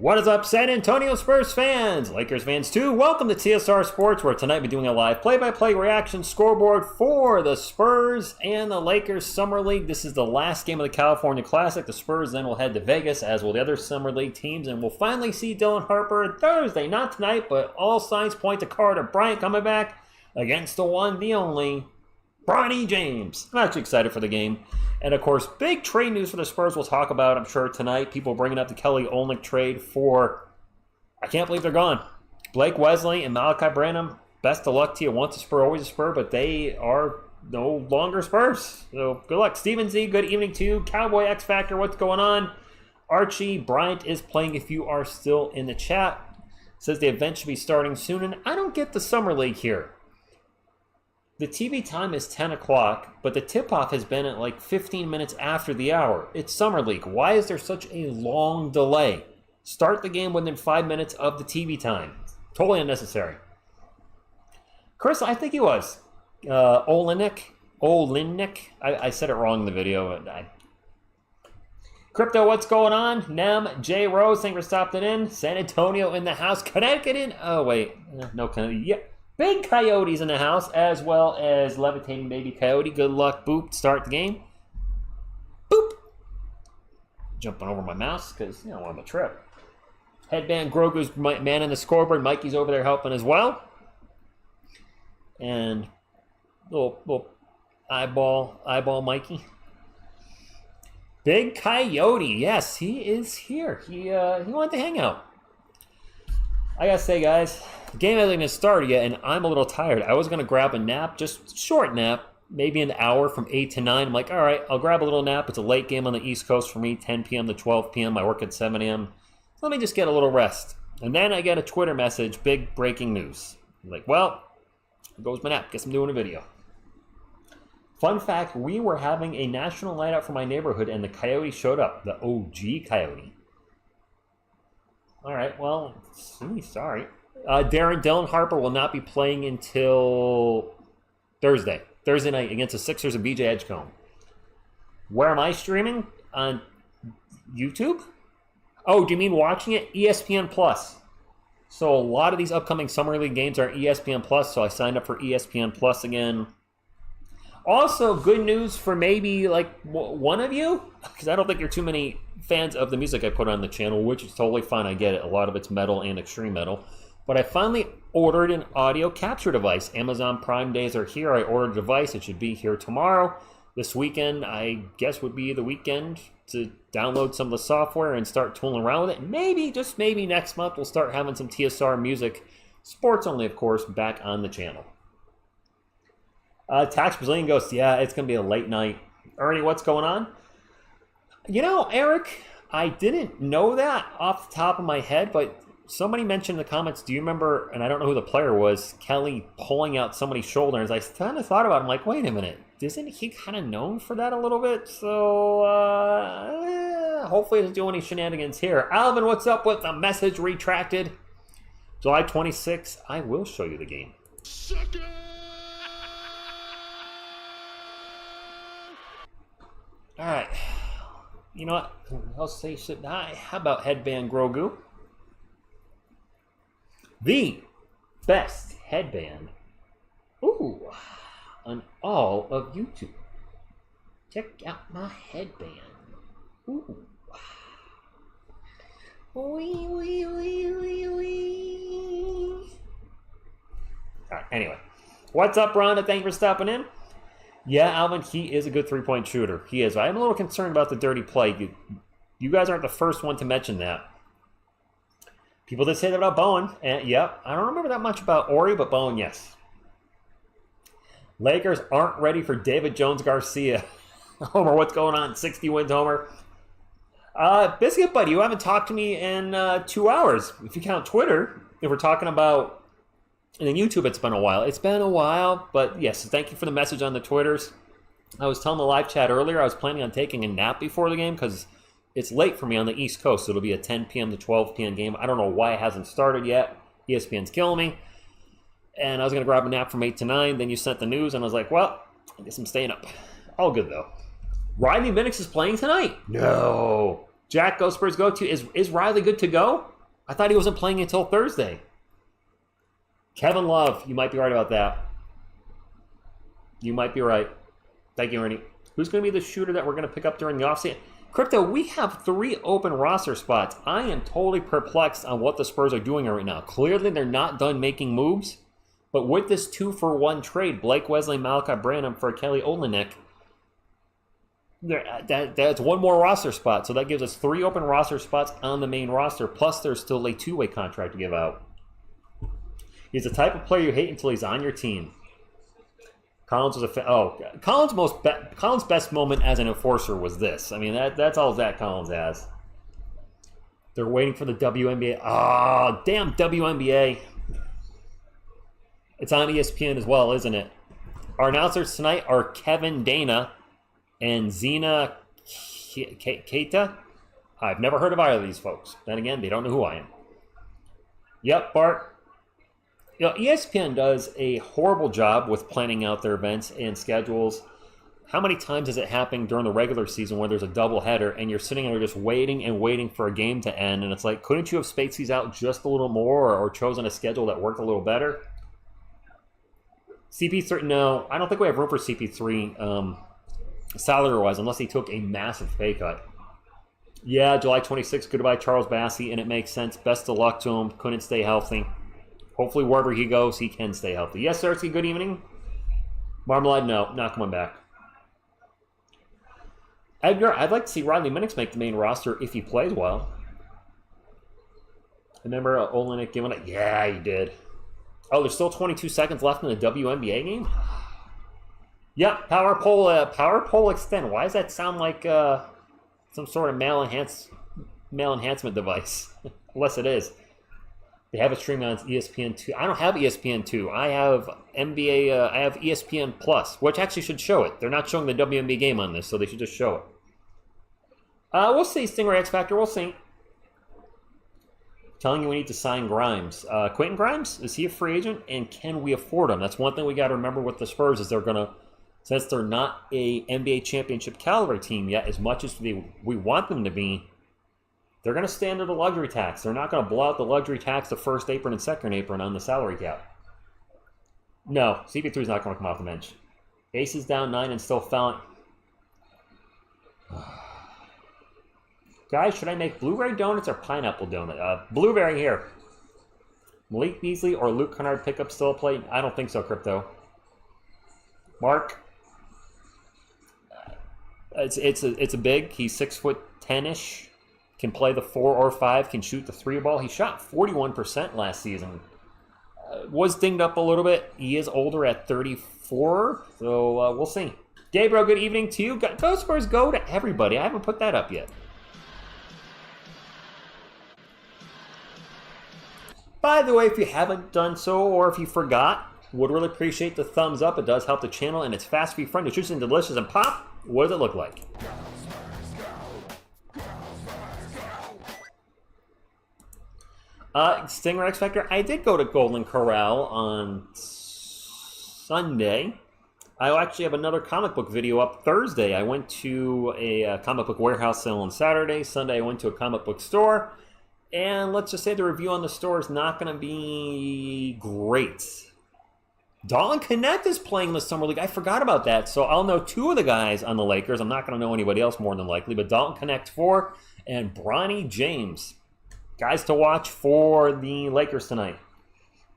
What is up, San Antonio Spurs fans? Lakers fans too. Welcome to TSR Sports, where tonight we're doing a live play-by-play reaction scoreboard for the Spurs and the Lakers Summer League. This is the last game of the California Classic. The Spurs then will head to Vegas, as will the other Summer League teams, and we'll finally see Dylan Harper Thursday. Not tonight, but all signs point to Carter Bryant coming back against the one, the only, Bronny James. I'm actually excited for the game. And, of course, big trade news for the Spurs we'll talk about, I'm sure, tonight. People bringing up the Kelly Olynyk trade for, I can't believe they're gone. Blake Wesley and Malachi Branham, best of luck to you. Once a Spur, always a Spur, but they are no longer Spurs. So, good luck. Steven Z, good evening to you. Cowboy X Factor, what's going on? Archie Bryant is playing if you are still in the chat. Says the event should be starting soon, and I don't get the Summer League here. The TV time is 10 o'clock, but the tip-off has been at like 15 minutes after the hour. It's Summer League. Why is there such a long delay? Start the game within 5 minutes of the TV time. Totally unnecessary. Chris, I think he was. Olynyk. I said it wrong in the video. Crypto, what's going on? Nem, J. Rose, thank you for stopping in. San Antonio in the house. Connecticut in. Oh, wait. No, Connecticut. Yeah. Big Coyotes in the house, as well as Levitating Baby Coyote. Good luck, Boop. Start the game. Boop. Jumping over my mouse because, I'm on the trip. Headband Grogu's man in the scoreboard. Mikey's over there helping as well. And little eyeball Mikey. Big Coyote. Yes, he is here. He wanted to hang out. I gotta say, guys, the game hasn't even started yet, and I'm a little tired. I was going to grab a nap, just a short nap, maybe an hour from 8 to 9. I'm like, all right, I'll grab a little nap. It's a late game on the East Coast for me, 10 p.m. to 12 p.m. I work at 7 a.m. Let me just get a little rest. And then I get a Twitter message, big breaking news. I'm like, well, there goes my nap. Guess I'm doing a video. Fun fact, we were having a national night out for my neighborhood, and the Coyote showed up, the OG Coyote. All right, well, sorry. Dylan Harper will not be playing until Thursday night against the Sixers and BJ Edgecombe. Where am I streaming? On YouTube? Oh, do you mean watching it? ESPN Plus. So a lot of these upcoming Summer League games are ESPN Plus, so I signed up for ESPN Plus again. Also, good news for maybe like one of you, because I don't think you're too many fans of the music I put on the channel, which is totally fine. I get it. A lot of it's metal and extreme metal. But I finally ordered an audio capture device. Amazon Prime days are here. I ordered a device. It should be here tomorrow. This weekend, I guess, would be the weekend to download some of the software and start tooling around with it. Maybe, just maybe next month, we'll start having some TSR music, sports only, of course, back on the channel. Tax Brazilian Ghost, yeah, it's going to be a late night. Ernie, what's going on? Eric, I didn't know that off the top of my head, but somebody mentioned in the comments, do you remember, and I don't know who the player was, Kelly pulling out somebody's shoulder, and as I kind of thought about it, I'm like, wait a minute, isn't he kind of known for that a little bit? So, hopefully he doesn't do any shenanigans here. Alvin, what's up with the message retracted? July 26th, I will show you the game. All right. You know what? I'll say shit. How about Headband Grogu? The best headband. Ooh. On all of YouTube. Check out my headband. Ooh. Wee, wee, wee, wee, wee. All right. Anyway. What's up, Rhonda? Thank you for stopping in. Yeah, Alvin, he is a good three-point shooter. He is. I'm a little concerned about the dirty play. You guys aren't the first one to mention that. People did say that about Bowen. And, yep, I don't remember that much about Ori, but Bowen, yes. Lakers aren't ready for David Jones-Garcia. Homer, what's going on? 60 wins, Homer. Biscuit Buddy, you haven't talked to me in 2 hours. If you count Twitter, if we're talking about... And then YouTube, it's been a while. It's been a while, but yes, thank you for the message on the Twitters. I was telling the live chat earlier, I was planning on taking a nap before the game because it's late for me on the East Coast. It'll be a 10 p.m. to 12 p.m. game. I don't know why it hasn't started yet. ESPN's killing me. And I was going to grab a nap from 8 to 9. Then you sent the news, and I was like, well, I guess I'm staying up. All good, though. Riley Minix is playing tonight? No. Jack, go Spurs, go to. Is Riley good to go? I thought he wasn't playing until Thursday. Kevin Love, you might be right about that. You might be right. Thank you, Ernie. Who's going to be the shooter that we're going to pick up during the offseason? Crypto, we have 3 open roster spots. I am totally perplexed on what the Spurs are doing right now. Clearly, they're not done making moves. But with this 2-for-1 trade, Blake Wesley, Malachi Branham for Kelly Olynyk, that's one more roster spot. So that gives us 3 open roster spots on the main roster. Plus, there's still a 2-way contract to give out. He's the type of player you hate until he's on your team. Collins was Collins' best moment as an enforcer was this. I mean, that's all Zach Collins has. They're waiting for the WNBA. Ah, oh, damn WNBA. It's on ESPN as well, isn't it? Our announcers tonight are Kevin Dana and Zena Keita. I've never heard of either of these folks. Then again, they don't know who I am. Yep, Bart. You know, ESPN does a horrible job with planning out their events and schedules. How many times has it happened during the regular season where there's a doubleheader and you're sitting there just waiting and waiting for a game to end, and it's like, couldn't you have spaced these out just a little more or chosen a schedule that worked a little better? CP3, no, I don't think we have room for CP3 salary-wise unless he took a massive pay cut. Yeah, July 26th, goodbye Charles Bassey, and it makes sense. Best of luck to him. Couldn't stay healthy. Hopefully, wherever he goes, he can stay healthy. Yes, Cersei, good evening. Marmalade, no, not coming back. Edgar, I'd like to see Rodney Minix make the main roster if he plays well. Remember Olynyk giving it? Yeah, he did. Oh, there's still 22 seconds left in the WNBA game? Yeah, power pole extend. Why does that sound like some sort of male enhancement device? Unless it is. They have a stream on ESPN2. I don't have ESPN2. I have NBA. I have ESPN Plus, which actually should show it. They're not showing the WNBA game on this, so they should just show it. We'll see. Stingray X Factor. We'll see. Telling you we need to sign Grimes. Quentin Grimes, is he a free agent? And can we afford him? That's one thing we got to remember with the Spurs is they're going to, since they're not a NBA championship caliber team yet, as much as we want them to be, they're going to stay under the luxury tax. They're not going to blow out the luxury tax the first apron and second apron on the salary cap. No, CP3 is not going to come off the bench. Ace is down 9 and still fouling. Guys, should I make blueberry donuts or pineapple donut? Blueberry here. Malik Beasley or Luke Kennard pickup still a play? I don't think so, Crypto. Mark. It's a big. He's 6'10"-ish. Can play the 4 or 5. Can shoot the 3 ball. He shot 41% last season. Was dinged up a little bit. He is older at 34, so we'll see. Gabriel, good evening to you. Go Spurs, go to everybody. I haven't put that up yet. By the way, if you haven't done so or if you forgot, would really appreciate the thumbs up. It does help the channel, and it's fast, free, fun, nutritious, and delicious. And pop, what does it look like? Stinger X Factor, I did go to Golden Corral on Sunday. I actually have another comic book video up Thursday. I went to a comic book warehouse sale on Saturday. Sunday, I went to a comic book store. And let's just say the review on the store is not going to be great. Dalton Connect is playing in the Summer League. I forgot about that. So I'll know 2 of the guys on the Lakers. I'm not going to know anybody else more than likely. But Dalton Connect 4 and Bronny James. Guys to watch for the Lakers tonight.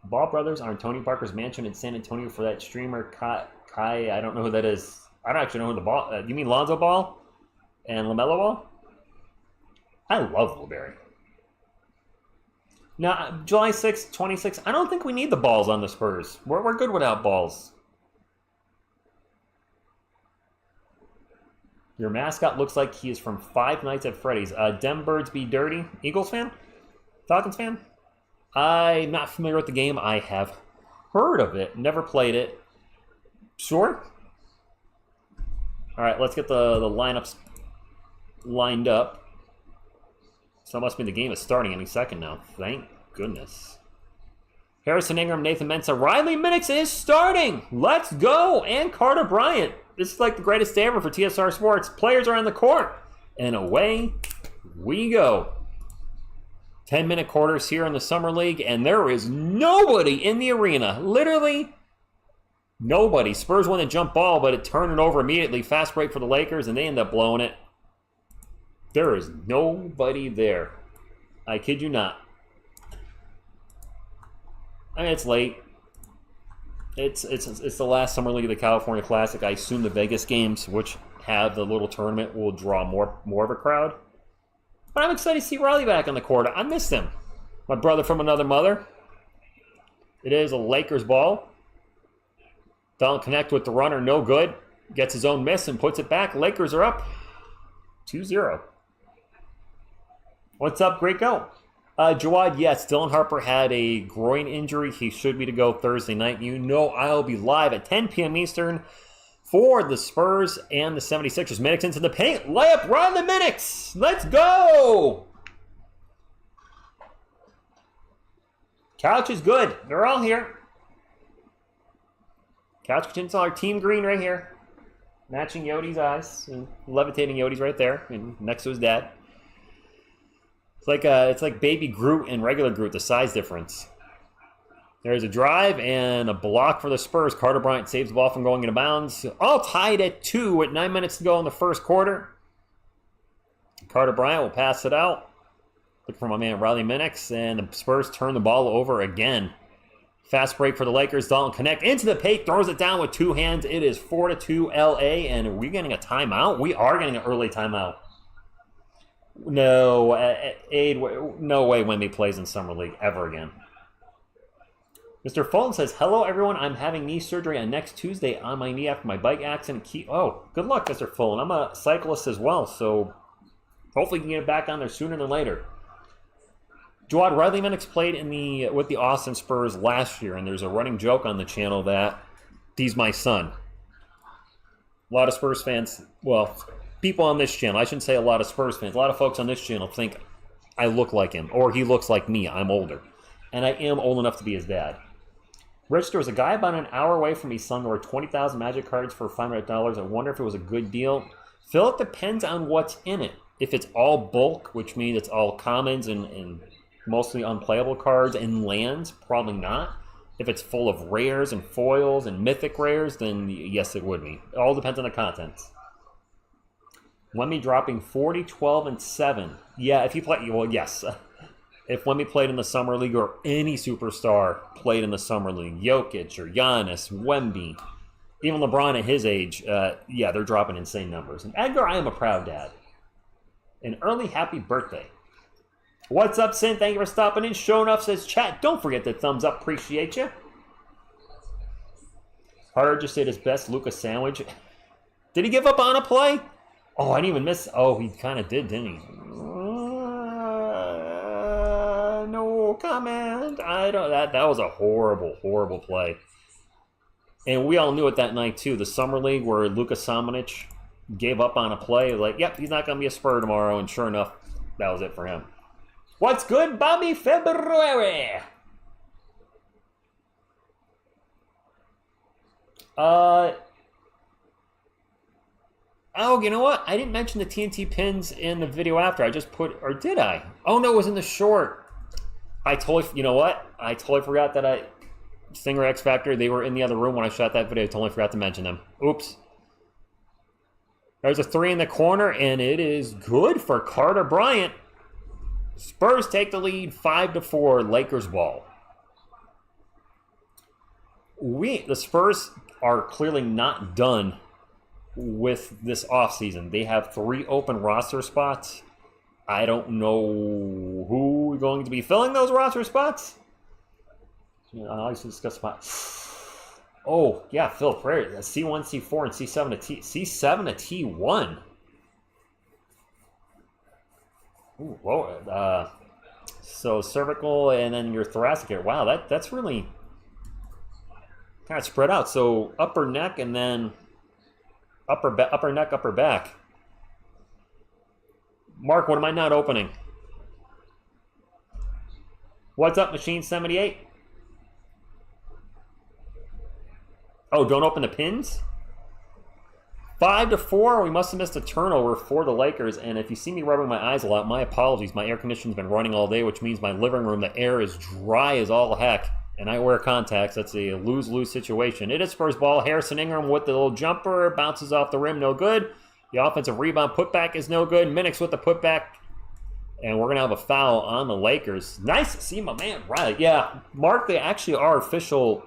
Ball Brothers are in Tony Parker's mansion in San Antonio for that streamer, Kai. I don't know who that is. I don't actually know who the ball... you mean Lonzo Ball and LaMelo Ball? I love Blueberry. Now, July 6th, 26th, I don't think we need the balls on the Spurs. We're good without balls. Your mascot looks like he is from Five Nights at Freddy's. Dem Birds Be Dirty. Eagles fan? Falcons fan? I'm not familiar with the game. I have heard of it. Never played it. Sure. All right, let's get the lineups lined up. So it must mean the game is starting any second now. Thank goodness. Harrison Ingram, Nathan Mensah, Riley Minix is starting. Let's go. And Carter Bryant. This is like the greatest day ever for TSR Sports. Players are on the court. And away we go. 10-minute quarters here in the Summer League, and there is nobody in the arena. Literally nobody. Spurs won a jump ball, but it turned it over immediately. Fast break for the Lakers, and they end up blowing it. There is nobody there. I kid you not. I mean, it's late. It's the last Summer League of the California Classic. I assume the Vegas games, which have the little tournament, will draw more of a crowd. But I'm excited to see Riley back on the court. I missed him. My brother from another mother. It is a Lakers ball. Don't connect with the runner. No good. Gets his own miss and puts it back. Lakers are up 2-0. What's up, Greco? Jawad, yes, Dylan Harper had a groin injury. He should be to go Thursday night. You know I'll be live at 10 p.m. Eastern for the Spurs and the 76ers. Minix into the paint. Layup, run the Minix. Let's go. Couch is good. They're all here. Couch Kitchen's our team green right here. Matching Yodi's eyes. And levitating Yodi's right there. And next to his dad. It's like baby Groot and regular Groot, the size difference. There's a drive and a block for the Spurs. Carter Bryant saves the ball from going into bounds. All tied at 2 with 9 minutes to go in the first quarter. Carter Bryant will pass it out. Looking for my man Riley Minix, and the Spurs turn the ball over again. Fast break for the Lakers. Dalton connect into the paint, throws it down with 2 hands. It is 4-2 LA, and are we getting a timeout? We are getting an early timeout. No, no way Wemby plays in Summer League ever again. Mr. Fulton says, hello, everyone. I'm having knee surgery on next Tuesday on my knee after my bike accident. Oh, good luck, Mr. Fulton. I'm a cyclist as well, so hopefully you can get back on there sooner than later. Jawad, Riley Minix played with the Austin Spurs last year, and there's a running joke on the channel that he's my son. A lot of Spurs fans, well, people on this channel, I shouldn't say a lot of Spurs fans, a lot of folks on this channel think I look like him, or he looks like me. I'm older. And I am old enough to be his dad. Rich, there was a guy about an hour away from me selling over 20,000 Magic cards for $500. I wonder if it was a good deal. Phil, it depends on what's in it. If it's all bulk, which means it's all commons and mostly unplayable cards and lands, probably not. If it's full of rares and foils and mythic rares, then yes, it would be. It all depends on the contents. Wemby dropping 40, 12, and 7. Yeah, if he played, well, yes. If Wemby played in the Summer League or any superstar played in the Summer League, Jokic or Giannis, Wemby, even LeBron at his age, yeah, they're dropping insane numbers. And Edgar, I am a proud dad. An early happy birthday. What's up, Sin? Thank you for stopping in. Show enough says, chat, don't forget the thumbs up. Appreciate you. Harder just did his best Luka sandwich. Did he give up on a play? Oh, I didn't even miss. Oh, he kind of did, didn't he? No comment. I don't. That was a horrible, horrible play. And we all knew it that night too. The Summer League where Luka Samanic gave up on a play. Like, yep, he's not going to be a Spur tomorrow. And sure enough, that was it for him. What's good, Bobby February? Oh, you know what? I didn't mention the TNT pins in the video after. I just put, or did I? Oh, no, it was in the short. You know what? I totally forgot that Stinger X Factor, they were in the other room when I shot that video. I totally forgot to mention them. Oops. There's a 3 in the corner, and it is good for Carter Bryant. Spurs take the lead 5-4, Lakers ball. The Spurs are clearly not done with this offseason. They have 3 open roster spots. I don't know who's going to be filling those roster spots. I'll discuss spots. Oh, yeah, Phil Prairie. C1, C4, and C7 to C7 to T1. Ooh, whoa. So cervical and then your thoracic area. Wow, that's really kind of spread out. So upper neck and then upper neck, upper back. Mark, what am I not opening? What's up, Machine 78? Oh, don't open the pins? 5-4. We must have missed a turnover for the Lakers. And if you see me rubbing my eyes a lot, my apologies. My air conditioning's been running all day, which means my living room, the air is dry as all heck. And I wear contacts. That's a lose-lose situation. It is Spurs ball. Harrison Ingram with the little jumper. Bounces off the rim. No good. The offensive rebound putback is no good. Minix with the putback. And we're going to have a foul on the Lakers. Nice to see my man Riley. Yeah, Mark, they actually are official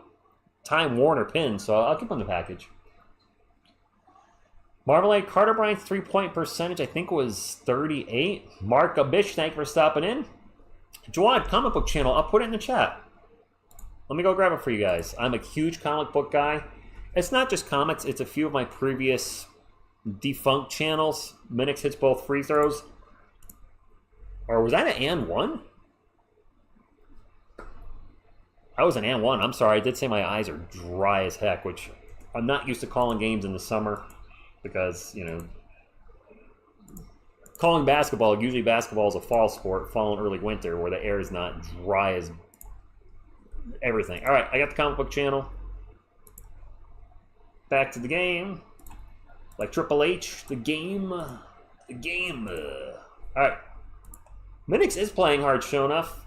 Time Warner pins, so I'll give them the package. Marmalade, Carter Bryant's three-point percentage, I think, was 38. Mark Abish, thank you for stopping in. Jawad, comic book channel, I'll put it in the chat. Let me go grab it for you guys. I'm a huge comic book guy. It's not just comics, it's a few of my previous defunct channels. Minix hits both free throws. Or was that an and one? I was an and one. I'm sorry. I did say my eyes are dry as heck, which I'm not used to calling games in the summer because, you know, calling basketball, usually basketball is a fall sport, fall and early winter, where the air is not dry as everything. All right, I got the comic book channel. Back to the game. Like Triple H, the game. All right. Minix is playing hard, sure enough.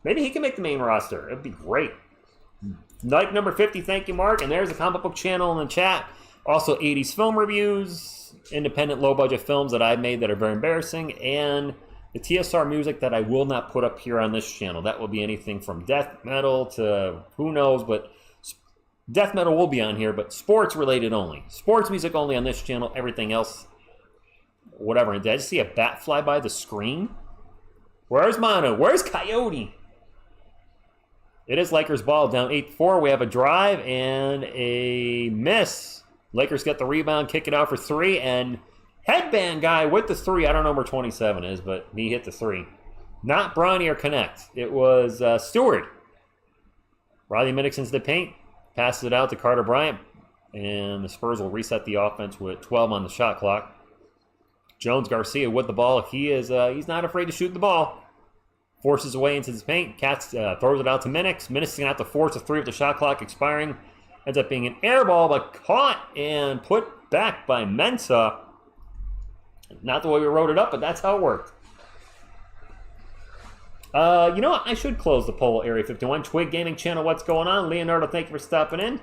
Maybe he can make the main roster. It'd be great. Nike number 50, thank you, Mark. And there's the comic book channel in the chat. Also, 80s film reviews, independent low-budget films that I've made that are very embarrassing, and the TSR music that I will not put up here on this channel. That will be anything from death metal to who knows, but death metal will be on here, but sports-related only. Sports music only on this channel. Everything else, whatever. And did I just see a bat fly by the screen? Where's Mono? Where's Coyote? It is Lakers ball, down 8-4. We have a drive and a miss. Lakers get the rebound, kick it out for three, and headband guy with the three. I don't know where 27 is, but he hit the three. Not Bronny or Connect. It was Stewart. Riley Minix into the paint, passes it out to Carter Bryant, and the Spurs will reset the offense with 12 on the shot clock. Jones Garcia with the ball. He's not afraid to shoot the ball. Forces away into the paint. Katz throws it out to Minix. Minix is going to have to force a three with the shot clock expiring. Ends up being an air ball, but caught and put back by Mensah. Not the way we wrote it up, but that's how it worked. You know what? I should close the poll, Area 51. Twig Gaming Channel, what's going on? Leonardo, thank you for stopping in.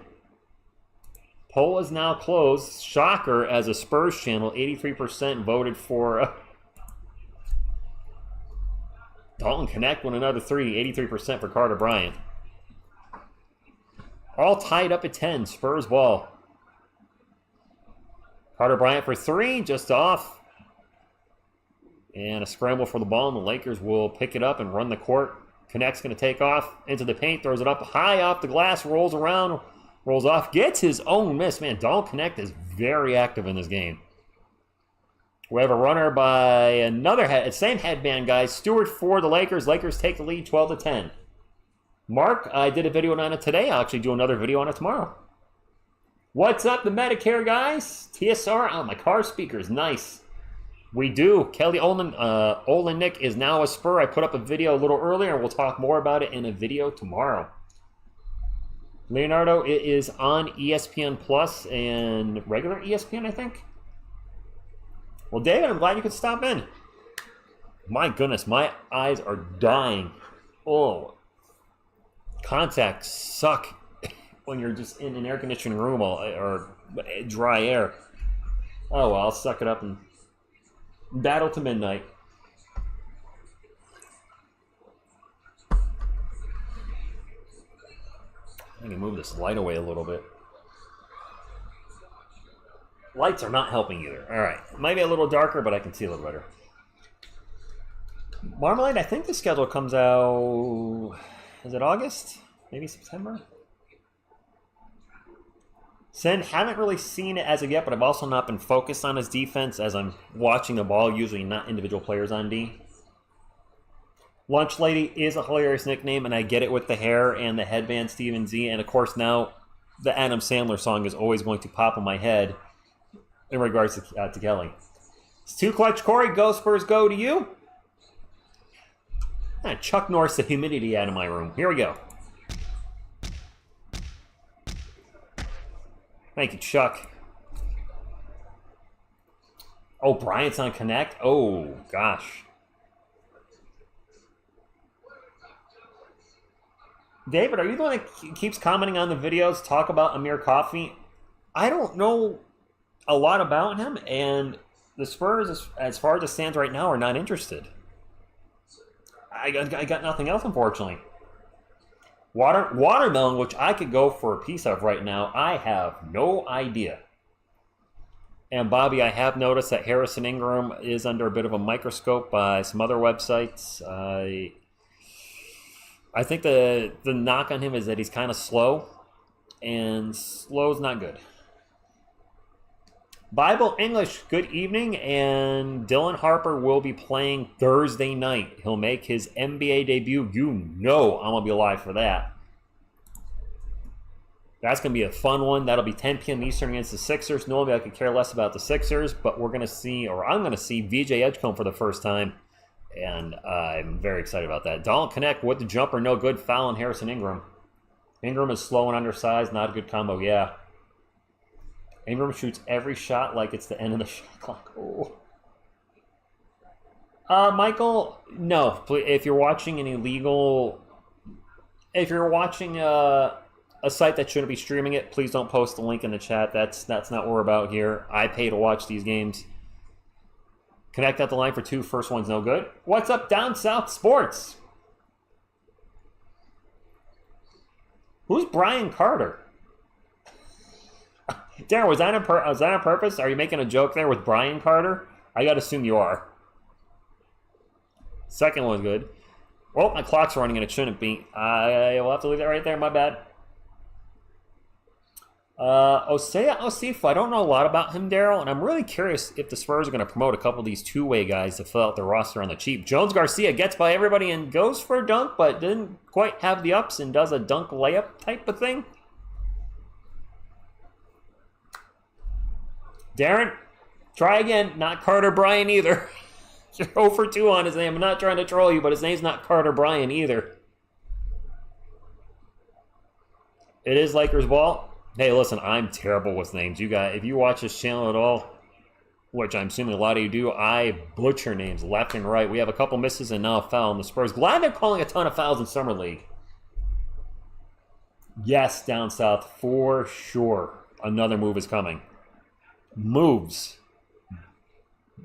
Poll is now closed. Shocker, as a Spurs channel, 83% voted for Dalton Connect with another three, 83% for Carter Bryant. All tied up at 10, Spurs ball. Carter Bryant for three, just off. And a scramble for the ball, and the Lakers will pick it up and run the court. Connect's going to take off into the paint, throws it up high off the glass, rolls around, rolls off, gets his own miss. Man, Dalton Connect is very active in this game. We have a runner by another same headband guy. Stewart for the Lakers. Lakers take the lead 12-10. Mark, I did a video on it today. I'll actually do another video on it tomorrow. What's up, the Medicare guys? TSR on my car speakers. Nice. We do. Kelly Olenek is now a Spur. I put up a video a little earlier, and we'll talk more about it in a video tomorrow. Leonardo, it is on ESPN Plus and regular ESPN, I think. Well, David, I'm glad you could stop in. My goodness, my eyes are dying. Oh, contacts suck when you're just in an air-conditioned room or dry air. Oh, well, I'll suck it up and battle to midnight. I can move this light away a little bit. Lights are not helping either. All right. It might be a little darker, but I can see a little better. Marmalade, I think the schedule comes out... Is it August? Maybe September? Sen, haven't really seen it as of yet, but I've also not been focused on his defense as I'm watching the ball, usually not individual players on D. Lunch Lady is a hilarious nickname, and I get it with the hair and the headband, Steven Z. And, of course, now the Adam Sandler song is always going to pop in my head in regards to Kelly. It's too clutch, Corey. Go Spurs, go to you. Chuck Norris, the humidity out of my room. Here we go. Thank you, Chuck. Oh, Bryant's on Connect? Oh, gosh. David, are you the one that keeps commenting on the videos, talk about Amir Coffey? I don't know a lot about him, and the Spurs, as far as it stands right now, are not interested. I got nothing else, unfortunately. Watermelon, which I could go for a piece of right now, I have no idea. And Bobby, I have noticed that Harrison Ingram is under a bit of a microscope by some other websites. I think the knock on him is that he's kind of slow, and slow's not good. Bible English, good evening, and Dylan Harper will be playing Thursday night. He'll make his NBA debut. You know I'm going to be alive for that. That's going to be a fun one. That'll be 10 p.m. Eastern against the Sixers. Normally I could care less about the Sixers, but we're going to see, or I'm going to see VJ Edgecombe for the first time, and I'm very excited about that. Donald Connect with the jumper, no good. Foul on Harrison Ingram. Ingram is slow and undersized, not a good combo, yeah. Ingram shoots every shot like it's the end of the shot clock. Oh. Michael, no. If you're watching an illegal... If you're watching a site that shouldn't be streaming it, please don't post the link in the chat. That's not what we're about here. I pay to watch these games. Connect at the line for two. First one's no good. What's up, Down South Sports? Who's Brian Carter? Darren, was that on purpose? Are you making a joke there with Brian Carter? I gotta assume you are. Second one's good. Well, my clock's running and it shouldn't be. I will have to leave that right there. My bad. Osea Osifo, I don't know a lot about him, Daryl, and I'm really curious if the Spurs are going to promote a couple of these two-way guys to fill out the roster on the cheap. Jones Garcia gets by everybody and goes for a dunk, but didn't quite have the ups and does a dunk layup type of thing. Darren, try again. Not Carter Bryant either. You're 0 for 2 on his name. I'm not trying to troll you, but his name's not Carter Bryant either. It is Lakers ball. Hey, listen, I'm terrible with names. You guys, if you watch this channel at all, which I'm assuming a lot of you do, I butcher names left and right. We have a couple misses and now a foul on the Spurs. Glad they're calling a ton of fouls in Summer League. Yes, down south, for sure. Another move is coming. Moves.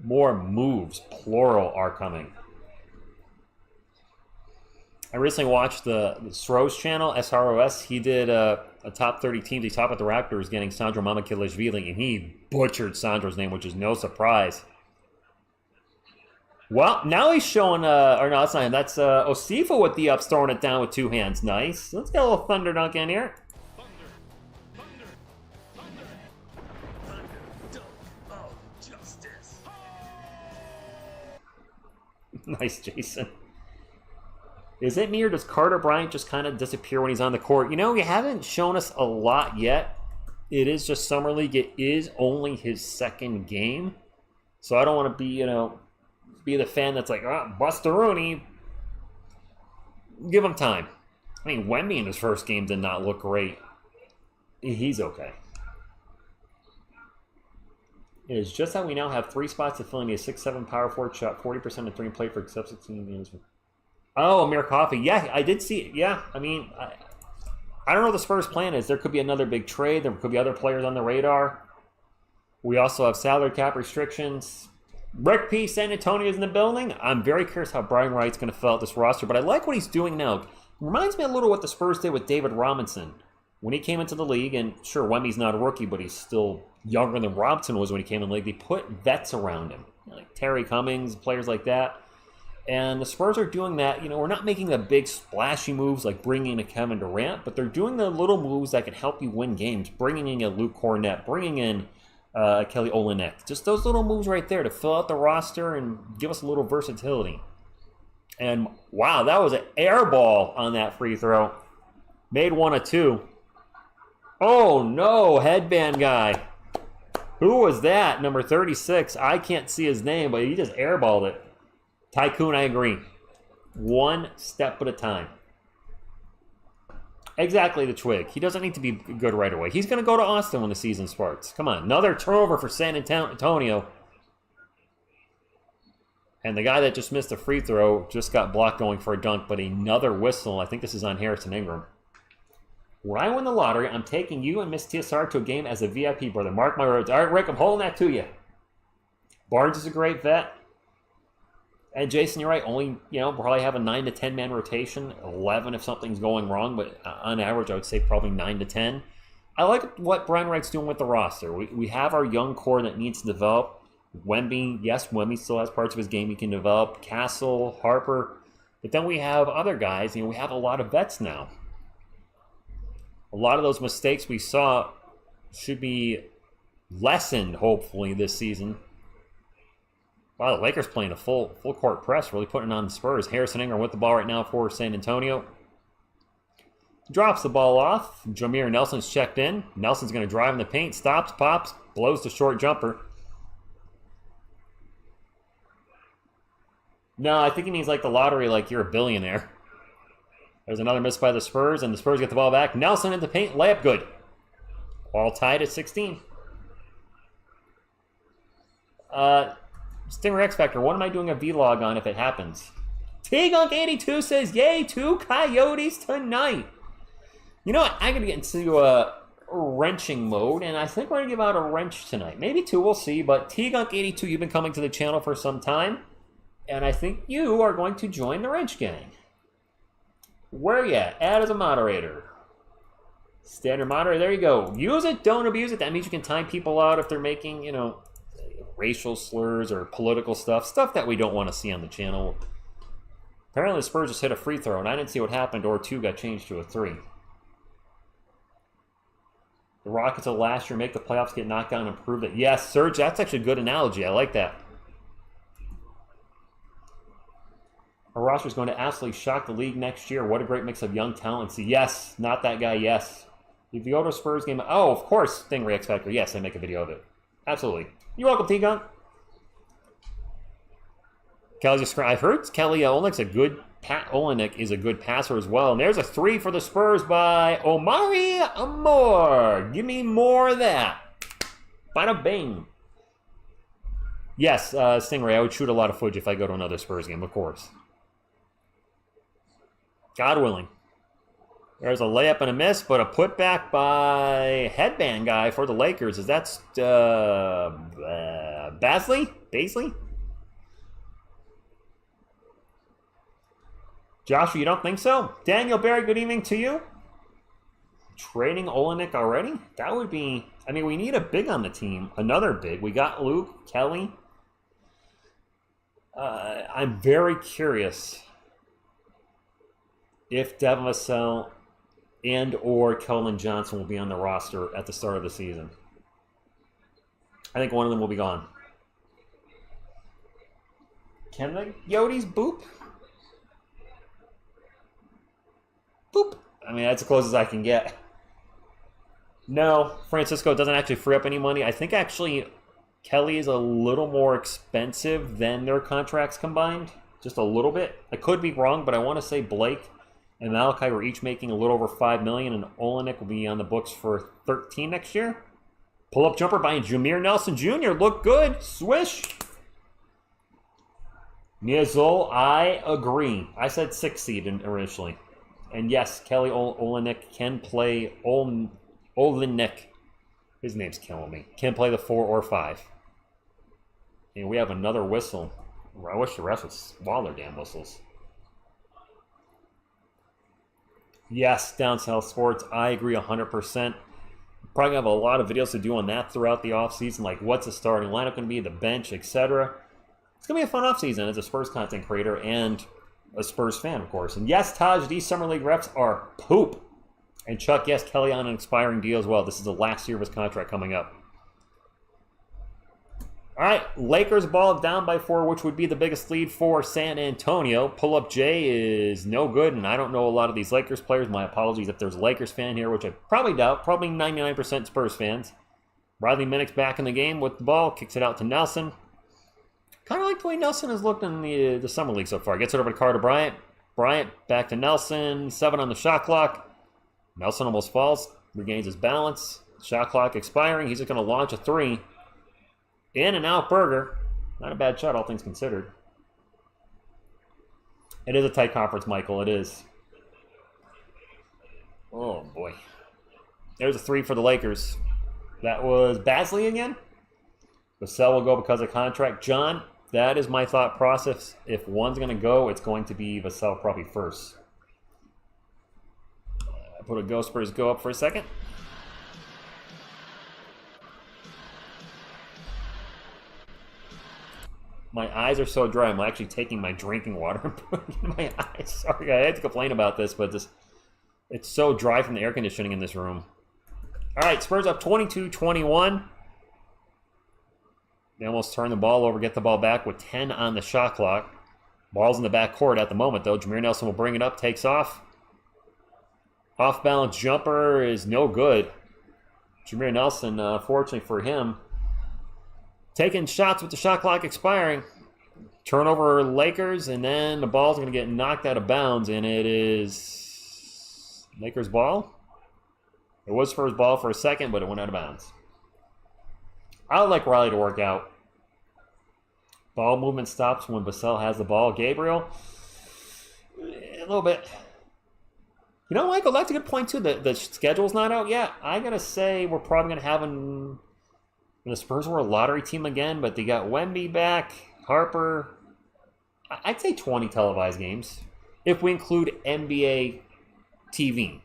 More moves, plural, are coming. I recently watched the Sro's channel, SROS. He did a top 30 teams. He topped with the Raptors getting Sandro Mamakilishvili, and he butchered Sandro's name, which is no surprise. Well, now he's showing, or no, that's not him. That's Osifo with the ups, throwing it down with two hands. Nice. Let's get a little thunder dunk in here. Nice, Jason. Is it me, or does Carter Bryant just kind of disappear when he's on the court? You know, you haven't shown us a lot yet. It is just Summer League. It is only his second game. So I don't want to be, be the fan that's like, Buster Rooney. Give him time. I mean, Wemby in his first game did not look great. He's okay. It is just that we now have 3 spots to fill in a 6'7" power forward shot, 40% of 3 play for except 16 games. Oh, Amir Coffey. Yeah, I did see it. Yeah, I mean, I don't know what the Spurs' plan is. There could be another big trade. There could be other players on the radar. We also have salary cap restrictions. Rick P. San Antonio is in the building. I'm very curious how Brian Wright's going to fill out this roster, but I like what he's doing now. It reminds me a little what the Spurs did with David Robinson when he came into the league. And sure, Wemby's not a rookie, but he's still younger than Robinson was when he came in the league. They put vets around him, like Terry Cummings, players like that. And the Spurs are doing that. You know, we're not making the big splashy moves like bringing in a Kevin Durant, but they're doing the little moves that can help you win games. Bringing in a Luke Cornett, bringing in Kelly Olynyk. Just those little moves right there to fill out the roster and give us a little versatility. And wow, that was an air ball on that free throw. Made 1 of 2. Oh no, headband guy. Who was that? Number 36. I can't see his name, but he just airballed it. Tycoon, I agree. 1 step at a time. Exactly, the twig. He doesn't need to be good right away. He's going to go to Austin when the season starts. Come on, another turnover for San Antonio. And the guy that just missed a free throw just got blocked going for a dunk, but another whistle. I think this is on Harrison Ingram. When I win the lottery, I'm taking you and Miss TSR to a game as a VIP, brother. Mark my words. All right, Rick, I'm holding that to you. Barnes is a great vet. And Jason, you're right. Only, probably have a 9 to 10 man rotation. 11 if something's going wrong, but on average, I would say probably 9 to 10. I like what Brian Wright's doing with the roster. We have our young core that needs to develop. Wemby, yes, Wemby still has parts of his game he can develop. Castle, Harper. But then we have other guys. We have a lot of vets now. A lot of those mistakes we saw should be lessened, hopefully, this season. Wow, the Lakers playing a full court press, really putting it on the Spurs. Harrison Ingram with the ball right now for San Antonio. Drops the ball off. Jameer Nelson's checked in. Nelson's going to drive in the paint. Stops, pops, blows the short jumper. No, I think he means like the lottery, like you're a billionaire. There's another miss by the Spurs, and the Spurs get the ball back. Nelson in the paint, layup good. All tied at 16. Stinger X Factor, what am I doing a vlog on if it happens? T-Gunk82 says, yay, 2 Coyotes tonight. You know what? I'm going to get into wrenching mode, and I think we're going to give out a wrench tonight. Maybe 2, we'll see, but T-Gunk82, you've been coming to the channel for some time, and I think you are going to join the wrench gang. Where you at? Add as a moderator. Standard moderator, there you go. Use it, don't abuse it. That means you can time people out if they're making, racial slurs or political stuff that we don't want to see on the channel. Apparently the Spurs just hit a free throw, and I didn't see what happened, or 2 got changed to a 3. The Rockets of last year make the playoffs, get knocked down, and prove that. Yes, Serge, that's actually a good analogy. I like that. Our roster is going to absolutely shock the league next year. What a great mix of young talents. Yes, not that guy, yes. If you go to a Spurs game, oh, of course, Stingray X Factor. Yes, I make a video of it. Absolutely. You're welcome, T-Gun. Kelly's a screen. I've heard Kelly Olynyk's a good Olynyk is a good passer as well. And there's a 3 for the Spurs by Omari Amor. Give me more of that. Bada bing. Yes, Stingray, I would shoot a lot of footage if I go to another Spurs game, of course. God willing. There's a layup and a miss, but a putback by Headband guy for the Lakers. Is that Basley? Basley? Joshua, you don't think so? Daniel Barry, good evening to you. Trading Olynyk already? That would be... I mean, we need a big on the team. Another big. We got Luke, Kelly. I'm very curious if Devin Vassell and or Keldon Johnson will be on the roster at the start of the season. I think one of them will be gone. Can the Yotes boop? Boop. I mean, that's as close as I can get. No, Francisco doesn't actually free up any money. I think actually Kelly is a little more expensive than their contracts combined. Just a little bit. I could be wrong, but I want to say Blake and Malachi were each making a little over $5 million, and Olynyk will be on the books for $13 next year. Pull-up jumper by Jameer Nelson Jr. Look good. Swish. Niazol, I agree. I said 6 seed originally. And yes, Kelly Olynyk can play Olynyk. His name's killing me. Can play the 4 or 5. And we have another whistle. I wish the rest would swallow their damn whistles. Yes, Down South Sports. I agree 100%. Probably going to have a lot of videos to do on that throughout the offseason, like what's the starting lineup going to be, the bench, etc. It's going to be a fun offseason as a Spurs content creator and a Spurs fan, of course. And yes, Taj, these Summer League refs are poop. And Chuck, yes, Kelly on an expiring deal as well. This is the last year of his contract coming up. All right, Lakers ball down by 4, which would be the biggest lead for San Antonio. Pull-up J is no good, and I don't know a lot of these Lakers players. My apologies if there's a Lakers fan here, which I probably doubt. Probably 99% Spurs fans. Riley Minnick's back in the game with the ball. Kicks it out to Nelson. Kind of like the way Nelson has looked in the Summer League so far. Gets it over to Carter Bryant. Bryant back to Nelson. 7 on the shot clock. Nelson almost falls. Regains his balance. Shot clock expiring. He's just going to launch a 3. In and out burger. Not a bad shot, all things considered. It is a tight conference, Michael. It is. Oh, boy. There's a 3 for the Lakers. That was Basley again. Vassell will go because of contract. John, that is my thought process. If one's going to go, it's going to be Vassell probably first. I put a Go Spurs go up for a second. My eyes are so dry, I'm actually taking my drinking water and putting it in my eyes. Sorry, I had to complain about this, but it's so dry from the air conditioning in this room. All right, Spurs up 22-21. They almost turn the ball over, get the ball back with 10 on the shot clock. Ball's in the back court at the moment, though. Jameer Nelson will bring it up, takes off. Off-balance jumper is no good. Jameer Nelson, fortunately for him, taking shots with the shot clock expiring. Turnover Lakers, and then the ball's going to get knocked out of bounds, and it is Lakers ball. It was Spurs ball for a second, but it went out of bounds. I would like Riley to work out. Ball movement stops when Vassell has the ball. Gabriel, a little bit. You know, Michael, that's a good point, too. The schedule's not out yet. I got to say we're probably going to have the Spurs were a lottery team again, but they got Wemby back, Harper. I'd say 20 televised games if we include NBA TV.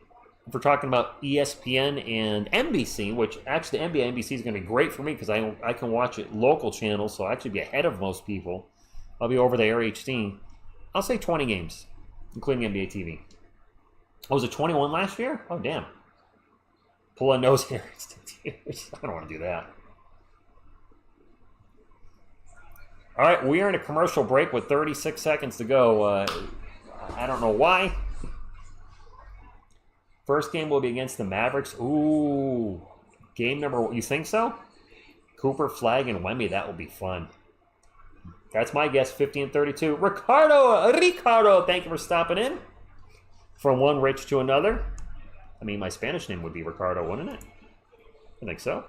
If we're talking about ESPN and NBC, which actually NBA and NBC is going to be great for me because I can watch it local channels, so I'll actually be ahead of most people. I'll be over the Air HD. I'll say 20 games, including NBA TV. Oh, was it 21 last year? Oh, damn. Pull a nose hair. I don't want to do that. All right, we are in a commercial break with 36 seconds to go. I don't know why. First game will be against the Mavericks. Ooh, game number, you think so? Cooper, Flag, and Wemby, that will be fun. That's my guess, 50-32. Ricardo, thank you for stopping in. From one rich to another. I mean, my Spanish name would be Ricardo, wouldn't it? I think so.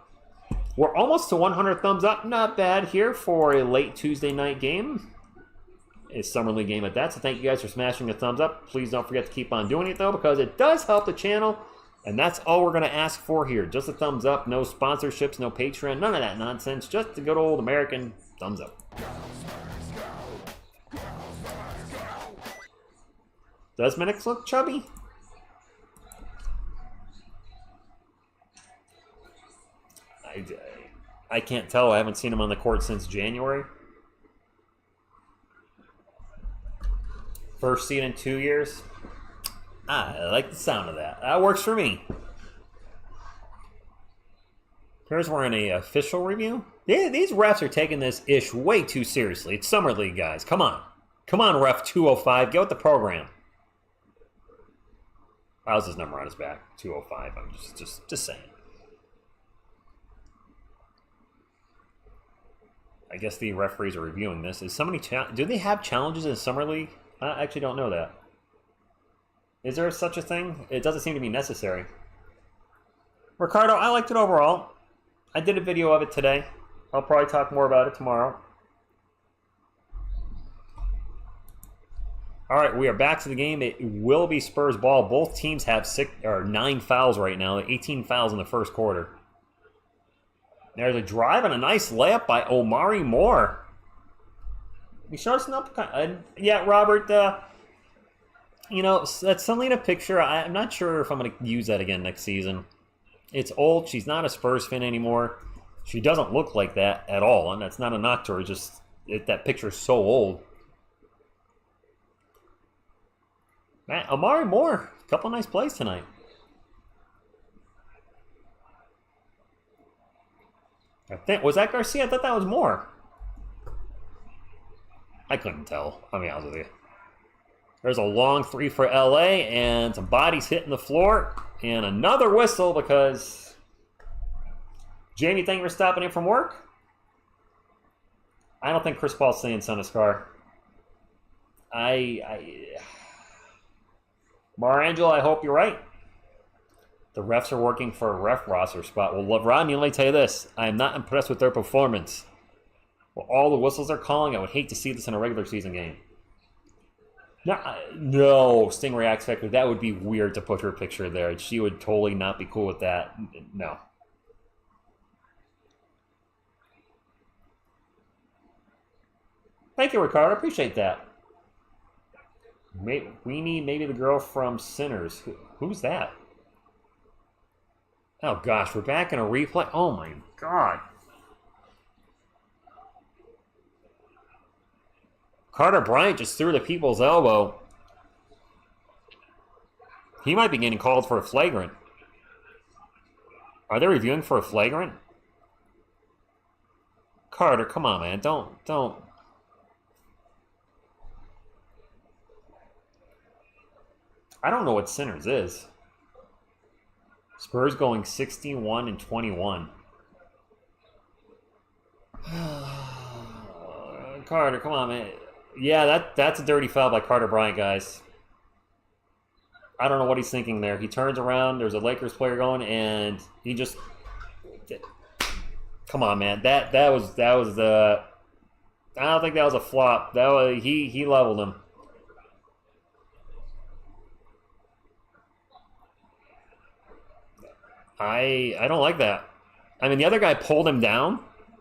We're almost to 100 thumbs up. Not bad here for a late Tuesday night game. A Summer League game at that. So thank you guys for smashing the thumbs up. Please don't forget to keep on doing it, though, because it does help the channel. And that's all we're going to ask for here. Just a thumbs up. No sponsorships, no Patreon, none of that nonsense. Just the good old American thumbs up. Does Minix look chubby? I can't tell. I haven't seen him on the court since January. First seed in 2 years. I like the sound of that. That works for me. Here's we're in a official review. Yeah, these refs are taking this ish way too seriously. It's Summer League, guys. Come on. Come on, ref 205. Get with the program. How's his number on his back? 205. I'm just saying. I guess the referees are reviewing this. Is somebody do they have challenges in Summer League? I actually don't know that. Is there such a thing? It doesn't seem to be necessary. Ricardo, I liked it overall. I did a video of it today. I'll probably talk more about it tomorrow. All right, we are back to the game. It will be Spurs ball. Both teams have 9 fouls right now. 18 fouls in the first quarter. There's a drive and a nice layup by Omari Moore. He showed us an uppercut. Yeah, Robert, you know, that's something in a picture. I'm not sure if I'm going to use that again next season. It's old. She's not a Spurs fan anymore. She doesn't look like that at all, and that's not a knock to her. Just that picture is so old. Man, Omari Moore, a couple nice plays tonight. Was that Garcia? I thought that was Moore. I couldn't tell. I'll be honest with you. There's a long three for LA and some bodies hitting the floor. And another whistle because Jamie, thank you for stopping in from work. I don't think Chris Paul's staying in Son car. Marangelo, I hope you're right. The refs are working for a ref roster spot. Well, Rodney, let me tell you this. I am not impressed with their performance. Well, all the whistles they're calling, I would hate to see this in a regular season game. No, Stingray X Factor. That would be weird to put her picture there. She would totally not be cool with that. No. Thank you, Ricardo. Appreciate that. Weenie, maybe the girl from Sinners. Who's that? Oh gosh, we're back in a replay. Oh my god. Carter Bryant just threw the people's elbow. He might be getting called for a flagrant. Are they reviewing for a flagrant? Carter, come on, man. Don't. I don't know what Sinners is. Spurs going 61-21. Carter, come on, man. Yeah, that's a dirty foul by Carter Bryant, guys. I don't know what he's thinking there. He turns around, there's a Lakers player going, and he just... Come on, man. That was the... I don't think that was a flop. That was he leveled him. I don't like that. I mean, the other guy pulled him down,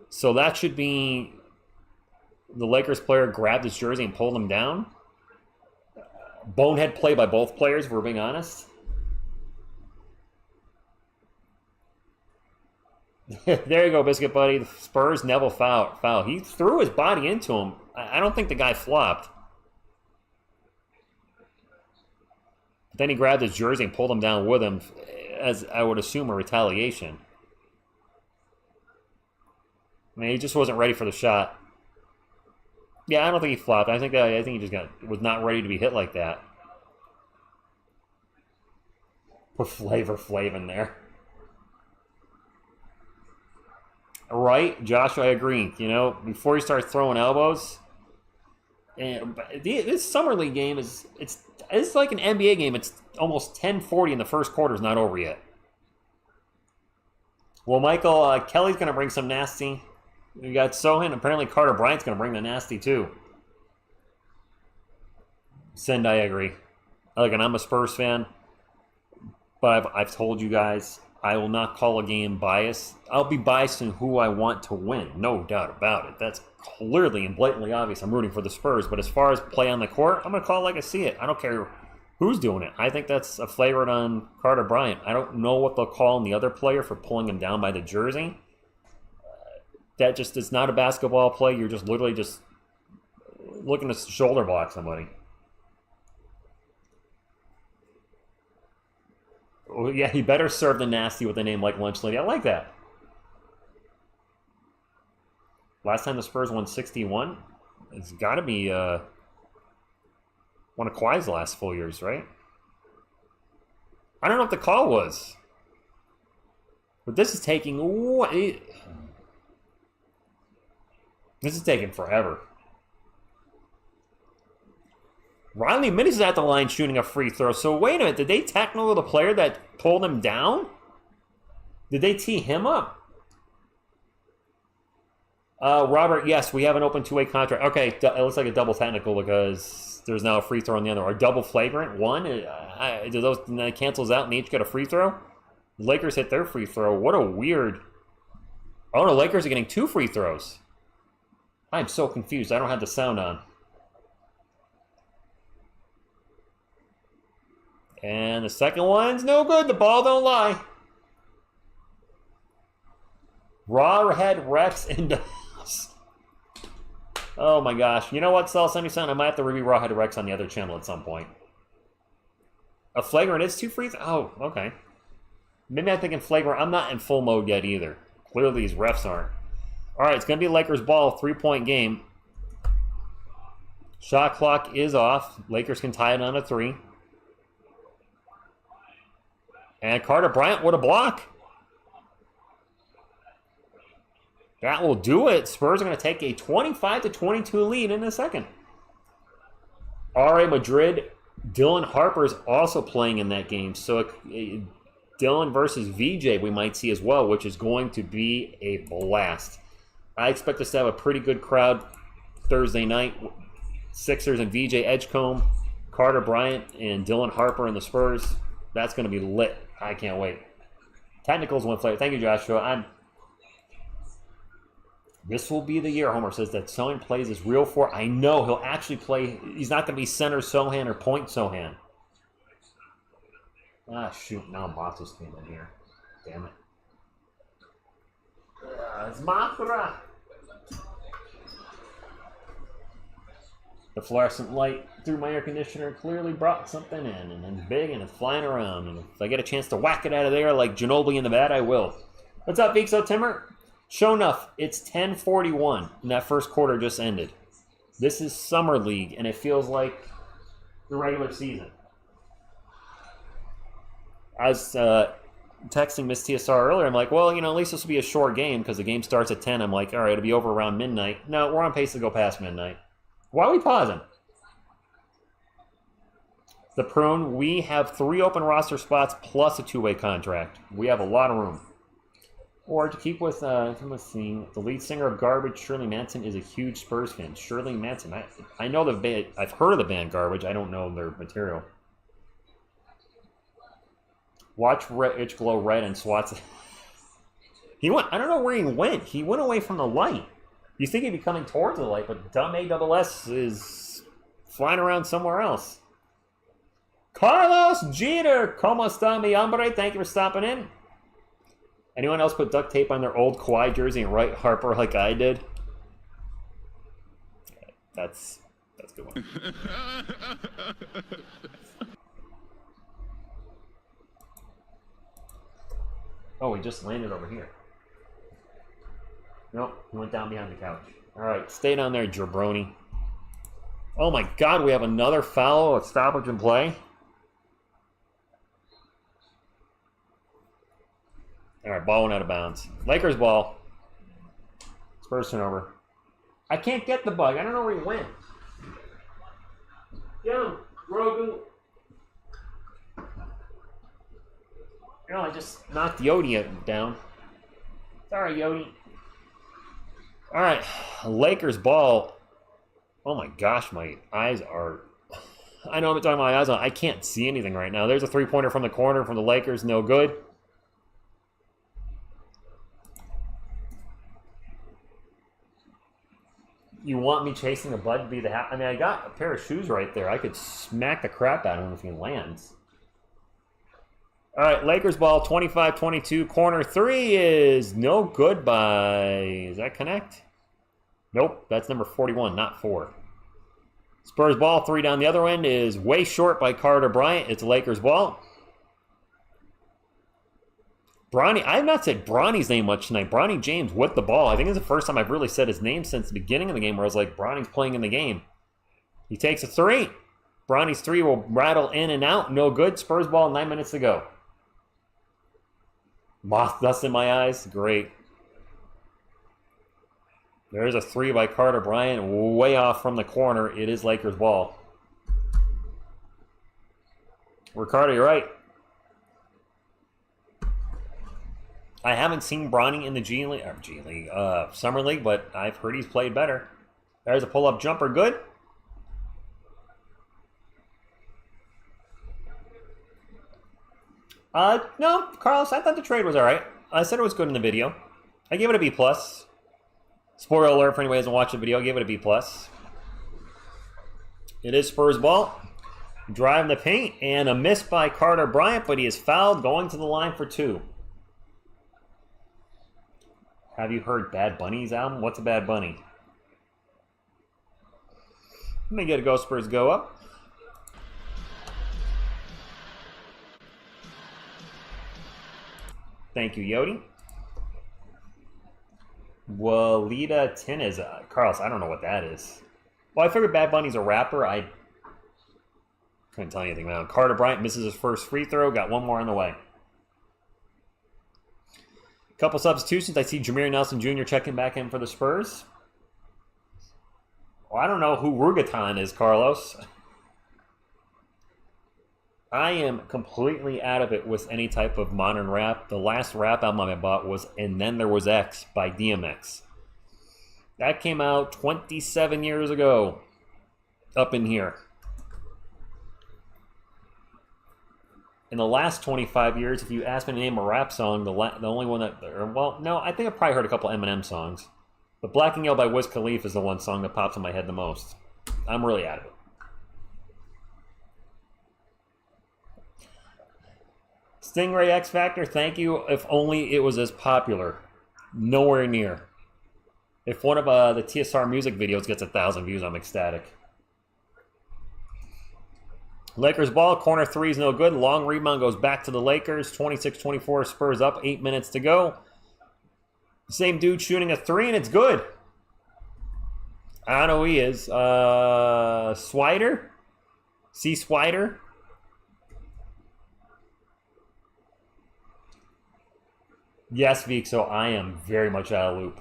so that should be the Lakers player grabbed his jersey and pulled him down. Bonehead play by both players, if we're being honest. There you go, Biscuit Buddy. The Spurs Neville foul. He threw his body into him. I don't think the guy flopped. But then he grabbed his jersey and pulled him down with him, as I would assume a retaliation. I mean, he just wasn't ready for the shot. Yeah, I don't think he flopped. I think he just was not ready to be hit like that. Put Flavor Flav in there. Right, Josh, I agree. You know, before you start throwing elbows, and this summer league game it's like an NBA game. It's almost 10:40 in the first quarter. Is not over yet. Well, Michael, Kelly's going to bring some nasty. We got Sohan. Apparently, Carter Bryant's going to bring the nasty too. Send, I agree. Look, and I'm a Spurs fan, but I've told you guys I will not call a game biased. I'll be biased in who I want to win, no doubt about it. That's clearly and blatantly obvious. I'm rooting for the Spurs, but as far as play on the court, I'm going to call it like I see it. I don't care who's doing it. I think that's a favorite on Carter Bryant. I don't know what they'll call on the other player for pulling him down by the jersey. That just is not a basketball play. You're just literally just looking to shoulder block somebody. Oh, yeah, he better serve the nasty with a name like Lunch Lady. I like that. Last time the Spurs won 61, it's got to be one of Kawhi's last full years, right? I don't know what the call was. But this is taking... This is taking forever. Riley Minnis is at the line shooting a free throw. So wait a minute. Did they tackle the player that pulled him down? Did they tee him up? Robert, yes, we have an open two-way contract. Okay, it looks like a double technical because there's now a free throw on the other. Or double flagrant, one. Do those that cancels out and they each get a free throw? The Lakers hit their free throw. What a weird... Oh, no, Lakers are getting two free throws. I'm so confused. I don't have the sound on. And the second one's no good. The ball don't lie. Rawhead Rex into... Oh my gosh. You know what, Cell 77? I might have to review Rawhead Rex on the other channel at some point. A flagrant is two free throws? Oh, okay. Maybe I'm thinking flagrant. I'm not in full mode yet either. Clearly these refs aren't. All right, it's going to be Lakers ball, three-point game. Shot clock is off. Lakers can tie it on a three. And Carter Bryant with a block. That will do it. Spurs are going to take a 25-22 lead in a second. R.A. Madrid, Dylan Harper's also playing in that game. So Dylan versus VJ we might see as well, which is going to be a blast. I expect us to have a pretty good crowd Thursday night. Sixers and VJ Edgecombe Carter Bryant and Dylan Harper in the Spurs. That's going to be lit. I can't wait. Technicals win flavor. Thank you, Joshua. This will be the year, Homer says, that Sohan plays his real four. I know he'll actually play. He's not going to be center Sohan or point Sohan. Ah, shoot. Now Matos came in here. Damn it. It's Mafra. The fluorescent light through my air conditioner clearly brought something in, and it's big and it's flying around. And if I get a chance to whack it out of there like Ginobili in the bat, I will. What's up, Vixo Timmer? Sure enough, it's 10:41, and that first quarter just ended. This is Summer League, and it feels like the regular season. I was texting Miss TSR earlier. I'm like, well, you know, at least this will be a short game because the game starts at 10. I'm like, all right, it'll be over around midnight. No, we're on pace to go past midnight. Why are we pausing? The Prune, we have 3 open roster spots plus a 2-way contract. We have a lot of room. Or to keep with, let's see, the lead singer of Garbage, Shirley Manson, is a huge Spurs fan. Shirley Manson. I know the band. I've heard of the band Garbage. I don't know their material. Watch Rich glow red and swats. He went. I don't know where he went. He went away from the light. You think he'd be coming towards the light, but dumb ASS is flying around somewhere else. Carlos Jeter, ¿Cómo está mi hombre? Thank you for stopping in. Anyone else put duct tape on their old Kawhi jersey and write Harper like I did? That's a good one. Oh, he just landed over here. Nope, he went down behind the couch. All right, stay down there, jabroni. Oh my God, we have another foul at stoppage and play. All right, ball went out of bounds. Lakers ball. Spurs turnover. I can't get the bug. I don't know where he went. Yo, Grogu. You know, I just knocked Yodi down. Sorry, Yodi. All right, Lakers ball. Oh my gosh, my eyes are... I know I'm talking about my eyes on. I can't see anything right now. There's a three-pointer from the corner from the Lakers. No good. You want me chasing the bud to be the hat? I mean, I got a pair of shoes right there. I could smack the crap out of him if he lands. All right, Lakers ball, 25-22. Corner 3 is no good by... Does that connect? Nope, that's number 41, not 4. Spurs ball, 3 down the other end is way short by Carter Bryant. It's Lakers ball. Bronny, I have not said Bronny's name much tonight. Bronny James with the ball. I think it's the first time I've really said his name since the beginning of the game where I was like, Bronny's playing in the game. He takes a 3. Bronny's 3 will rattle in and out. No good. Spurs ball, 9 minutes to go. Moth dust in my eyes. Great. There's a 3 by Carter Bryant. Way off from the corner. It is Lakers ball. Ricardo, you're right. I haven't seen Bronny in the Summer League, but I've heard he's played better. There's a pull-up jumper. Good. No, Carlos, I thought the trade was all right. I said it was good in the video. I gave it a B+. Spoiler alert for anybody who hasn't watched the video, I gave it a B+. It is Spurs ball. Drive in the paint, and a miss by Carter Bryant, but he is fouled going to the line for 2. Have you heard Bad Bunny's album? What's a Bad Bunny? Let me get a go. Spurs go up. Thank you, Yodi. Walida Tinez. Carlos, I don't know what that is. Well, I figured Bad Bunny's a rapper. I couldn't tell you anything about him. Carter Bryant misses his first free throw. Got one more on the way. Couple substitutions. I see Jameer Nelson Jr. checking back in for the Spurs. Well, I don't know who Rugatan is, Carlos. I am completely out of it with any type of modern rap. The last rap album I bought was And Then There Was X by DMX. That came out 27 years ago. Up in here. in the last 25 years, if you ask me to name a rap song, the only one that, well, no, I think I've probably heard a couple Eminem songs. But Black and Yellow by Wiz Khalifa is the one song that pops in my head the most. I'm really out of it. Stingray X Factor, thank you. If only it was as popular. Nowhere near. If one of the TSR music videos gets 1,000 views, I'm ecstatic. Lakers ball, corner three is no good. Long rebound goes back to the Lakers. 26-24, Spurs up, 8 minutes to go. Same dude shooting a three, and it's good. I don't know who he is. Swider? C. Swider? Yes, Vic, so I am very much out of loop.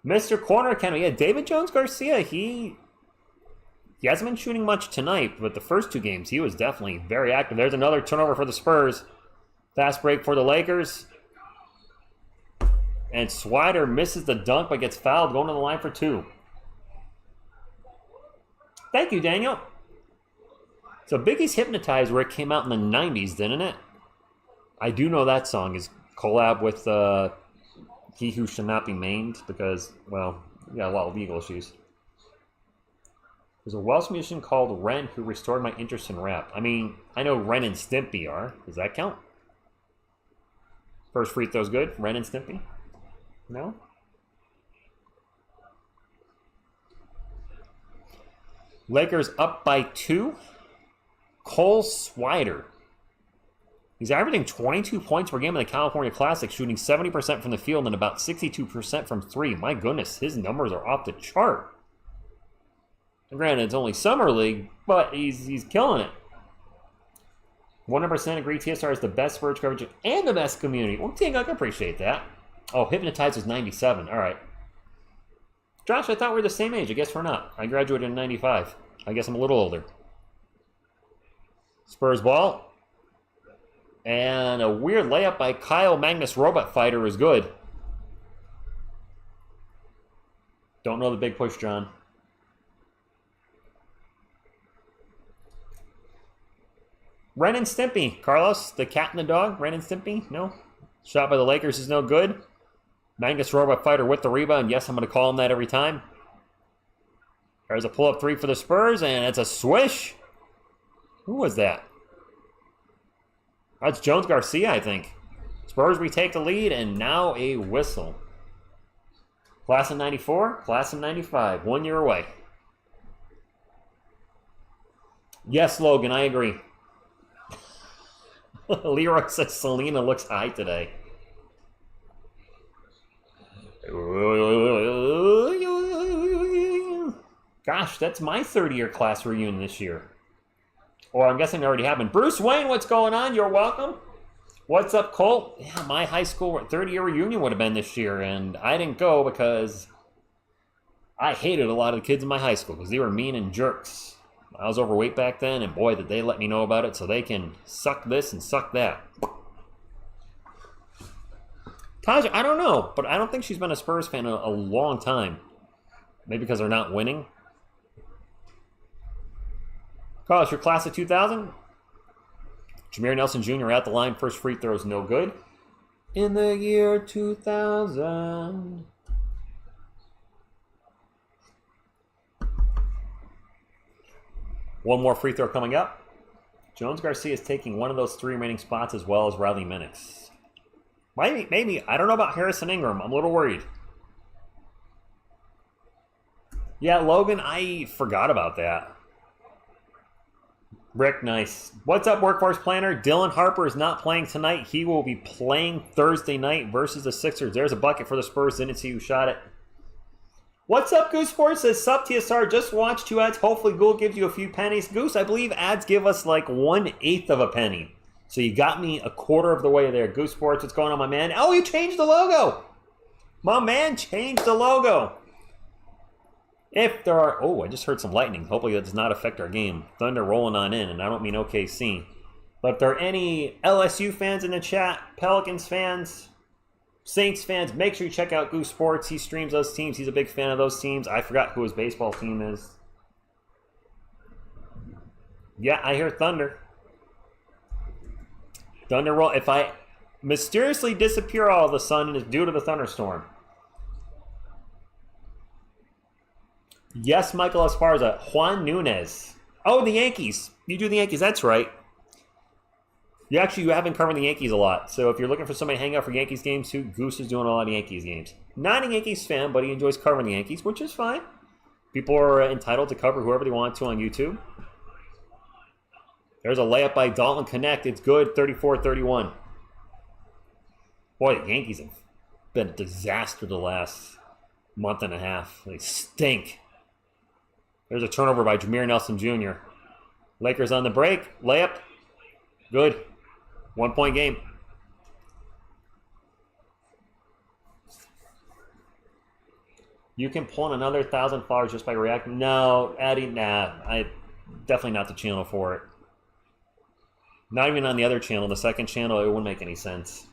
Mr. Corner Academy. Yeah, David Jones Garcia, he hasn't been shooting much tonight, but the first two games, he was definitely very active. There's another turnover for the Spurs. Fast break for the Lakers. And Swider misses the dunk but gets fouled, going to the line for two. Thank you, Daniel. So Biggie's Hypnotized, where it came out in the 90s, didn't it? I do know that song is collab with He Who Should Not Be Named because, well, we got a lot of legal issues. There's a Welsh musician called Ren who restored my interest in rap. I mean, I know Ren and Stimpy are. Does that count? First free throw's good. Ren and Stimpy? No? Lakers up by 2. Cole Swider. He's averaging 22 points per game in the California Classic, shooting 70% from the field and about 62% from three. My goodness, his numbers are off the chart. And granted, it's only Summer League, but he's killing it. 100% agree TSR is the best Spurs coverage and the best community. Well, Ting, I can appreciate that. Oh, Hypnotized was 97. All right. Josh, I thought we were the same age. I guess we're not. I graduated in 95. I guess I'm a little older. Spurs ball. And a weird layup by Kyle Magnus Robot Fighter is good. Don't know the big push, John. Ren and Stimpy. Carlos, the cat and the dog. Ren and Stimpy? No. Shot by the Lakers is no good. Magnus Robot Fighter with the rebound. Yes, I'm going to call him that every time. There's a pull-up three for the Spurs, and it's a swish. Who was that? That's Jones Garcia, I think. Spurs retake the lead, and now a whistle. Class of 94, class of 95. 1 year away. Yes, Logan, I agree. Leroy says Selena looks high today. Gosh, that's my third-year class reunion this year. Or I'm guessing it already happened. Bruce Wayne, what's going on? You're welcome. What's up, Colt? Yeah, my high school third-year reunion would have been this year, and I didn't go because I hated a lot of the kids in my high school because they were mean and jerks. I was overweight back then, and boy, did they let me know about it so they can suck this and suck that. Taja, I don't know, but I don't think she's been a Spurs fan in a long time. Maybe because they're not winning. Carlos, your class of 2000? Jameer Nelson Jr. at the line. First free throw is no good. In the year 2000. One more free throw coming up. Jones Garcia is taking one of those three remaining spots as well as Riley Minix. Maybe. I don't know about Harrison Ingram. I'm a little worried. Yeah, Logan, I forgot about that. Rick, nice. What's up, Workforce Planner? Dylan Harper is not playing tonight. He will be playing Thursday night versus the Sixers. There's a bucket for the Spurs. Didn't see who shot it. What's up, Goose Sports? Says, sup, TSR. Just watched 2 ads. Hopefully, Google gives you a few pennies. Goose, I believe ads give us like 1/8 of a penny. So you got me a quarter of the way there. Goose Sports, what's going on, my man? Oh, you changed the logo. My man changed the logo. If there are... Oh, I just heard some lightning. Hopefully that does not affect our game. Thunder rolling on in, and I don't mean OKC. But if there are any LSU fans in the chat, Pelicans fans, Saints fans, make sure you check out Goose Sports. He streams those teams. He's a big fan of those teams. I forgot who his baseball team is. Yeah, I hear thunder. Thunder roll. If I mysteriously disappear all of a sudden, it's due to the thunderstorm. Yes, Michael Esparza. Juan Nunez. Oh, the Yankees. You do the Yankees. That's right. You have been covering the Yankees a lot. So if you're looking for somebody to hang out for Yankees games too, Goose is doing a lot of Yankees games. Not a Yankees fan, but he enjoys covering the Yankees, which is fine. People are entitled to cover whoever they want to on YouTube. There's a layup by Dalton Connect. It's good, 34-31. Boy, the Yankees have been a disaster the last month and a half. They stink. There's a turnover by Jameer Nelson Jr. Lakers on the break. Layup. Good. 1 point game. You can pull in another 1,000 followers just by reacting. No, Addy, nah. I definitely not the channel for it. Not even on the other channel, the second channel, it wouldn't make any sense.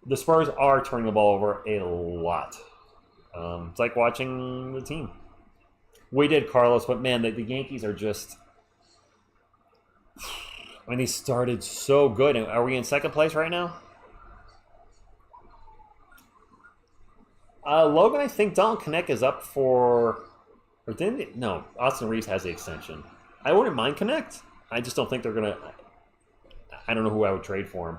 The Spurs are turning the ball over a lot. It's like watching the team. We did, Carlos, but man, the Yankees are just... I mean, they started so good. Are we in second place right now? Logan, I think Dalton Connect is up for... Or didn't they? No, Austin Reeves has the extension. I wouldn't mind Connect. I just don't think they're going to... I don't know who I would trade for him.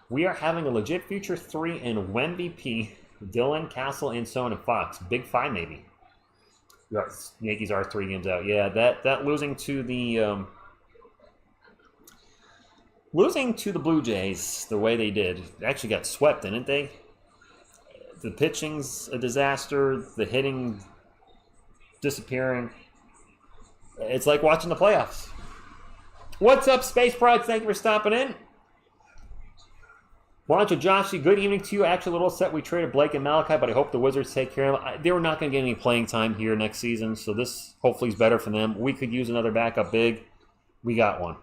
We are having a legit future 3 in MVP, Dylan, Castle, Anson, and Fox. Big 5, maybe. Yankees are 3 games out. Yeah, that losing to the... Losing to the Blue Jays the way they did, they actually got swept, didn't they? The pitching's a disaster. The hitting disappearing. It's like watching the playoffs. What's up, Space Prods? Thank you for stopping in. Wancho Joshi, good evening to you. Actually, a little upset we traded Blake and Malachi, but I hope the Wizards take care of them. They were not going to get any playing time here next season, so this hopefully is better for them. We could use another backup big. We got one.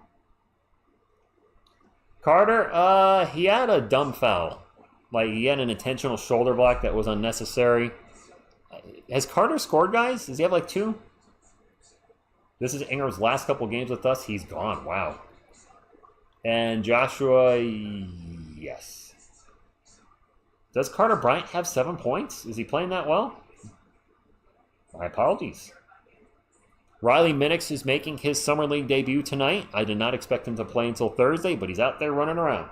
Carter, he had a dumb foul. Like, he had an intentional shoulder block that was unnecessary. Has Carter scored, guys? Does he have like 2? This is Ingram's last couple games with us. He's gone. Wow. And Joshua, yes. Does Carter Bryant have 7 points? Is he playing that well? My apologies. Riley Minix is making his Summer League debut tonight. I did not expect him to play until Thursday, but he's out there running around.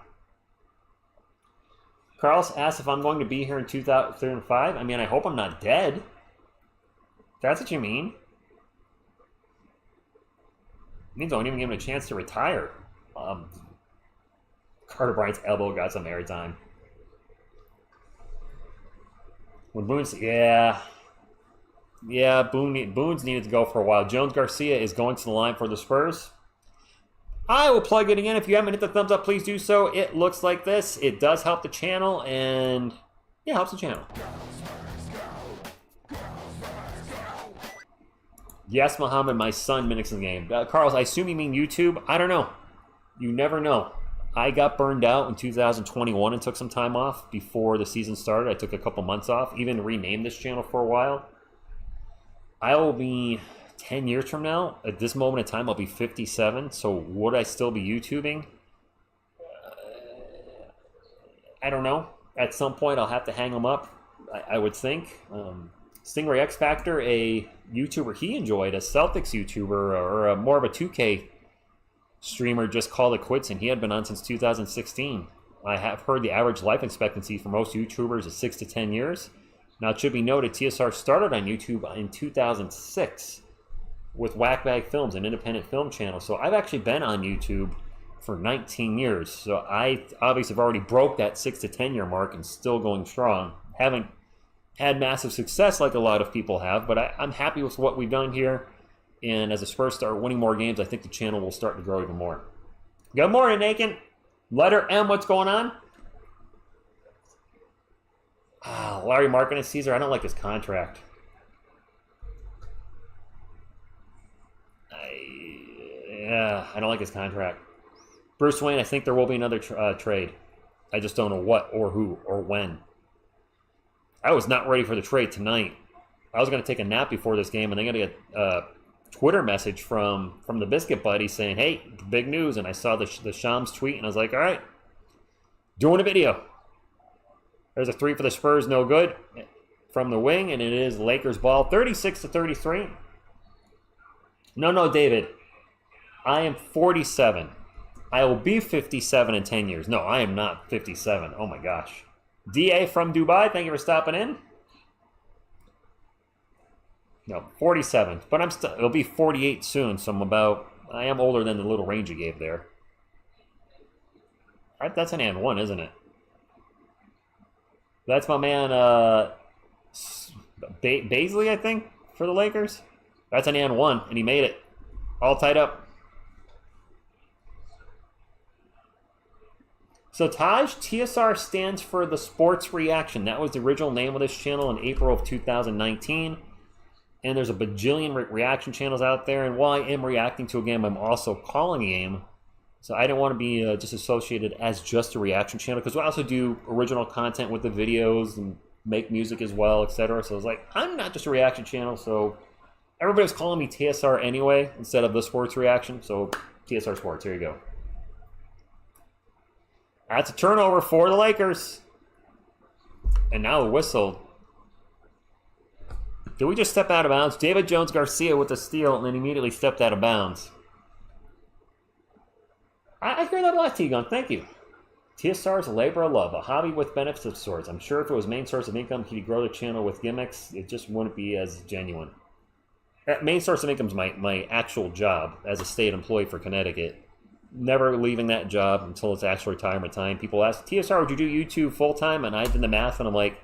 Carlos asked if I'm going to be here in 2005. I mean, I hope I'm not dead. That's what you mean. It means I won't even give him a chance to retire. Carter Bryant's elbow got some airtime. When Boone's... Yeah, Boone's needed to go for a while. Jones Garcia is going to the line for the Spurs. I will plug it again. If you haven't hit the thumbs up, please do so. It looks like this. It does help the channel, and yeah, helps the channel. Yes, Muhammad, my son, Minix in the game. Carlos, I assume you mean YouTube? I don't know. You never know. I got burned out in 2021 and took some time off before the season started. I took a couple months off, even renamed this channel for a while. I will be 10 years from now. At this moment in time, I'll be 57. So would I still be YouTubing? I don't know. At some point, I'll have to hang them up, I would think. Stingray X Factor, a YouTuber he enjoyed, a Celtics YouTuber, or more of a 2K streamer, just called it quits, and he had been on since 2016. I have heard the average life expectancy for most YouTubers is 6 to 10 years. Now, it should be noted, TSR started on YouTube in 2006 with Whackbag Films, an independent film channel. So I've actually been on YouTube for 19 years. So I obviously have already broke that 6 to 10 year mark and still going strong. Haven't had massive success like a lot of people have, but I'm happy with what we've done here. And as the Spurs start winning more games, I think the channel will start to grow even more. Good morning, Nathan. Letter M, what's going on? Larry Markkanen, Caesar, I don't like his contract. I don't like his contract. Bruce Wayne, I think there will be another trade. I just don't know what or who or when. I was not ready for the trade tonight. I was going to take a nap before this game, and then going to get Twitter message from the Biscuit Buddy saying, hey, big news. And I saw the Shams tweet, and I was like, all right, doing a video. There's a 3 for the Spurs, no good from the wing, and it is Lakers ball, 36-33. No, David. I am 47. I will be 57 in 10 years. No, I am not 57. Oh, my gosh. DA from Dubai, thank you for stopping in. No, 47. But I'm still, it'll be 48 soon, so I am older than the little range you gave there. All right, that's an and one, isn't it? That's my man, Baisley, I think, for the Lakers. That's an and one, and he made it. All tied up. So Taj, TSR stands for the Sports Reaction. That was the original name of this channel in April of 2019. And there's a bajillion reaction channels out there. And while I am reacting to a game, I'm also calling a game. So I didn't want to be just associated as just a reaction channel, because we also do original content with the videos and make music as well, etc. So I was like, I'm not just a reaction channel. So everybody was calling me TSR anyway instead of the Sports Reaction. So TSR Sports, here you go. That's a turnover for the Lakers. And now the whistle. Did we just step out of bounds? David Jones-Garcia with the steal and then immediately stepped out of bounds. I hear that a lot, T-Gun. Thank you. TSR is a labor of love, a hobby with benefits of sorts. I'm sure if it was main source of income, he'd grow the channel with gimmicks. It just wouldn't be as genuine. That main source of income is my actual job as a state employee for Connecticut. Never leaving that job until it's actual retirement time. People ask, TSR, would you do YouTube full-time? And I did the math, and I'm like,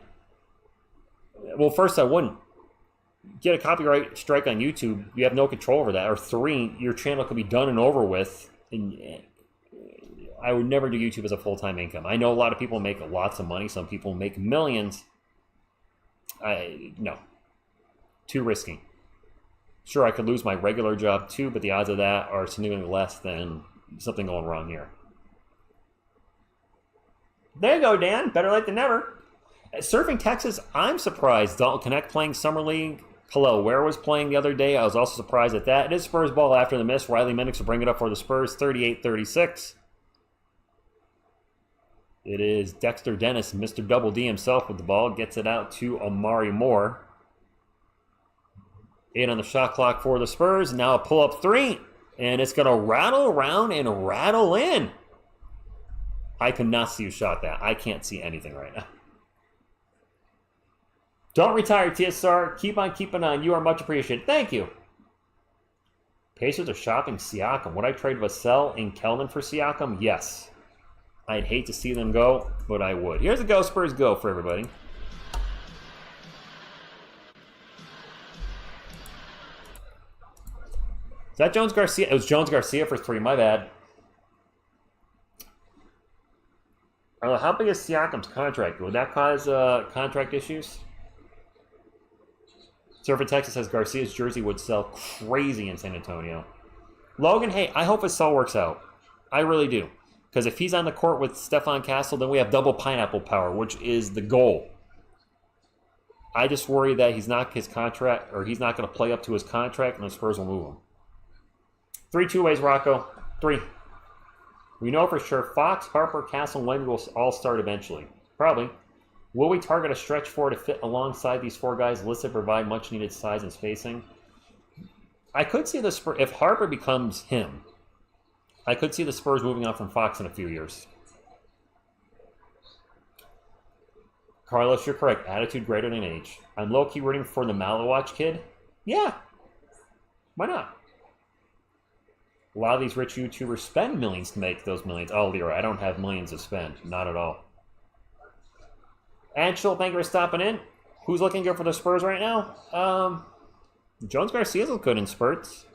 well, first, I wouldn't. Get a copyright strike on YouTube, you have no control over that. Or 3, your channel could be done and over with. And I would never do YouTube as a full-time income. I know a lot of people make lots of money. Some people make millions. No. Too risky. Sure, I could lose my regular job too, but the odds of that are significantly less than something going wrong here. There you go, Dan. Better late than never. Surfing Texas, I'm surprised. Dalton Connect playing Summer League. Hillel Ware was playing the other day. I was also surprised at that. It is Spurs ball after the miss. Riley Minix will bring it up for the Spurs, 38-36. It is Dexter Dennis, Mr. Double D himself with the ball. Gets it out to Amari Moore. 8 on the shot clock for the Spurs. Now a pull-up 3. And it's going to rattle around and rattle in. I cannot see who shot that. I can't see anything right now. Don't retire, TSR. Keep on keeping on. You are much appreciated. Thank you. Pacers are shopping Siakam. Would I trade Vassell and Kelvin for Siakam? Yes. I'd hate to see them go, but I would. Here's a Go Spurs Go for everybody. Is that Jones Garcia? It was Jones Garcia for 3. My bad. How big is Siakam's contract? Would that cause contract issues? Surfer Texas says Garcia's jersey would sell crazy in San Antonio. Logan, hey, I hope Vassell works out. I really do. Because if he's on the court with Stephon Castle, then we have double pineapple power, which is the goal. I just worry that he's not his contract, or he's not going to play up to his contract, and the Spurs will move him. 3 two-ways, Rocco. 3. We know for sure Fox, Harper, Castle, and Wemby will all start eventually. Probably. Will we target a stretch 4 to fit alongside these 4 guys listed to provide much-needed size and spacing? I could see the Spurs, if Harper becomes him, I could see the Spurs moving on from Fox in a few years. Carlos, you're correct. Attitude greater than age. I'm low-key rooting for the Malawatch kid. Yeah. Why not? A lot of these rich YouTubers spend millions to make those millions. Oh, Leroy, I don't have millions to spend. Not at all. Anshul, thank you for stopping in. Who's looking good for the Spurs right now? Jones Garcia's look good in spurts.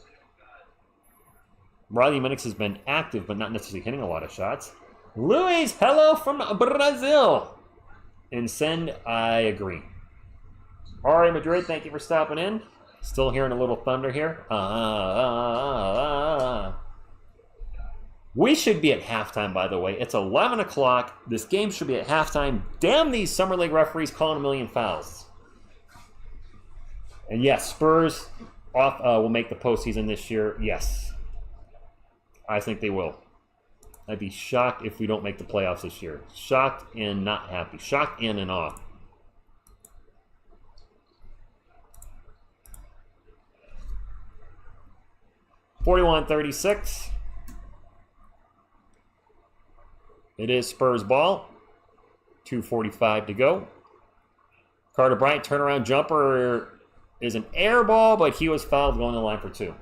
Riley Minix has been active, but not necessarily hitting a lot of shots. Luis, hello from Brazil. And send, I agree. Ari Madrid, thank you for stopping in. Still hearing a little thunder here. We should be at halftime, by the way. It's 11 o'clock. This game should be at halftime. Damn these Summer League referees calling a million fouls. And yes, Spurs will make the postseason this year? Yes. I think they will. I'd be shocked if we don't make the playoffs this year. Shocked and not happy. Shocked and in awe. $41-36. It is Spurs ball. 2:45 to go. Carter Bryant turnaround jumper is an air ball, but he was fouled going to the line for 2.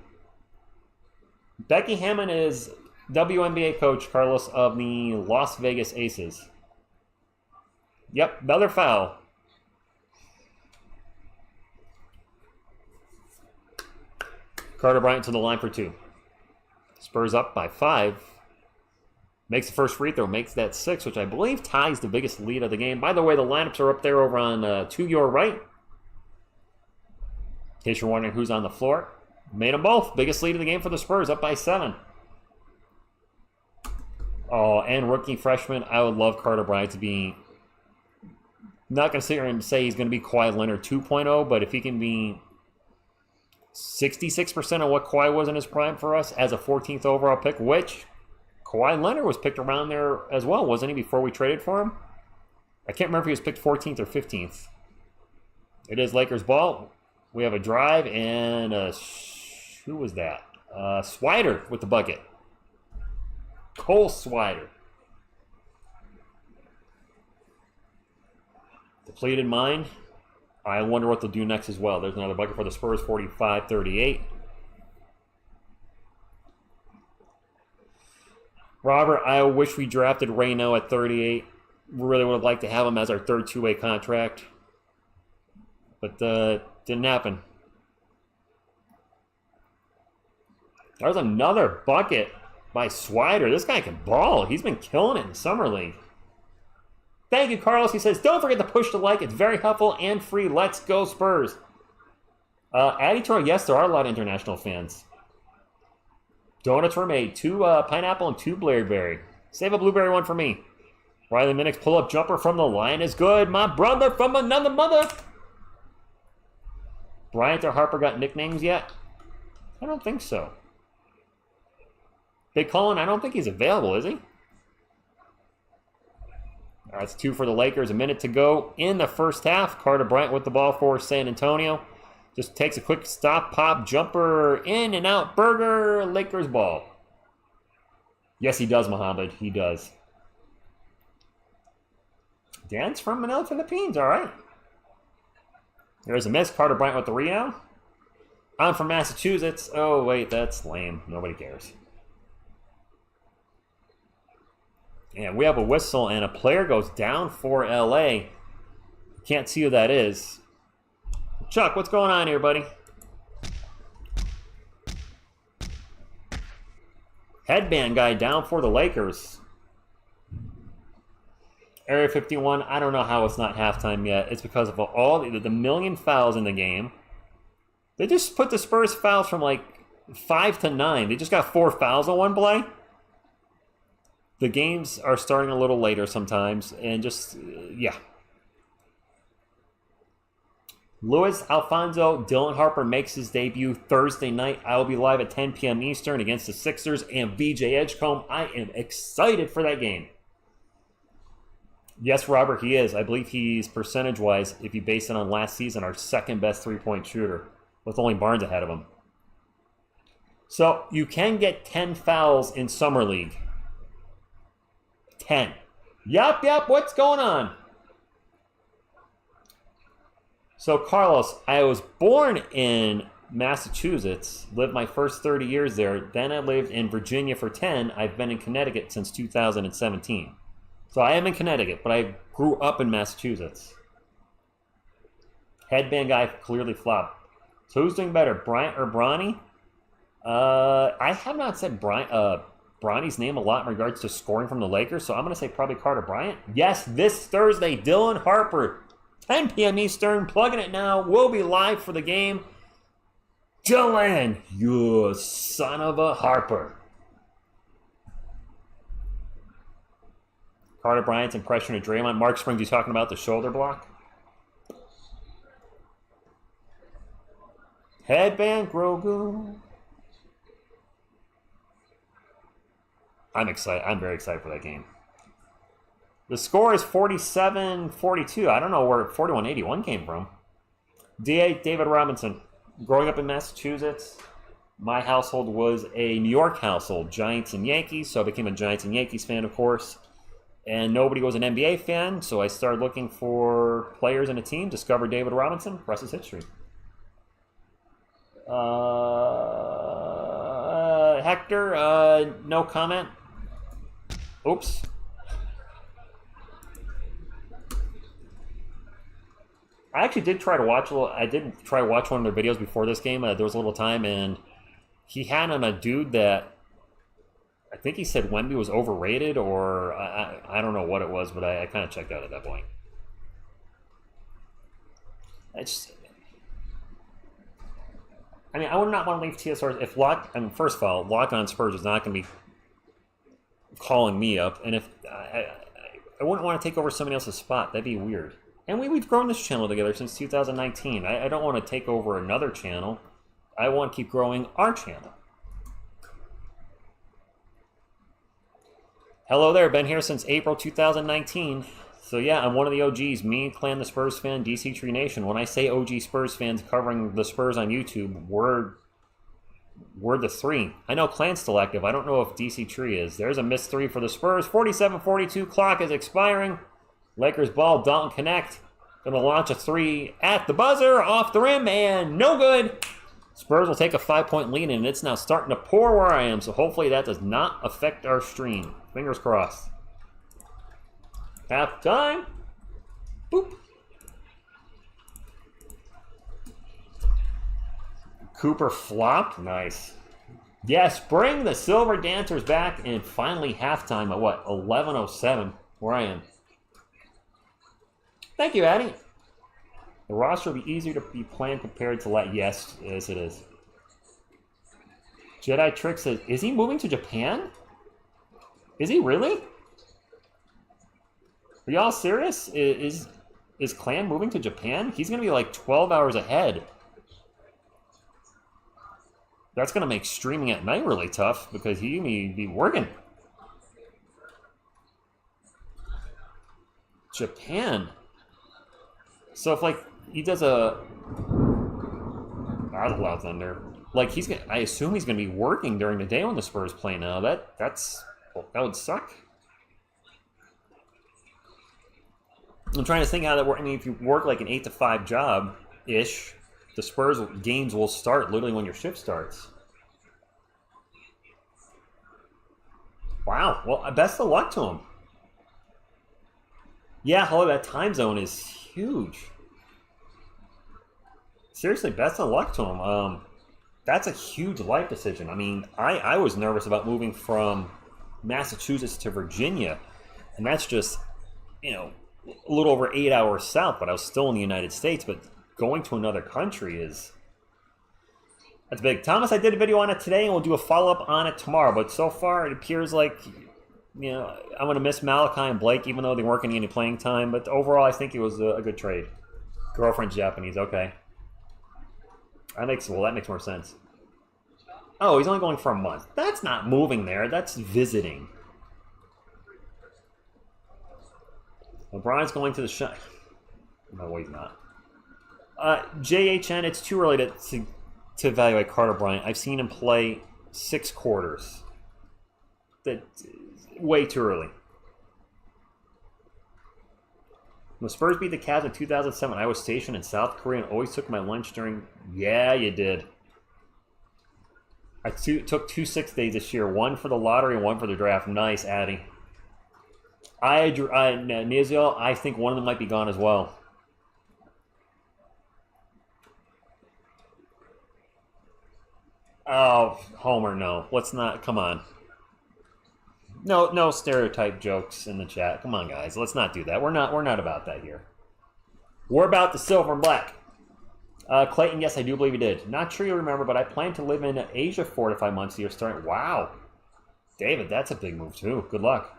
Becky Hammond is WNBA coach, Carlos, of the Las Vegas Aces. Yep, another foul. Carter Bryant to the line for 2. Spurs up by 5. Makes the first free throw, makes that 6, which I believe ties the biggest lead of the game. By the way, the lineups are up there over on to your right. In case you're wondering who's on the floor. Made them both. Biggest lead of the game for the Spurs, up by 7. Oh, and rookie freshman, I would love Carter Bryant to be... Not going to sit here and say he's going to be Kawhi Leonard 2.0, but if he can be 66% of what Kawhi was in his prime for us as a 14th overall pick, which... Kawhi Leonard was picked around there as well, wasn't he, before we traded for him? I can't remember if he was picked 14th or 15th. It is Lakers ball. We have a drive and who was that? Swider with the bucket. Cole Swider. Depleted mind. I wonder what they'll do next as well. There's another bucket for the Spurs, 45-38. Robert, I wish we drafted Reno at 38. We really would have liked to have him as our third two-way contract. But didn't happen. There's another bucket by Swider. This guy can ball. He's been killing it in Summer League. Thank you, Carlos. He says, don't forget to push the like. It's very helpful and free. Let's go, Spurs. Addie Toro, yes, there are a lot of international fans. Donuts were made. 2 pineapple and 2 blueberry. Save a blueberry one for me. Riley Minnick's pull-up jumper from the line is good. My brother from another mother. Bryant or Harper got nicknames yet? I don't think so. Big Colin, I don't think he's available, is he? All right, it's 2 for the Lakers. A minute to go in the first half. Carter Bryant with the ball for San Antonio. Just takes a quick stop, pop, jumper, in and out, burger, Lakers ball. Yes, he does, Muhammad. He does. Dan's from Manila, Philippines. All right. There's a miss. Carter Bryant with the rebound. I'm from Massachusetts. Oh, wait, that's lame. Nobody cares. And we have a whistle, and a player goes down for LA. Can't see who that is. Chuck, what's going on here, buddy? Headband guy down for the Lakers. Area 51, I don't know how it's not halftime yet. It's because of all the million fouls in the game. They just put the Spurs fouls from like 5 to 9. They just got 4 fouls on one play. The games are starting a little later sometimes, and just, yeah. Luis Alfonso, Dylan Harper makes his debut Thursday night. I will be live at 10 p.m. Eastern against the Sixers and VJ Edgecombe. I am excited for that game. Yes, Robert, he is. I believe he's, percentage-wise, if you base it on last season, our second best three-point shooter, with only Barnes ahead of him. So you can get 10 fouls in Summer League. 10. Yup, what's going on? So, Carlos, I was born in Massachusetts, lived my first 30 years there. Then I lived in Virginia for 10. I've been in Connecticut since 2017. So I am in Connecticut, but I grew up in Massachusetts. Headband guy clearly flopped. So who's doing better, Bryant or Bronny? I have not said Bronny's name a lot in regards to scoring from the Lakers, so I'm going to say probably Carter Bryant. Yes, this Thursday, Dylan Harper. 10 p.m. Eastern, plugging it now. We'll be live for the game. Dylan, you son of a Harper. Carter Bryant's impression of Draymond. Mark Springs, you talking about the shoulder block? Headband Grogu. I'm excited. I'm very excited for that game. The score is 47-42. I don't know where 41-81 came from. D.A. David Robinson. Growing up in Massachusetts, my household was a New York household, Giants and Yankees, so I became a Giants and Yankees fan, of course. And nobody was an NBA fan, so I started looking for players in a team, discovered David Robinson, rest is history. Hector, no comment. Oops. I actually did try to watch a little. I did try to watch one of their videos before this game. There was a little time, and he had on a dude that I think he said Wemby was overrated, or I don't know what it was, but I kind of checked out at that point. I would not want to leave TSR if first of all, Lock On Spurs is not going to be calling me up, and if I wouldn't want to take over somebody else's spot. That'd be weird. And we've grown this channel together since 2019. I don't want to take over another channel. I want to keep growing our channel. Hello there, been here since April 2019. So yeah, I'm one of the OGs, me, Clan the Spurs fan, DC Tree Nation. When I say OG Spurs fans covering the Spurs on YouTube, we're the three. I know Clan's still active. I don't know if DC Tree is. There's a missed three for the Spurs. 47-42, clock is expiring. Lakers ball, Dalton Connect. Gonna launch a three at the buzzer, off the rim, and no good. Spurs will take a 5-point lead, and it's now starting to pour where I am, so hopefully that does not affect our stream. Fingers crossed. Half time. Boop. Cooper flopped. Nice. Yes, bring the Silver Dancers back, and finally halftime at what? 11:07, where I am. Thank you, Addy. The roster will be easier to be planned compared to yes, it is. Jedi Trick says, is he moving to Japan? Is he really? Are y'all serious? Is Clan moving to Japan? He's going to be like 12 hours ahead. That's going to make streaming at night really tough because he may be working. Japan. So if he does a Loud Thunder, I assume he's gonna be working during the day when the Spurs play now. That would suck. I'm trying to think how that works. I mean, if you work like an 8 to 5 job ish, the Spurs games will start literally when your shift starts. Wow. Well, best of luck to him. Yeah, hello, that time zone is huge. Seriously, best of luck to him. That's a huge life decision. I mean, I was nervous about moving from Massachusetts to Virginia, and that's just, a little over 8 hours south, but I was still in the United States. But going to another country that's big. Thomas, I did a video on it today, and we'll do a follow-up on it tomorrow. But so far, it appears like, I'm going to miss Malachi and Blake, even though they weren't getting any playing time. But overall, I think it was a good trade. Girlfriend's Japanese, okay. That makes more sense. Oh, he's only going for a month. That's not moving there. That's visiting. LeBron's going to the shot. No, he's not. JHN, it's too early to evaluate Carter Bryant. I've seen him play 6 quarters. That's way too early. When the Spurs beat the Cavs in 2007, I was stationed in South Korea and always took my lunch during... Yeah, you did. I took 2 6 days this year. 1 for the lottery and 1 for the draft. Nice, Addy. Niziel, I think one of them might be gone as well. Oh, Homer, no. Let's not... Come on. No stereotype jokes in the chat. Come on, guys. Let's not do that. We're not about that here. We're about the silver and black. Clayton, yes, I do believe he did. Not sure you remember, but I plan to live in Asia 4 to 5 months a year starting. Wow. David, that's a big move, too. Good luck.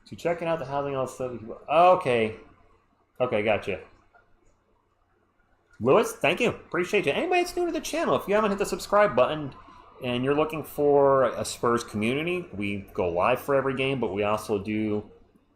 So checking out the housing all stuff. Okay. Okay, gotcha. Lewis, thank you. Appreciate you. Anybody that's new to the channel, if you haven't hit the subscribe button and you're looking for a Spurs community, we go live for every game, but we also do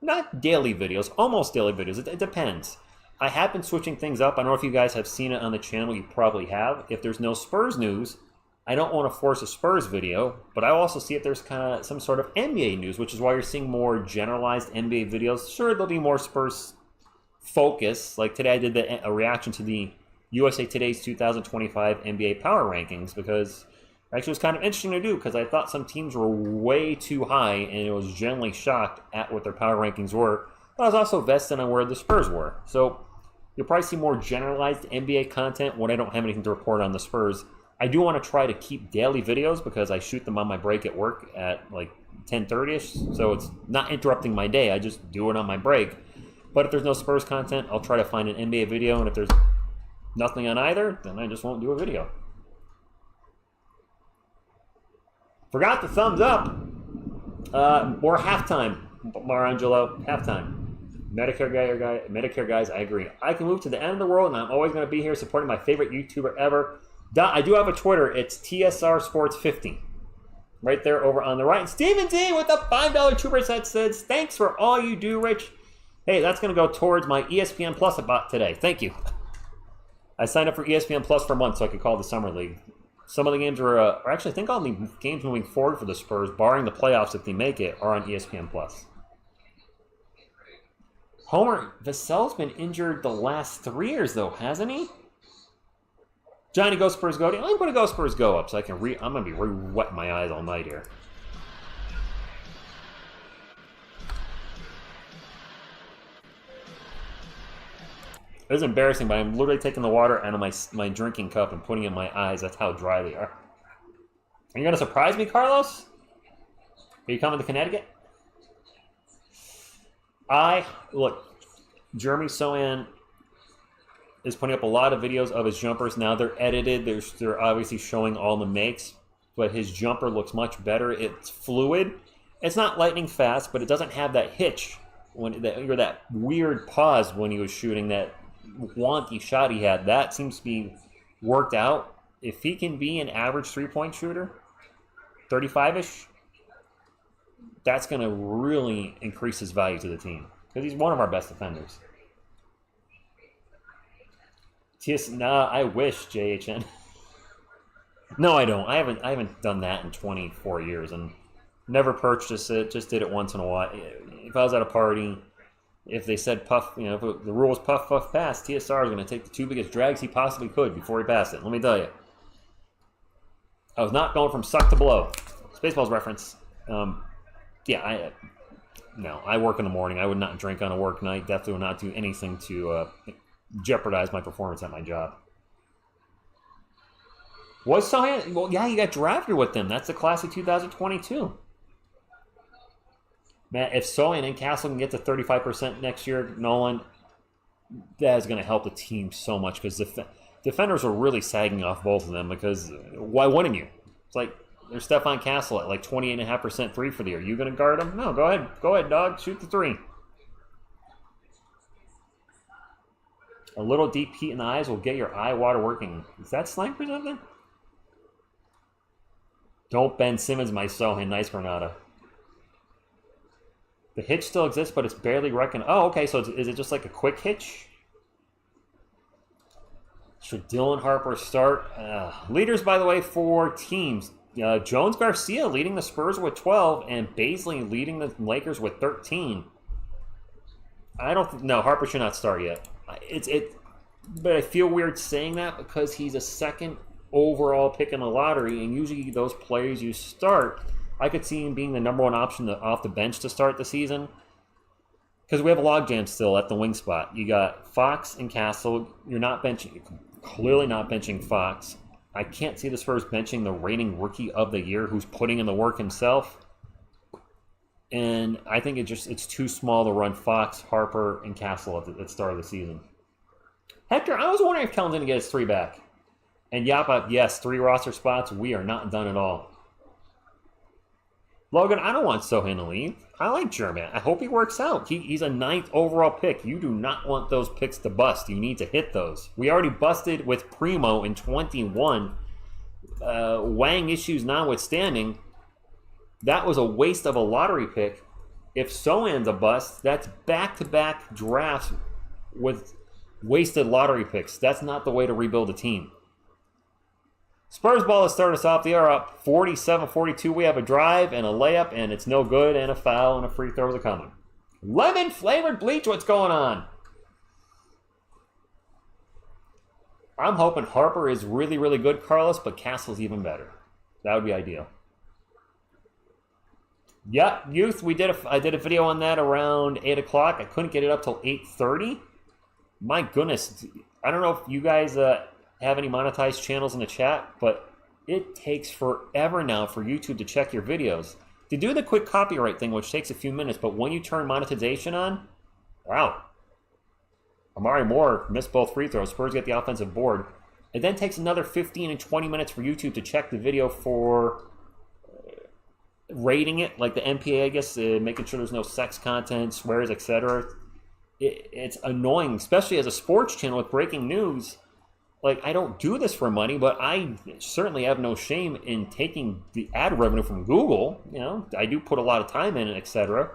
not daily videos, almost daily videos. It depends. I have been switching things up. I don't know if you guys have seen it on the channel. You probably have. If there's no Spurs news, I don't want to force a Spurs video, but I also see if there's kind of some sort of NBA news, which is why you're seeing more generalized NBA videos. Sure, there'll be more Spurs focus. Like today I did a reaction to the USA Today's 2025 NBA Power Rankings because actually it was kind of interesting to do because I thought some teams were way too high and it was generally shocked at what their power rankings were. But I was also vested on where the Spurs were. So you'll probably see more generalized NBA content when I don't have anything to report on the Spurs. I do want to try to keep daily videos because I shoot them on my break at work at like 10:30ish. So it's not interrupting my day. I just do it on my break. But if there's no Spurs content, I'll try to find an NBA video. And if there's nothing on either, then I just won't do a video. Forgot the thumbs up. Or halftime, Marangelo. Halftime. Medicare guys, I agree. I can move to the end of the world, and I'm always going to be here supporting my favorite YouTuber ever. I do have a Twitter. It's TSR Sports 50. Right there over on the right. And Steven D with the $5 2% says, thanks for all you do, Rich. Hey, that's going to go towards my ESPN Plus I bought today. Thank you. I signed up for ESPN Plus for a month so I could call the Summer League. Some of the games are actually, I think all the games moving forward for the Spurs, barring the playoffs if they make it, are on ESPN Plus. Homer, Vassell's been injured the last 3 years, though, hasn't he? Johnny, go Spurs, go. I'm going to go Spurs, go up so I can I'm going to be wetting my eyes all night here. It is embarrassing, but I'm literally taking the water out of my drinking cup and putting it in my eyes. That's how dry they are. Are you going to surprise me, Carlos? Are you coming to Connecticut? Look, Jeremy Sohan is putting up a lot of videos of his jumpers. Now they're edited. They're obviously showing all the makes, but his jumper looks much better. It's fluid. It's not lightning fast, but it doesn't have that hitch or that weird pause when he was shooting that wonky shot he had. That seems to be worked out. If he can be an average three-point shooter, 35-ish, that's going to really increase his value to the team because he's one of our best defenders. Nah, I wish, JHN. No, I don't. I haven't done that in 24 years and never purchased it. Just did it once in a while. If I was at a party, if they said puff, if the rule was puff, puff, pass, TSR is going to take the 2 biggest drags he possibly could before he passed it. Let me tell you. I was not going from suck to blow. Spaceballs reference. Yeah, I work in the morning. I would not drink on a work night. Definitely would not do anything to jeopardize my performance at my job. Was Sohan? Well, yeah, you got drafted with them. That's the class of 2022. Man, if Sohan and Castle can get to 35% next year, Nolan, that is going to help the team so much because defenders are really sagging off both of them because why wouldn't you? It's like there's Stephon Castle at like 28.5% three for the year. You going to guard him? No, go ahead, dog. Shoot the three. A little deep heat in the eyes will get your eye water working. Is that slang for something? Don't Ben Simmons my Sohan. Nice, Granada. The hitch still exists, but it's barely reckoned. Oh, okay, so is it just like a quick hitch? Should Dylan Harper start? Leaders, by the way, for teams. Jones Garcia leading the Spurs with 12, and Baisley leading the Lakers with 13. No, Harper should not start yet. But I feel weird saying that because he's a second overall pick in the lottery, and usually those players you start, I could see him being the number one option off the bench to start the season. Because we have a logjam still at the wing spot. You got Fox and Castle. You're clearly not benching Fox. I can't see the Spurs benching the reigning rookie of the year who's putting in the work himself. And I think it's too small to run Fox, Harper, and Castle at the start of the season. Hector, I was wondering if Kellen's going to get his 3 back. And Yapa, yes, 3 roster spots. We are not done at all. Logan, I don't want Sohan to leave. I like German. I hope he works out. He's a 9th overall pick. You do not want those picks to bust. You need to hit those. We already busted with Primo in 21. Wang issues notwithstanding, that was a waste of a lottery pick. If Sohan's a bust, that's back-to-back drafts with wasted lottery picks. That's not the way to rebuild a team. Spurs ball has started us off. They are up 47-42. We have a drive and a layup, and it's no good, and a foul, and a free throw is coming. Lemon-flavored bleach, what's going on? I'm hoping Harper is really, really good, Carlos, but Castle's even better. That would be ideal. Yeah, youth, I did a video on that around 8 o'clock. I couldn't get it up till 8:30. My goodness, I don't know if you guys have any monetized channels in the chat, but it takes forever now for YouTube to check your videos. They do the quick copyright thing, which takes a few minutes, but when you turn monetization on, wow. Amari Moore missed both free throws. Spurs get the offensive board. It then takes another 15 and 20 minutes for YouTube to check the video for rating it, like the MPA, I guess, making sure there's no sex content, swears, etc. It's annoying, especially as a sports channel with breaking news. Like, I don't do this for money, but I certainly have no shame in taking the ad revenue from Google. You know, I do put a lot of time in it, etc.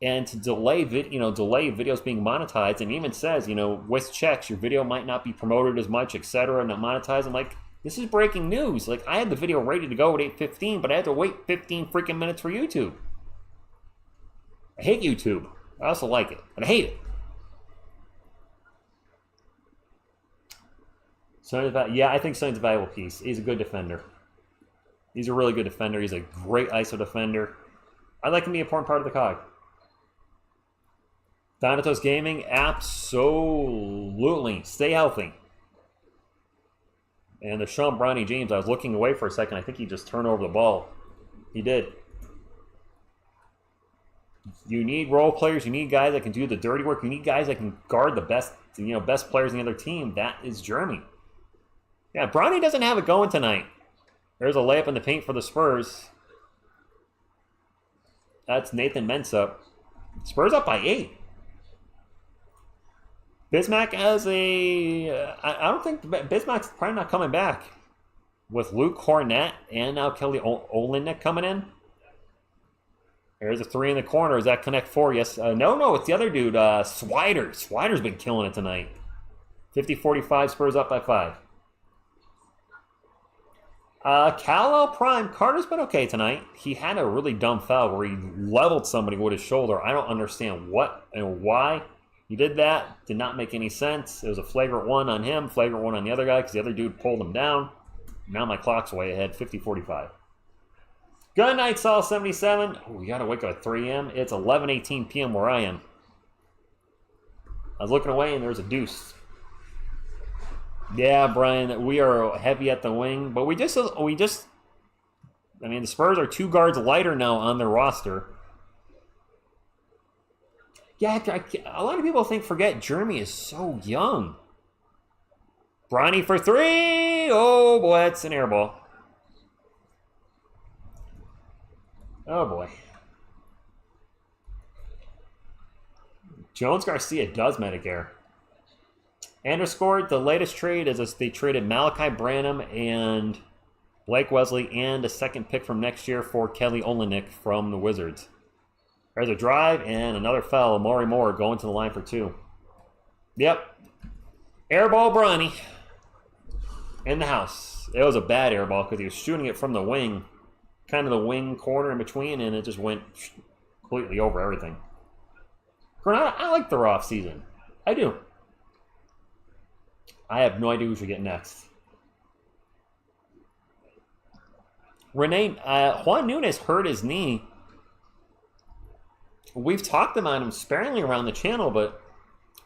And to delay videos being monetized, and even says, with checks, your video might not be promoted as much, etc., not monetized. I'm like, this is breaking news. Like, I had the video ready to go at 8:15, but I had to wait 15 freaking minutes for YouTube. I hate YouTube. I also like it, but I hate it. Yeah, I think Sonny's a valuable piece. He's a good defender. He's a really good defender. He's a great ISO defender. I'd like him to be an important part of the COG. Donatos Gaming, absolutely. Stay healthy. And the Sean Bronny James, I was looking away for a second. I think he just turned over the ball. He did. You need role players. You need guys that can do the dirty work. You need guys that can guard the best players in the other team. That is Jeremy. Yeah, Bronny doesn't have it going tonight. There's a layup in the paint for the Spurs. That's Nathan Mensah. Spurs up by 8. Bismack has I don't think Bismack's probably not coming back. With Luke Cornett and now Kelly Olynyk coming in. There's a 3 in the corner. Is that Connect 4? Yes. No, it's the other dude, Swider. Swider's been killing it tonight. 50-45, Spurs up by 5. Cal Prime, Carter's been okay tonight. He had a really dumb foul where he leveled somebody with his shoulder. I don't understand what and why he did that. Did not make any sense. It was a flagrant 1 on him, flagrant 1 on the other guy because the other dude pulled him down. Now my clock's way ahead, 50-45. Good night, Saul 77. Oh, we gotta wake up at 3 a.m. It's 11:18 p.m. where I am. I was looking away and there's a deuce. Yeah, Brian, we are heavy at the wing, but the Spurs are 2 guards lighter now on their roster. Yeah, a lot of people forget Jeremy is so young. Bronny for 3. Oh, boy, that's an air ball. Oh, boy. Jones Garcia does Medicare. Underscored, the latest trade is they traded Malachi Branham and Blake Wesley and a second pick from next year for Kelly Olynyk from the Wizards. There's a drive and another foul. Amari Moore going to the line for 2. Yep. Airball Bronny in the house. It was a bad airball because he was shooting it from the wing, kind of the wing corner in between, and it just went completely over everything. I like their off season. I do. I have no idea who should get next. Juan Nunes hurt his knee. We've talked about him sparingly around the channel, but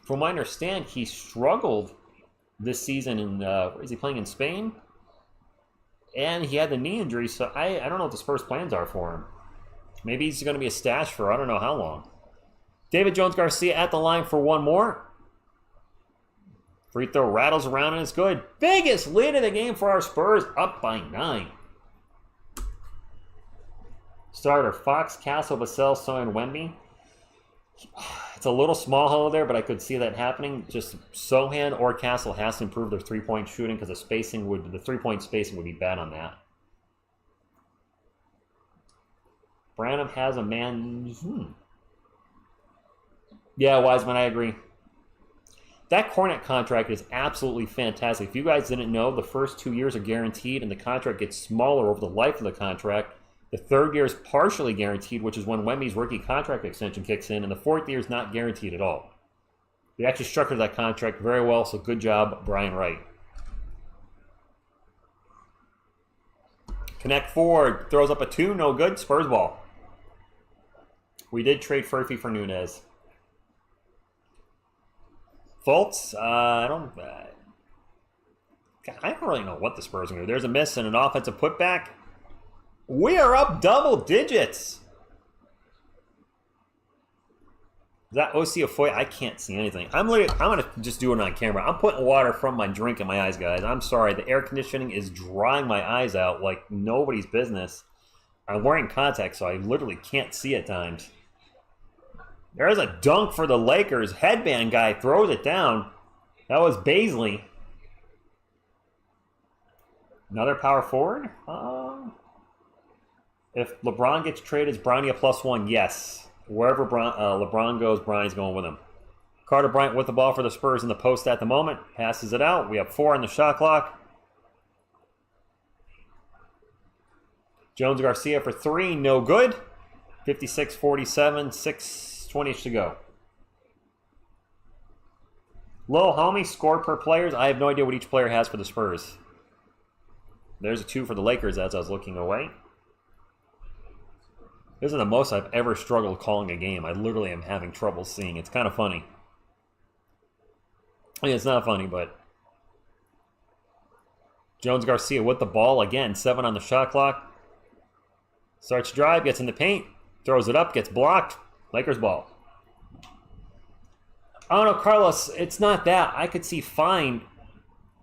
from what I understand, he struggled this season. Is he playing in Spain? And he had the knee injury, so I don't know what the Spurs' plans are for him. Maybe he's going to be a stash for I don't know how long. David Jones Garcia at the line for 1 more. Free throw rattles around and it's good. Biggest lead of the game for our Spurs, up by 9. Starter, Fox, Castle, Vassell, Sohan, Wemby. It's a little small hole there, but I could see that happening. Just Sohan or Castle has to improve their three-point shooting because the three-point spacing would be bad on that. Branham has a man. Yeah, Wiseman, I agree. That Cornet contract is absolutely fantastic. If you guys didn't know, the first 2 years are guaranteed, and the contract gets smaller over the life of the contract. The third year is partially guaranteed, which is when Wemby's rookie contract extension kicks in, and the fourth year is not guaranteed at all. They actually structured that contract very well, so good job, Brian Wright. Connect forward, throws up a 2, no good, Spurs ball. We did trade Furphy for Nunez. Fultz, I don't really know what the Spurs are going to do. There's a miss and an offensive putback. We are up double digits. Is that OC Afoy? I can't see anything. I'm going to just do it on camera. I'm putting water from my drink in my eyes, guys. I'm sorry. The air conditioning is drying my eyes out like nobody's business. I'm wearing contacts, so I literally can't see at times. There's a dunk for the Lakers. Headband guy throws it down. That was Baisley. Another power forward? If LeBron gets traded, is Bronny a +1? Yes. Wherever LeBron goes, Bronny's going with him. Carter Bryant with the ball for the Spurs in the post at the moment. Passes it out. We have 4 on the shot clock. Jones Garcia for 3. No good. 56-47. 6:20 to go. Lil homie, score per players. I have no idea what each player has for the Spurs. There's a 2 for the Lakers as I was looking away. This is the most I've ever struggled calling a game. I literally am having trouble seeing. It's kind of funny. I mean, it's not funny, but... Jones Garcia with the ball. Again, 7 on the shot clock. Starts drive, gets in the paint. Throws it up, gets blocked. Lakers ball. I don't know, Carlos. It's not that. I could see fine.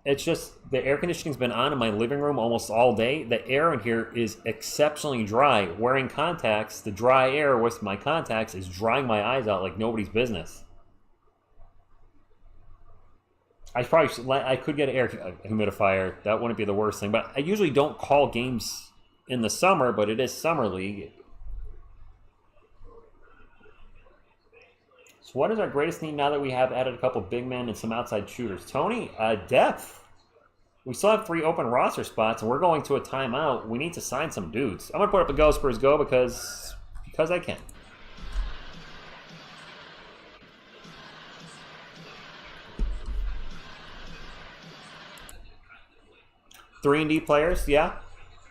It's just the air conditioning's been on in my living room almost all day. The air in here is exceptionally dry. Wearing contacts, the dry air with my contacts is drying my eyes out like nobody's business. I could get an air humidifier. That wouldn't be the worst thing. But I usually don't call games in the summer, but it is summer league. So what is our greatest need now that we have added a couple big men and some outside shooters? Tony, depth. We still have 3 open roster spots, and we're going to a timeout. We need to sign some dudes. I'm going to put up a Go Spurs Go because I can. Three and D players, yeah.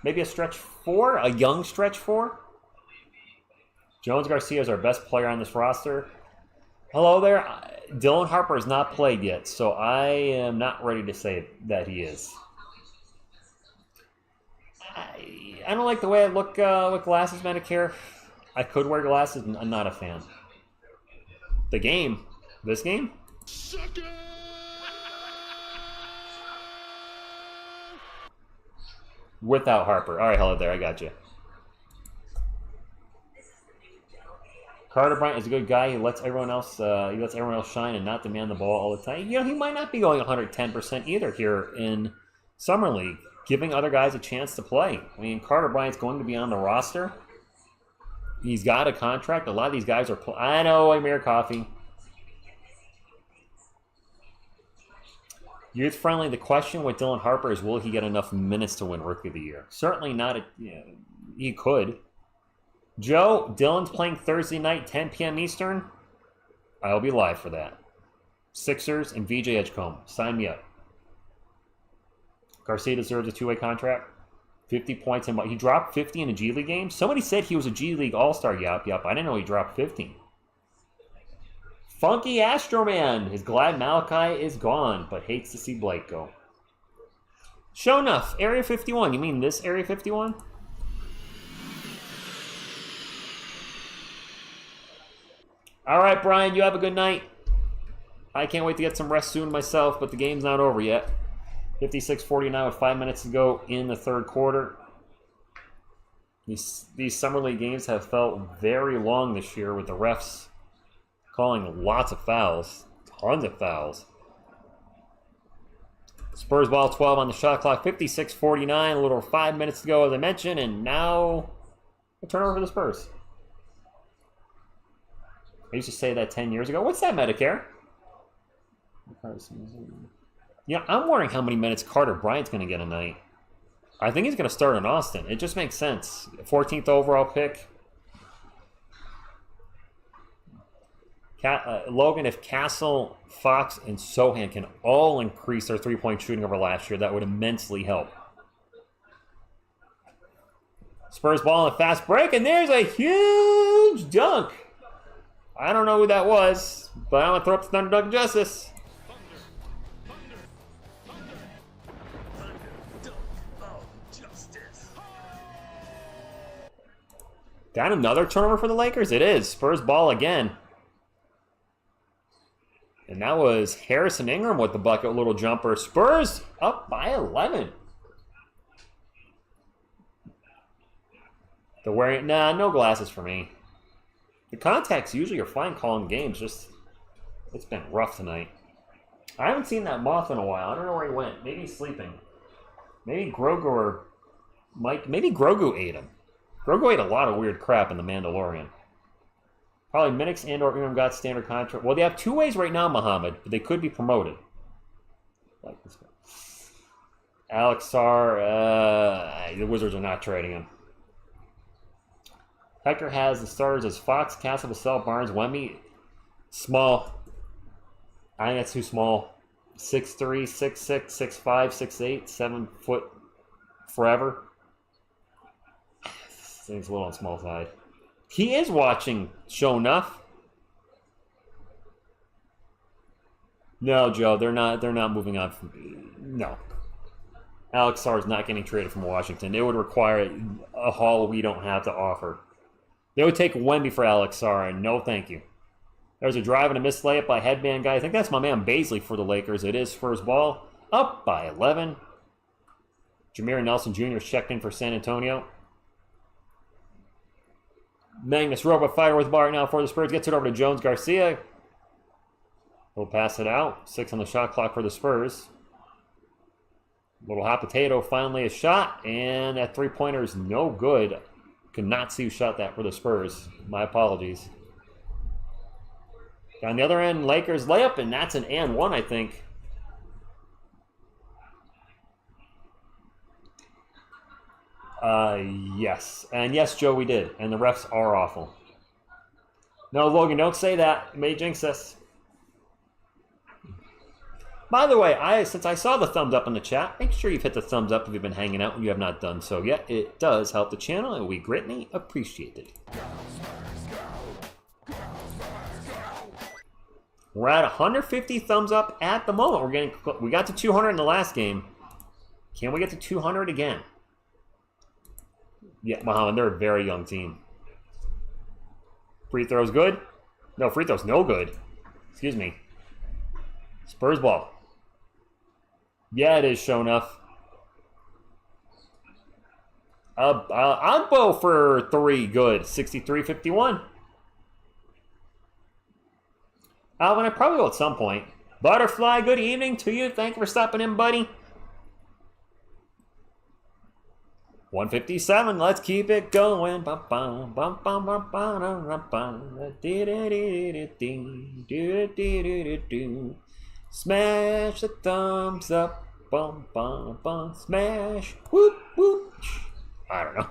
Maybe a stretch 4, a young stretch 4. Jones Garcia is our best player on this roster. Hello there. Dylan Harper has not played yet, so I am not ready to say that he is. I don't like the way I look with glasses, Medicare. I could wear glasses, and I'm not a fan. The game. This game? Without Harper. All right, hello there. I got you. Carter Bryant is a good guy. He lets everyone else shine and not demand the ball all the time. You know, he might not be going 110% either here in Summer League, giving other guys a chance to play. I mean, Carter Bryant's going to be on the roster. He's got a contract. A lot of these guys are... I know, Amir Coffee. Youth-friendly. The question with Dylan Harper is, will he get enough minutes to win Rookie of the Year? Certainly not. He could. Joe, Dylan's playing Thursday night, 10 p.m. Eastern. I'll be live for that. Sixers and VJ Edgecombe. Sign me up. Garcia deserves a 2-way contract. 50 points. He dropped 50 in a G League game. Somebody said he was a G League All-Star. Yup. I didn't know he dropped 50. Funky Astroman is glad Malachi is gone, but hates to see Blake go. Show enough. Area 51. You mean this Area 51? All right, Brian, you have a good night. I can't wait to get some rest soon myself, but the game's not over yet. 56-49 with 5 minutes to go in the third quarter. These summer league games have felt very long this year with the refs calling lots of fouls, tons of fouls. Spurs ball 12 on the shot clock, 56-49, a little over 5 minutes to go as I mentioned, and now a turnover for the Spurs. I used to say that 10 years ago. What's that, Medicare? Yeah, I'm wondering how many minutes Carter Bryant's going to get tonight. I think he's going to start in Austin. It just makes sense. 14th overall pick. Logan, if Castle, Fox, and Sohan can all increase their three-point shooting over last year, that would immensely help. Spurs ball on a fast break, and there's a huge dunk. I don't know who that was, but I'm going to throw up the Thunder Dunk Justice. Got another turnover for the Lakers? It is. Spurs ball again. And that was Harrison Ingram with the bucket, little jumper. Spurs up by 11. They're wearing, no glasses for me. The contacts usually are fine calling games. Just, it's been rough tonight. I haven't seen that Moth in a while. I don't know where he went. Maybe he's sleeping. Maybe Grogu or Mike. Maybe Grogu ate him. Grogu ate a lot of weird crap in The Mandalorian. Probably Minix and or Ingram got standard contract. Well, they have two ways right now, Muhammad, but they could be promoted. Like this guy. Alex Sarr, the Wizards are not trading him. Hector has the starters as Fox, Castle, Vassell, Barnes, Wemby. Small. I think that's too small. 6'3", 6'6", 6'5", 6'8", 7 foot forever. I think it's a little on the small side. He is watching Show Enough. No, Joe, they're not moving on from, no. Alex Sarr is not getting traded from Washington. It would require a haul we don't have to offer. They would take Wemby for Alex Sarr, and no thank you. There's a drive and a missed layup by headband guy. I think that's my man Baisley for the Lakers. It is Spurs ball. Up by 11. Jameer Nelson Jr. is checked in for San Antonio. Magnus Robot Fighter with the ball right now for the Spurs. Gets it over to Jones Garcia. He'll pass it out. 6 on the shot clock for the Spurs. Little hot potato, finally a shot. And that three-pointer is no good. Could not see who shot that for the Spurs. My apologies. On the other end, Lakers layup, and that's an and one, I think. Yes. And yes, Joe, we did. And the refs are awful. No, Logan, don't say that. It may jinx us. By the way, since I saw the thumbs up in the chat, make sure you've hit the thumbs up if you've been hanging out and you have not done so yet. It does help the channel, and we greatly appreciate it. We're at 150 thumbs up at the moment. We got to 200 in the last game. Can we get to 200 again? Yeah, Muhammad, they're a very young team. Free throws good? No, free throws no good. Excuse me. Spurs ball. Yeah, it is show enough. Agbo for 3, good. 63-51. Alvin, I probably will at some point. Butterfly, good evening to you. Thank you for stopping in, buddy. 157, let's keep it going. Smash the thumbs up. Bum, bum, bum. Smash. Whoop, whoop. I don't know.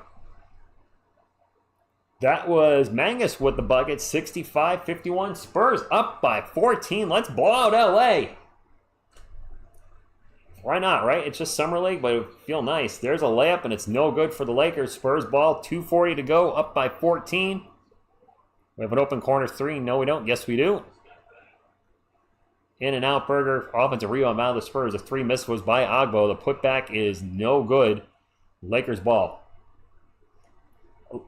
That was Mangus with the bucket. 65-51. Spurs up by 14. Let's blow out LA. Why not, right? It's just Summer League, but it would feel nice. There's a layup, and it's no good for the Lakers. Spurs ball, 2:40 to go, up by 14. We have an open corner 3. No, we don't. Yes, we do. In and out, Berger. Offensive rebound out of the Spurs. The 3 miss was by Agbo. The putback is no good. Lakers ball.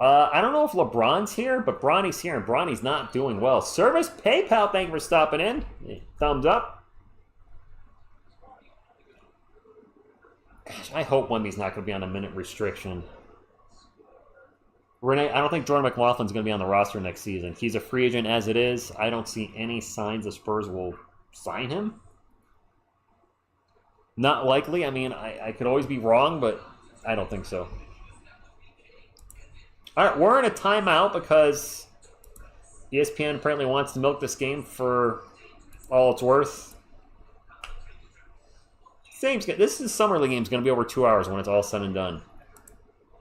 I don't know if LeBron's here, but Bronny's here, and Bronny's not doing well. Service PayPal, thank you for stopping in. Thumbs up. Gosh, I hope Wemby's not going to be on a minute restriction. Renee, I don't think Jordan McLaughlin's going to be on the roster next season. He's a free agent as it is. I don't see any signs the Spurs will sign him. Not likely. I mean, I could always be wrong, but I don't think so. All right, we're in a timeout because ESPN apparently wants to milk this game for all it's worth. This is Summer League game is going to be over 2 hours when it's all said and done.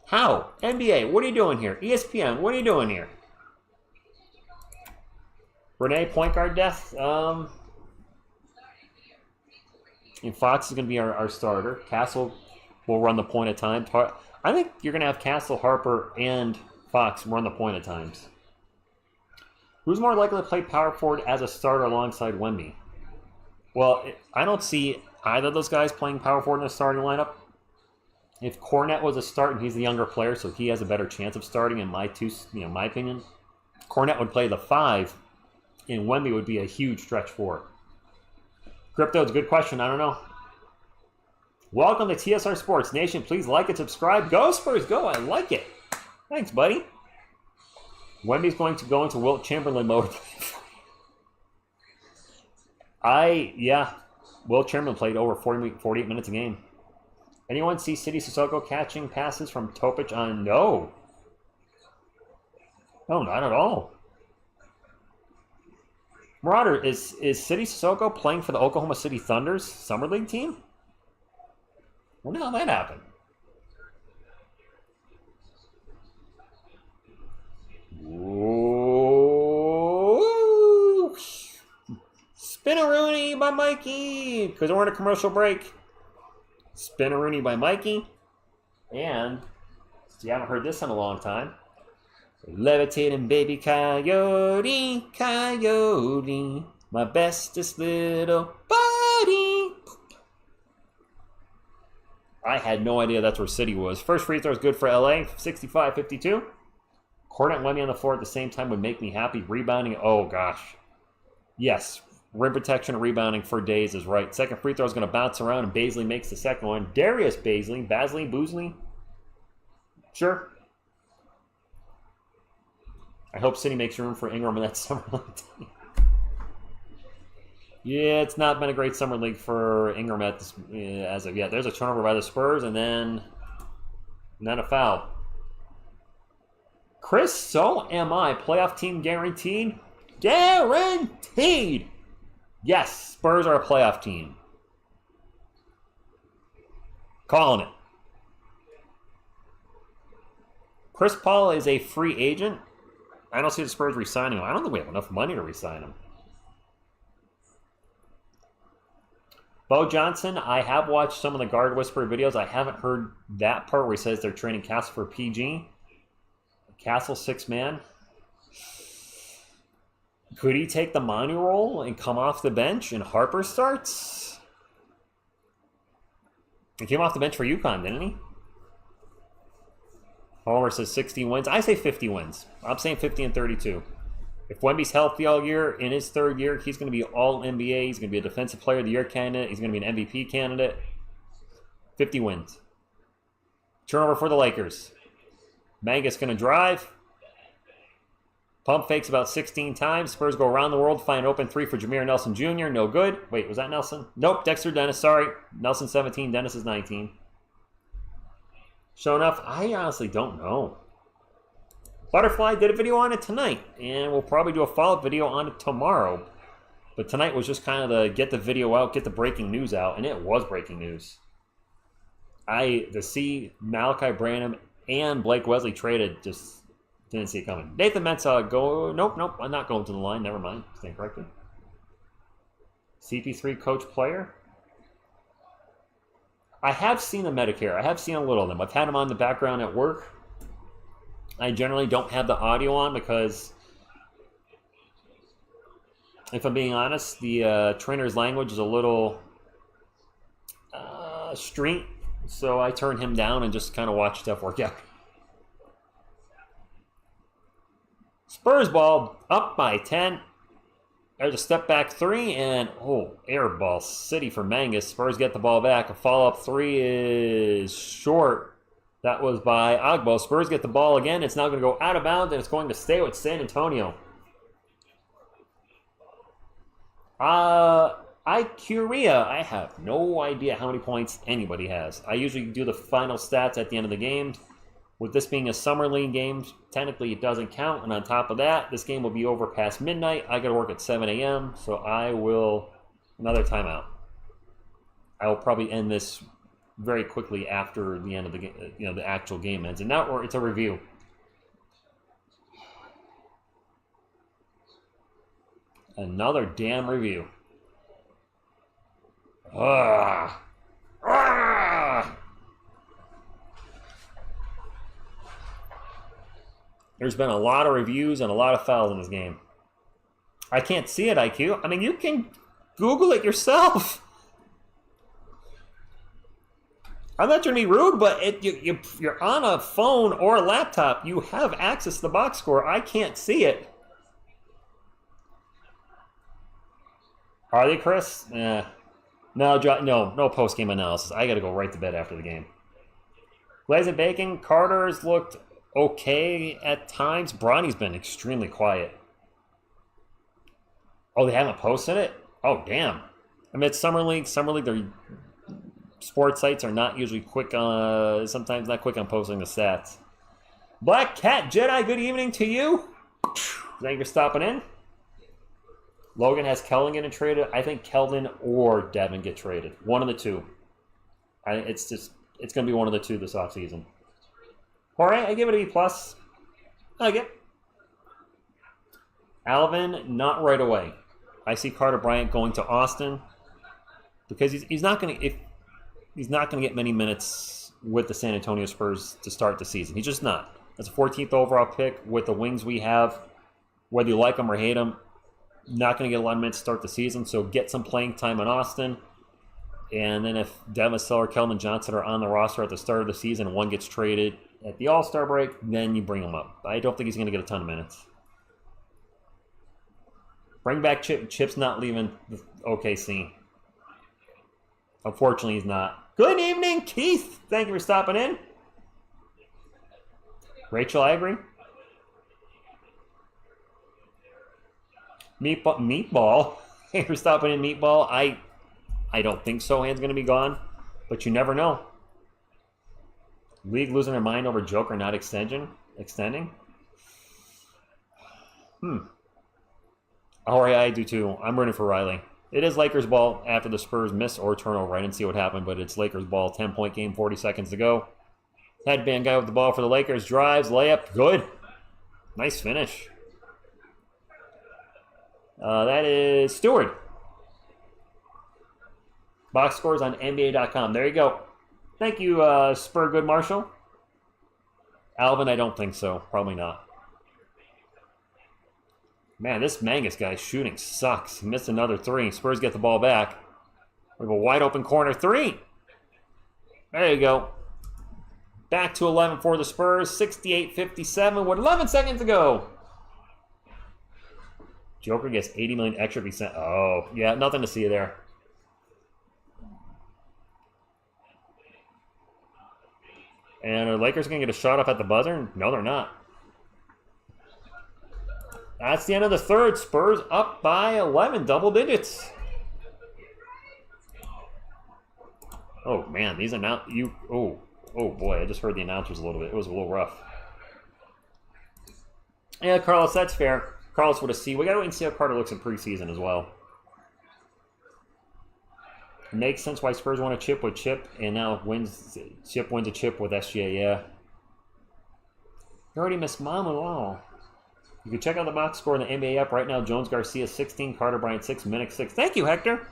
How? NBA, what are you doing here? ESPN, what are you doing here? Renee, point guard death. And Fox is going to be our starter. Castle will run the point at times. I think you're going to have Castle, Harper, and Fox run the point at times. Who's more likely to play power forward as a starter alongside Wemby? Well, I don't see either of those guys playing power forward in the starting lineup. If Cornette was a start and he's the younger player, so he has a better chance of starting, in my opinion, Cornette would play the 5, and Wemby would be a huge stretch 4. Crypto, it's a good question. I don't know. Welcome to TSR Sports Nation. Please like and subscribe. Go Spurs, go! I like it. Thanks, buddy. Wemby's going to go into Wilt Chamberlain mode. Wilt Chamberlain played over 48 minutes a game. Anyone see City Sissoko catching passes from Topic on? No. No, not at all. Marauder, is City Sissoko playing for the Oklahoma City Thunder's Summer League team? I wonder how that happened. Ooh. Spin-a-rooney by Mikey, because we're in a commercial break. Spin-a-rooney by Mikey. And, if you haven't heard this in a long time, levitating baby coyote, coyote, my bestest little buddy. I had no idea that's where City was. First free throw is good for LA, 65-52. Cornette and Wemby on the floor at the same time would make me happy. Rebounding, oh gosh. Yes, rim protection and rebounding for days is right. Second free throw is going to bounce around, and Baisley makes the second one. Darius Boosley. Sure. I hope City makes room for Ingram in that Summer League team. Yeah, it's not been a great Summer League for Ingram as of yet. There's a turnover by the Spurs, and then a foul. Chris, so am I. Playoff team guaranteed? Guaranteed! Yes, Spurs are a playoff team. Calling it. Chris Paul is a free agent. I don't see the Spurs re-signing him. I don't think we have enough money to re-sign him. Bo Johnson, I have watched some of the Guard Whisperer videos. I haven't heard that part where he says they're training Castle for PG. Castle 6-man. Could he take the Manu role and come off the bench and Harper starts? He came off the bench for UConn, didn't he? Homer says 60 wins. I say 50 wins. I'm saying 50 and 32. If Wemby's healthy all year, in his third year, he's going to be all NBA. He's going to be a Defensive Player of the Year candidate. He's going to be an MVP candidate. 50 wins. Turnover for the Lakers. Mangus going to drive. Pump fakes about 16 times. Spurs go around the world, find an open 3 for Jameer Nelson Jr. No good. Wait, was that Nelson? Nope, Dexter Dennis, sorry. Nelson 17, Dennis is 19. Sure enough, I honestly don't know. Butterfly did a video on it tonight, and we'll probably do a follow-up video on it tomorrow. But tonight was just kind of the get the video out, get the breaking news out, and it was breaking news. To see Malachi Branham and Blake Wesley traded, just didn't see it coming. Nathan Mensah, go. Nope, I'm not going to the line. Never mind. Stand corrected. CP3 coach player. I have seen the Medicare. I have seen a little of them. I've had them on the background at work. I generally don't have the audio on because, if I'm being honest, the trainer's language is a little street. So I turn him down and just kind of watch stuff work out. Spurs ball up by 10. There's a step back 3 and air ball city for Mangus. Spurs get the ball back. A follow-up 3 is short. That was by Agbo. Spurs get the ball again. It's now going to go out of bounds, and it's going to stay with San Antonio. Ikuria. I have no idea how many points anybody has. I usually do the final stats at the end of the game. With this being a summer league game, technically it doesn't count. And on top of that, this game will be over past midnight. I got to work at 7 a.m., so I will... Another timeout. I will probably end this very quickly after the end of the game, the actual game ends. And now it's a review. Another damn review. There's been a lot of reviews and a lot of fouls in this game. I can't see it, IQ. I mean, you can Google it yourself. I'm not trying to be rude, but you're on a phone or a laptop. You have access to the box score. I can't see it. Are they, Chris? No post-game analysis. I got to go right to bed after the game. Glaze and Bacon, Carter's looked okay at times. Bronny's been extremely quiet. Oh, they haven't posted it? Oh, damn. I mean, it's Summer League. Summer League, their sports sites are not usually quick on, sometimes not quick on posting the stats. Black Cat Jedi, good evening to you. Thank you for stopping in. Logan has Keldon getting traded. I think Keldon or Devin get traded. One of the two. It's going to be one of the two this offseason. All right, I give it a B+. I get Alvin, not right away. I see Carter Bryant going to Austin because he's not going to get many minutes with the San Antonio Spurs to start the season. He's just not. That's a 14th overall pick with the wings we have. Whether you like him or hate him, not going to get a lot of minutes to start the season. So get some playing time in Austin. And then if Devin Vassell or Keldon Johnson are on the roster at the start of the season and one gets traded at the All-Star break, then you bring him up. I don't think he's going to get a ton of minutes. Bring back Chip. Chip's not leaving the OKC. Unfortunately, he's not. Good evening, Keith. Thank you for stopping in. Rachel, I agree. Meatball. Thank you for stopping in, Meatball. I don't think Sohan's going to be gone, but you never know. League losing their mind over Joker not extending? All right, I do too. I'm rooting for Riley. It is Lakers ball after the Spurs miss or turnover. I didn't see what happened, but it's Lakers ball. 10-point game, 40 seconds to go. Headband guy with the ball for the Lakers. Drives, layup, good. Nice finish. That is Stewart. Box scores on NBA.com. There you go. Thank you, Spur Good Marshall. Alvin, I don't think so. Probably not. Man, this Mangus guy's shooting sucks. He missed another three. Spurs get the ball back. We have a wide open corner three. There you go. Back to 11 for the Spurs. 68-57 with 11 seconds to go. Joker gets 80 million extra percent. Oh, yeah, nothing to see there. And are Lakers going to get a shot off at the buzzer? No, they're not. That's the end of the third. Spurs up by 11, double digits. Oh, man, these oh boy, I just heard the announcers a little bit. It was a little rough. Yeah, Carlos, that's fair. Carlos with a C. We got to wait and see how Carter looks in preseason as well. It makes sense why Spurs want a chip with Chip, and now Chip wins a chip with SGA, yeah. You already missed Mom and all. You can check out the box score in the NBA app right now. Jones Garcia 16, Carter Bryant 6, Minnick 6. Thank you, Hector.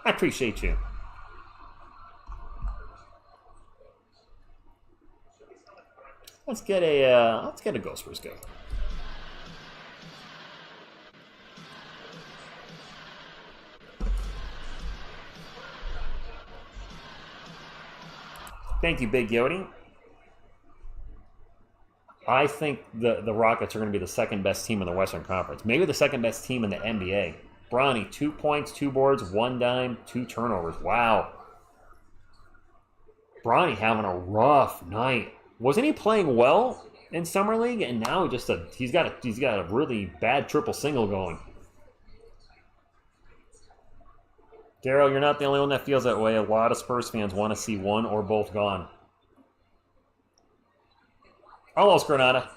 I appreciate you. Let's get a Go Spurs go. Thank you, Big Yodi. I think the Rockets are going to be the second best team in the Western Conference. Maybe the second best team in the NBA. Bronny, 2 points, 2 boards, 1 dime, 2 turnovers. Wow. Bronny having a rough night. Wasn't he playing well in Summer League? And now he's got a really bad triple single going. Daryl, you're not the only one that feels that way. A lot of Spurs fans want to see one or both gone. Almost, Granada.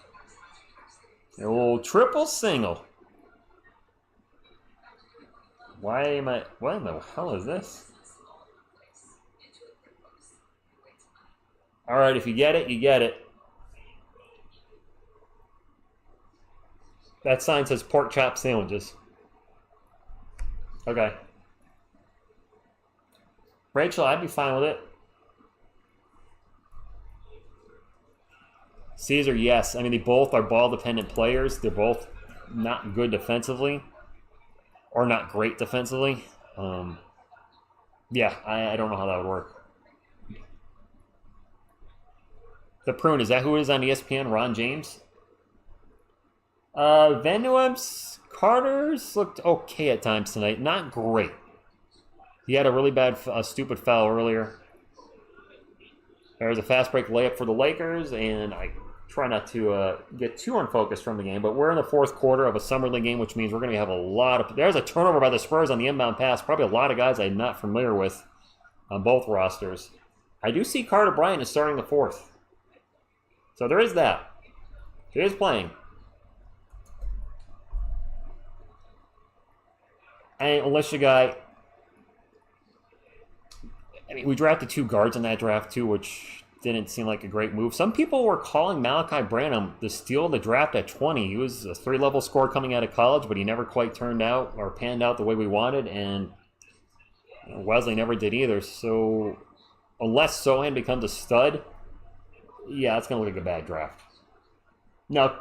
A little triple single. What in the hell is this? All right, if you get it, you get it. That sign says pork chop sandwiches. Okay. Rachel, I'd be fine with it. Caesar, yes. I mean, they both are ball-dependent players. They're both not good defensively. Or not great defensively. Yeah, I don't know how that would work. The Prune, is that who it is on ESPN? Ron James? Van Nuem's Carter's looked okay at times tonight. Not great. He had a really bad, stupid foul earlier. There's a fast break layup for the Lakers, and I try not to get too unfocused from the game, but we're in the fourth quarter of a Summer League game, which means we're going to have a lot of... There's a turnover by the Spurs on the inbound pass. Probably a lot of guys I'm not familiar with on both rosters. I do see Carter Bryant is starting the fourth. So there is that. He is playing. And Alicia guy... I mean, we drafted 2 guards in that draft, too, which didn't seem like a great move. Some people were calling Malachi Branham the steal of the draft at 20. He was a 3-level scorer coming out of college, but he never quite turned out or panned out the way we wanted, and Wesley never did either. So unless Sohan becomes a stud, yeah, it's going to look like a bad draft. No,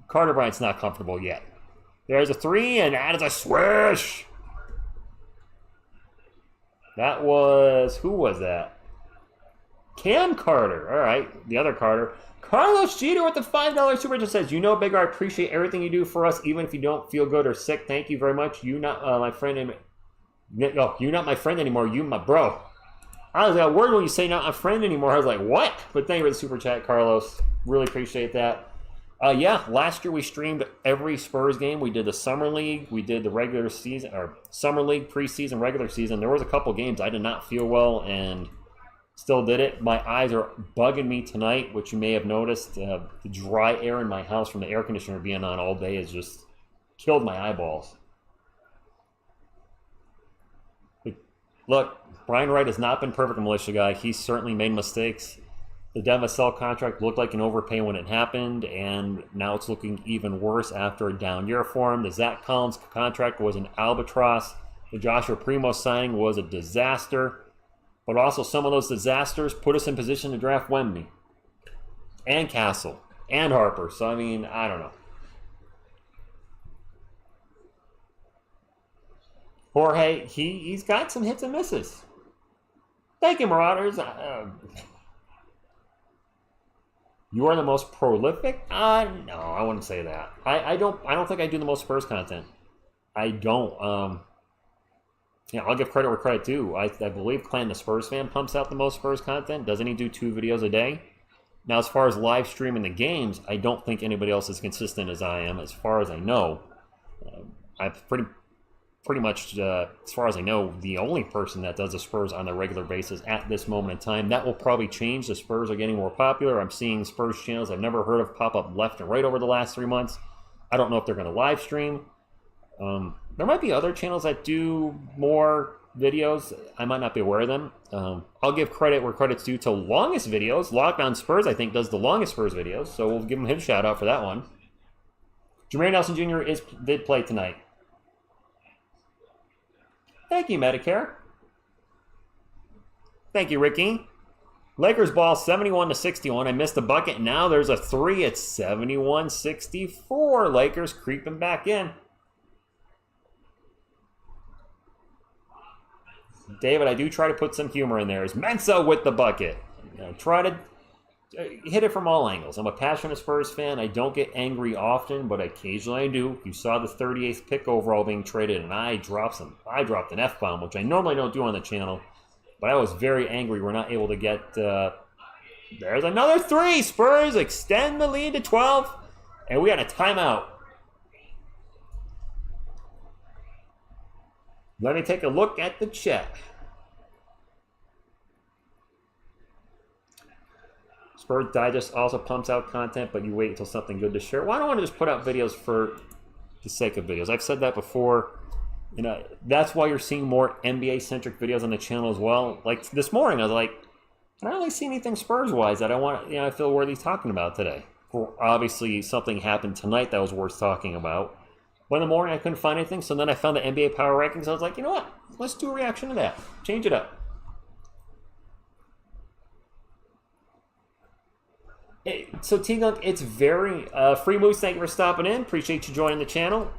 Carter Bryant's not comfortable yet. There's a 3, and that is a swish! That was... Who was that? Cam Carter. All right, the other Carter. Carlos Jeter with the $5 super chat says, "You know, Big R, I appreciate everything you do for us, even if you don't feel good or sick. Thank you very much. You not my friend. No, you not my friend anymore. You my bro." I was worried when you say not my friend anymore. I was like, what? But thank you for the super chat, Carlos. Really appreciate that. Yeah, last year we streamed every Spurs game. We did the Summer League. We did the regular season, or Summer League, preseason, regular season. There was a couple games I did not feel well and still did it. My eyes are bugging me tonight, which you may have noticed. The dry air in my house from the air conditioner being on all day has just killed my eyeballs. Look, Brian Wright has not been perfect, militia guy. He's certainly made mistakes. The Devasell contract looked like an overpay when it happened, and now it's looking even worse after a down year for him. The Zach Collins contract was an albatross. The Joshua Primo signing was a disaster. But also some of those disasters put us in position to draft Wemby and Castle and Harper. So, I mean, I don't know. Jorge, he's got some hits and misses. Thank you, Marauders. You are the most prolific? No, I wouldn't say that. I don't think I do the most Spurs content. I don't. Yeah, I'll give credit where credit due. I believe Clan the Spurs fan pumps out the most Spurs content. Doesn't he do 2 videos a day? Now, as far as live streaming the games, I don't think anybody else is consistent as I am, as far as I know. I'm pretty much, as far as I know, the only person that does the Spurs on a regular basis at this moment in time. That will probably change. The Spurs are getting more popular. I'm seeing Spurs channels I've never heard of pop up left and right over the last 3 months. I don't know if they're going to live stream. There might be other channels that do more videos. I might not be aware of them. I'll give credit where credit's due to longest videos. Lockdown Spurs, I think, does the longest Spurs videos, so we'll give him a shout out for that one. Jameer Nelson Jr. did play tonight. Thank you, Medicare. Thank you, Ricky. Lakers ball 71-61. I missed the bucket. Now there's a 3. It's 71-64. Lakers creeping back in. David, I do try to put some humor in there. Is Mensa with the bucket? Try to hit it from all angles. I'm a passionate Spurs fan. I don't get angry often, but occasionally I do. You saw the 38th pick overall being traded, and I dropped an F-bomb, which I normally don't do on the channel. But I was very angry we're not able to get... there's another 3. Spurs extend the lead to 12. And we got a timeout. Let me take a look at the chat. Spurs Digest also pumps out content, but you wait until something good to share. Well, I don't want to just put out videos for the sake of videos. I've said that before. You know, that's why you're seeing more NBA-centric videos on the channel as well. Like this morning, I was like, I don't really see anything Spurs-wise that I want. I feel worthy talking about today. Well, obviously, something happened tonight that was worth talking about. But in the morning, I couldn't find anything. So then I found the NBA Power Rankings. I was like, you know what? Let's do a reaction to that. Change it up. So, T-Gunk, it's very... Free Moose, thank you for stopping in. Appreciate you joining the channel.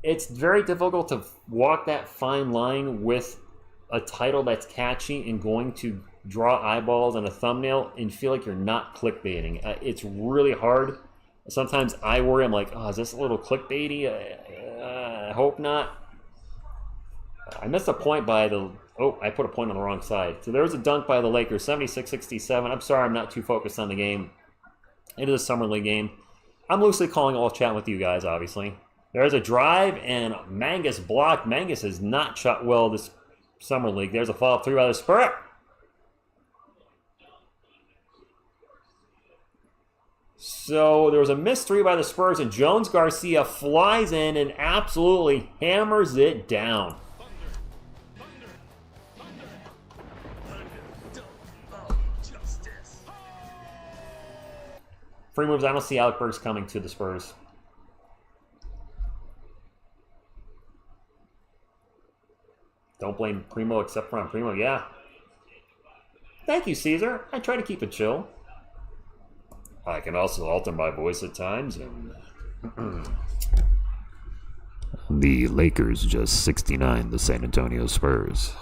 It's very difficult to walk that fine line with a title that's catchy and going to draw eyeballs on a thumbnail and feel like you're not clickbaiting. It's really hard. Sometimes I worry, I'm like, oh, is this a little clickbaity? I hope not. I missed a point by the... Oh, I put a point on the wrong side. So there was a dunk by the Lakers, 76-67. I'm sorry I'm not too focused on the game. It is a Summer League game. I'm loosely calling all chat with you guys, obviously. There's a drive, and Mangus blocked. Mangus has not shot well this Summer League. There's a follow-up 3 by the Spurs. So there was a missed 3 by the Spurs, and Jones Garcia flies in and absolutely hammers it down. Free moves, I don't see Alec Burks coming to the Spurs. Don't blame Primo except for on Primo, yeah. Thank you, Caesar. I try to keep it chill. I can also alter my voice at times. And the Lakers just 69 the San Antonio Spurs.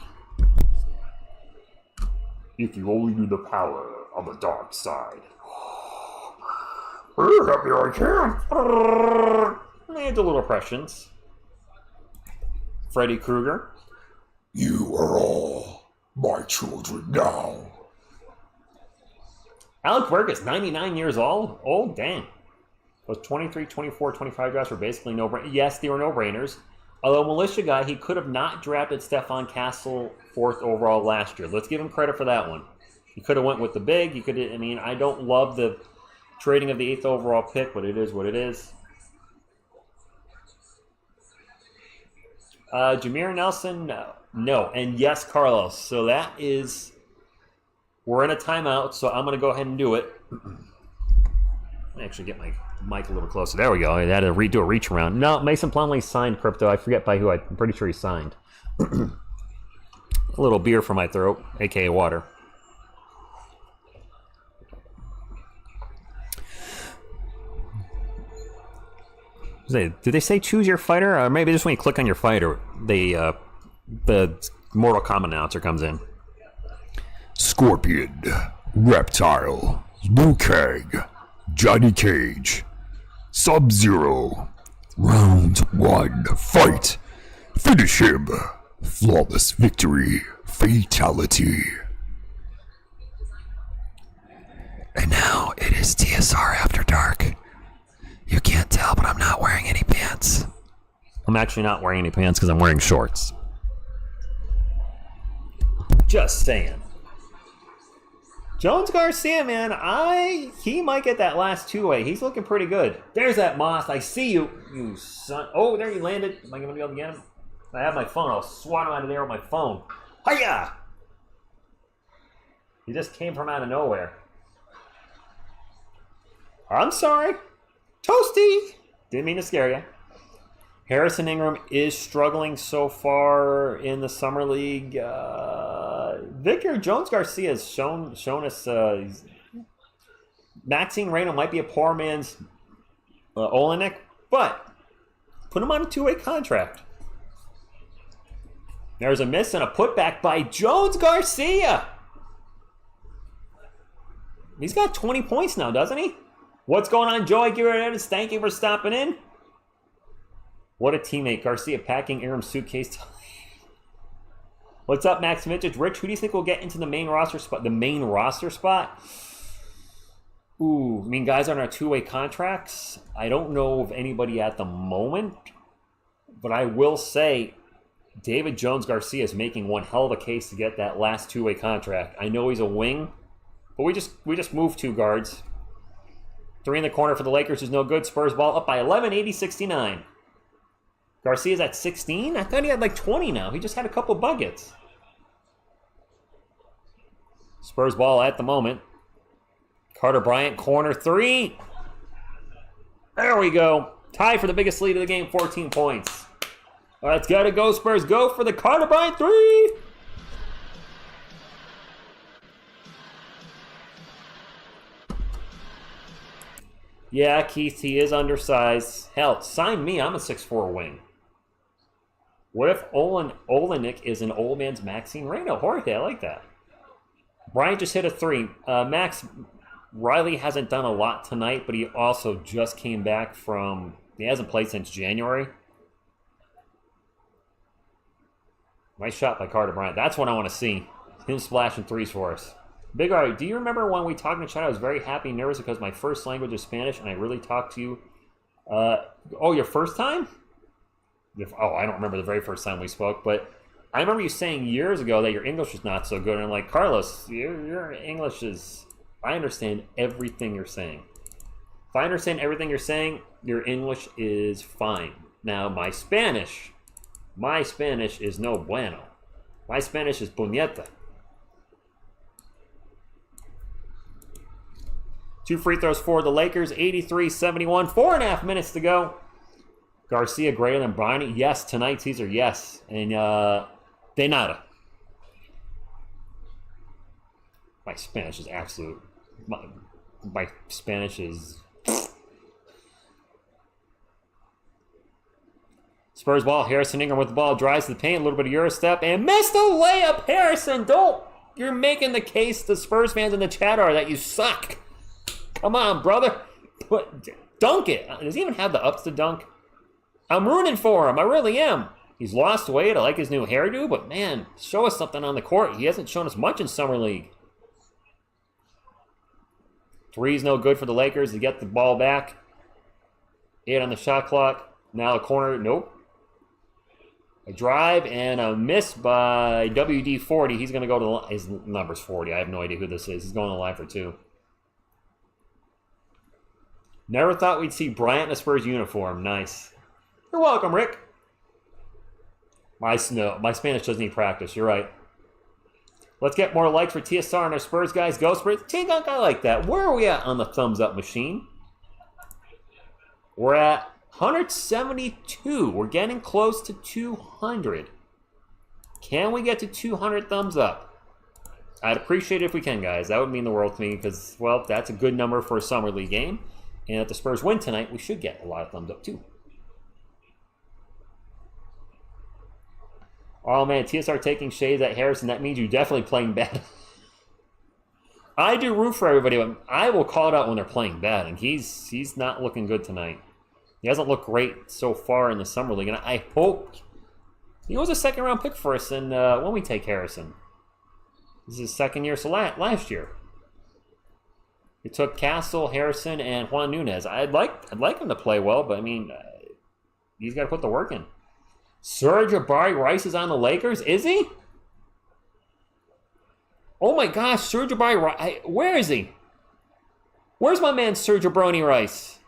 If you only knew the power of the dark side. Happy I can. And a little impressions. Freddy Krueger. You are all my children now. Alec Burke is 99 years old. Oh, damn. Those 23, 24, 25 drafts were basically no-brainers. Yes, they were no-brainers. Although Militia Guy, he could have not drafted Stephon Castle 4th overall last year. Let's give him credit for that one. He could have went with the big. He could. I mean, I don't love the trading of the 8th overall pick, but it is what it is. Jameer Nelson, no. And yes, Carlos. So that is... We're in a timeout, so I'm going to go ahead and do it. Let me actually get my mic a little closer. There we go. I had to do a reach around. No, Mason Plumlee signed crypto. I forget by who. I'm pretty sure he signed. A little beer for my throat, a.k.a. water. Did they say choose your fighter? Or maybe just when you click on your fighter, the Mortal Kombat announcer comes in. Scorpion, Reptile, Liu Kang, Johnny Cage, Sub-Zero. Round 1, fight. Finish him. Flawless victory. Fatality. And now it is TSR After Dark. You can't tell, but I'm not wearing any pants. I'm actually not wearing any pants because I'm wearing shorts. Just saying. Jones Garcia, man, he might get that last 2-way. He's looking pretty good. There's that Moss. I see you, you son. Oh, there he landed. Am I going to be able to get him? If I have my phone, I'll swat him out of there with my phone. Hiya! He just came from out of nowhere. I'm sorry. Toasty! Didn't mean to scare you. Harrison Ingram is struggling so far in the Summer League. Victor Jones Garcia has shown us Maxine Reyna might be a poor man's Olenek, but put him on a 2-way contract. There's a miss and a putback by Jones Garcia. He's got 20 points now, doesn't he? What's going on, Joey Guerrero? Thank you for stopping in. What a teammate. Garcia packing Ingram's suitcase. What's up, Max Mitchell? Rich, who do you think will get into the main roster spot? The main roster spot? Ooh, I mean, guys on our two-way contracts. I don't know of anybody at the moment, but I will say David Jones-Garcia is making one hell of a case to get that last two-way contract. I know he's a wing, but we just moved 2 guards. 3 in the corner for the Lakers is no good. Spurs ball up by 11, 80-69. Garcia's at 16? I thought he had like 20 now. He just had a couple buckets. Spurs ball at the moment. Carter Bryant, corner 3. There we go. Tie for the biggest lead of the game, 14 points. All right, let's gotta go, Spurs. Go for the Carter Bryant 3. Yeah, Keith, he is undersized. Hell, sign me. I'm a 6'4" wing. What if Olenek is an old man's Maxine Reno? Jorge, I like that. Bryant just hit a 3. Max, Riley hasn't done a lot tonight, but he also just came back from... He hasn't played since January. Nice shot by Carter Bryant. That's what I want to see. Him splashing 3s for us. Big R, do you remember when we talked in the chat? I was very happy and nervous because my first language is Spanish, and I really talked to you. Oh, your first time? Oh, I don't remember the very first time we spoke, but I remember you saying years ago that your English was not so good. And I'm like, Carlos, your English is... I understand everything you're saying. If I understand everything you're saying, your English is fine. Now, my Spanish is no bueno. My Spanish is puñeta. 2 free throws for the Lakers, 83-71, 4.5 minutes to go. Garcia greater than Bryant? Yes, tonight, Caesar, yes. And de nada. My Spanish is absolute. My Spanish is... Spurs ball, Harrison Ingram with the ball, drives to the paint, a little bit of Euro step, and missed the layup, Harrison! Don't! You're making the case the Spurs fans in the chat are that you suck. Come on, brother. Dunk it. Does he even have the ups to dunk? I'm rooting for him. I really am. He's lost weight. I like his new hairdo, but man, show us something on the court. He hasn't shown us much in Summer League. 3's no good for the Lakers to get the ball back. 8 on the shot clock. Now a corner. Nope. A drive and a miss by WD-40. He's going to go to the line. His number's 40. I have no idea who this is. He's going to the line for 2. Never thought we'd see Bryant in a Spurs uniform. Nice. You're welcome, Rick. My Spanish doesn't need practice. You're right. Let's get more likes for TSR and our Spurs guys. Go Spurs. T-Dunk, I like that. Where are we at on the thumbs up machine? We're at 172. We're getting close to 200. Can we get to 200 thumbs up? I'd appreciate it if we can, guys. That would mean the world to me because, well, that's a good number for a Summer League game. And if the Spurs win tonight, we should get a lot of thumbs up, too. Oh, man, TSR taking shades at Harrison. That means you're definitely playing bad. I do root for everybody, but I will call it out when they're playing bad. And he's not looking good tonight. He hasn't looked great so far in the Summer League. And I hope... He was a second-round pick for us and when we take Harrison. This is his second year, so last year. We took Castle, Harrison, and Juan Nunez. I'd like him to play well, but I mean, he's got to put the work in. Serge Jabari Rice is on the Lakers, is he? Oh my gosh, Serge Jabari Rice. Where is he? Where's my man Serge Jabroni Rice?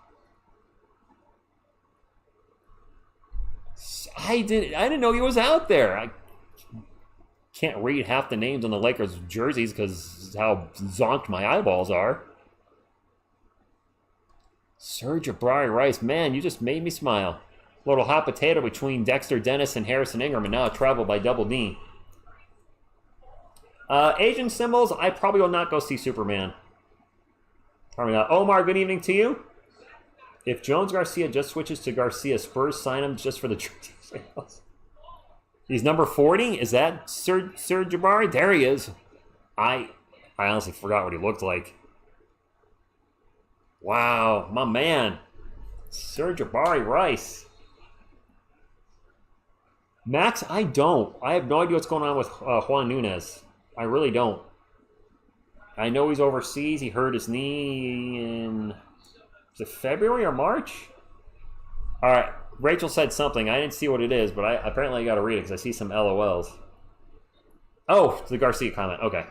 I didn't know he was out there. I can't read half the names on the Lakers jerseys because how zonked my eyeballs are. Serge Jabari Rice, man, you just made me smile. A little hot potato between Dexter Dennis and Harrison Ingram, and now a travel by Double D. Asian symbols, I probably will not go see Superman. Probably not. Omar, good evening to you. If Jones Garcia just switches to Garcia, Spurs sign him just for the jersey sales. He's number 40? Is that Serge Jabari? There he is. I honestly forgot what he looked like. Wow, my man. Serge Jabari Rice. Max, I don't. I have no idea what's going on with Juan Nunez. I really don't. I know he's overseas. He hurt his knee in, is it February or March? All right. Rachel said something. I didn't see what it is, but apparently I got to read it because I see some LOLs. Oh, the Garcia comment. Okay.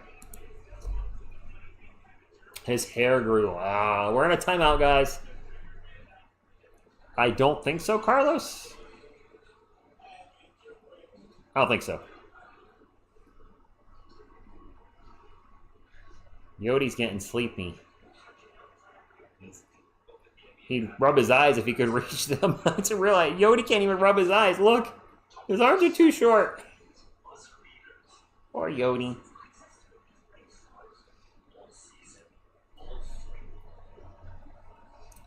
His hair grew. We're in a timeout, guys. I don't think so, Carlos. I don't think so. Yodi's getting sleepy. He'd rub his eyes if he could reach them. It's a real Yodi can't even rub his eyes. Look, his arms are too short. Poor Yodi.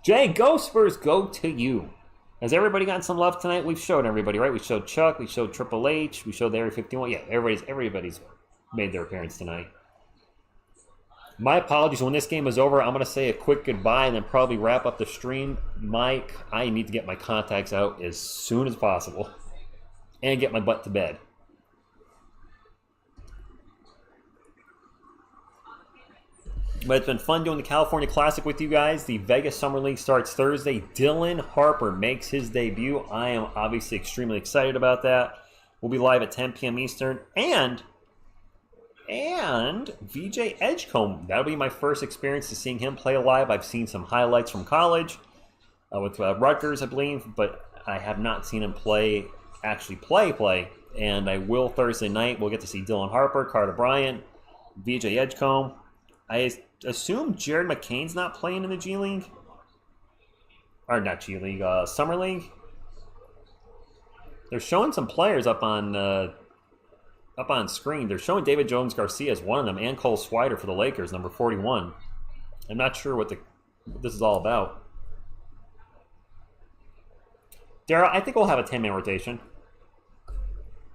Jay, go Spurs, go to you. Has everybody gotten some love tonight? We've showed everybody, right? We showed Chuck, we showed Triple H, we showed the Area 51. Yeah, everybody's made their appearance tonight. My apologies. When this game is over, I'm going to say a quick goodbye and then probably wrap up the stream. Mike, I need to get my contacts out as soon as possible and get my butt to bed. But it's been fun doing the California Classic with you guys. The Vegas Summer League starts Thursday. Dylan Harper makes his debut. I am obviously extremely excited about that. We'll be live at 10 p.m. Eastern. And VJ Edgecombe. That'll be my first experience to seeing him play live. I've seen some highlights from college with Rutgers, I believe, but I have not seen him actually play. And I will Thursday night. We'll get to see Dylan Harper, Carter Bryant, VJ Edgecombe. I assume Jared McCain's not playing in the G League. Or not G League, Summer League. They're showing some players up on screen. They're showing David Jones Garcia as one of them, and Cole Swider for the Lakers, number 41. I'm not sure what this is all about. Daryl, I think we'll have a 10-man rotation.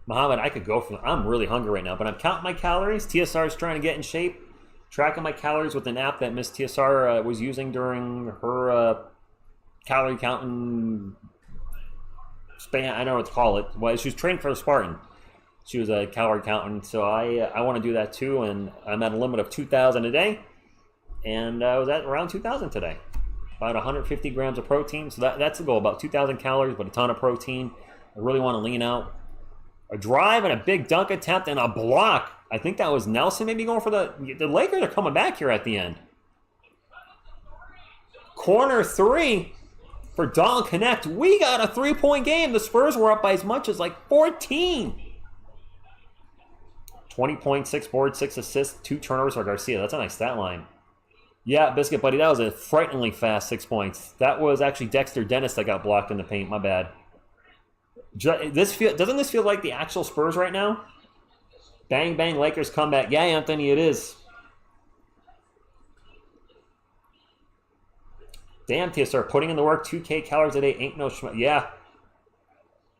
Muhammad, I could go for them. I'm really hungry right now, but I'm counting my calories. TSR is trying to get in shape. Tracking my calories with an app that Miss TSR was using during her calorie counting span. I don't know what to call it. Well, she was training for the Spartan. She was a calorie countant, so I want to do that too. And I'm at a limit of 2,000 a day, and I was at around 2,000 today. About 150 grams of protein, so that's the goal. About 2,000 calories, but a ton of protein. I really want to lean out. A drive and a big dunk attempt and a block. I think that was Nelson maybe going for the Lakers are coming back here at the end. Corner three for Dalton Connect. We got a 3-point game. The Spurs were up by as much as like 14. 20 points, 6 boards, 6 assists, 2 turnovers for Garcia. That's a nice stat line. Yeah, Biscuit Buddy, that was a frighteningly fast 6 points. That was actually Dexter Dennis that got blocked in the paint. My bad. Doesn't this feel like the actual Spurs right now? Bang, bang, Lakers comeback. Yeah, Anthony, it is. Damn, TSR, putting in the work, 2K calories a day ain't no schmuck. Yeah.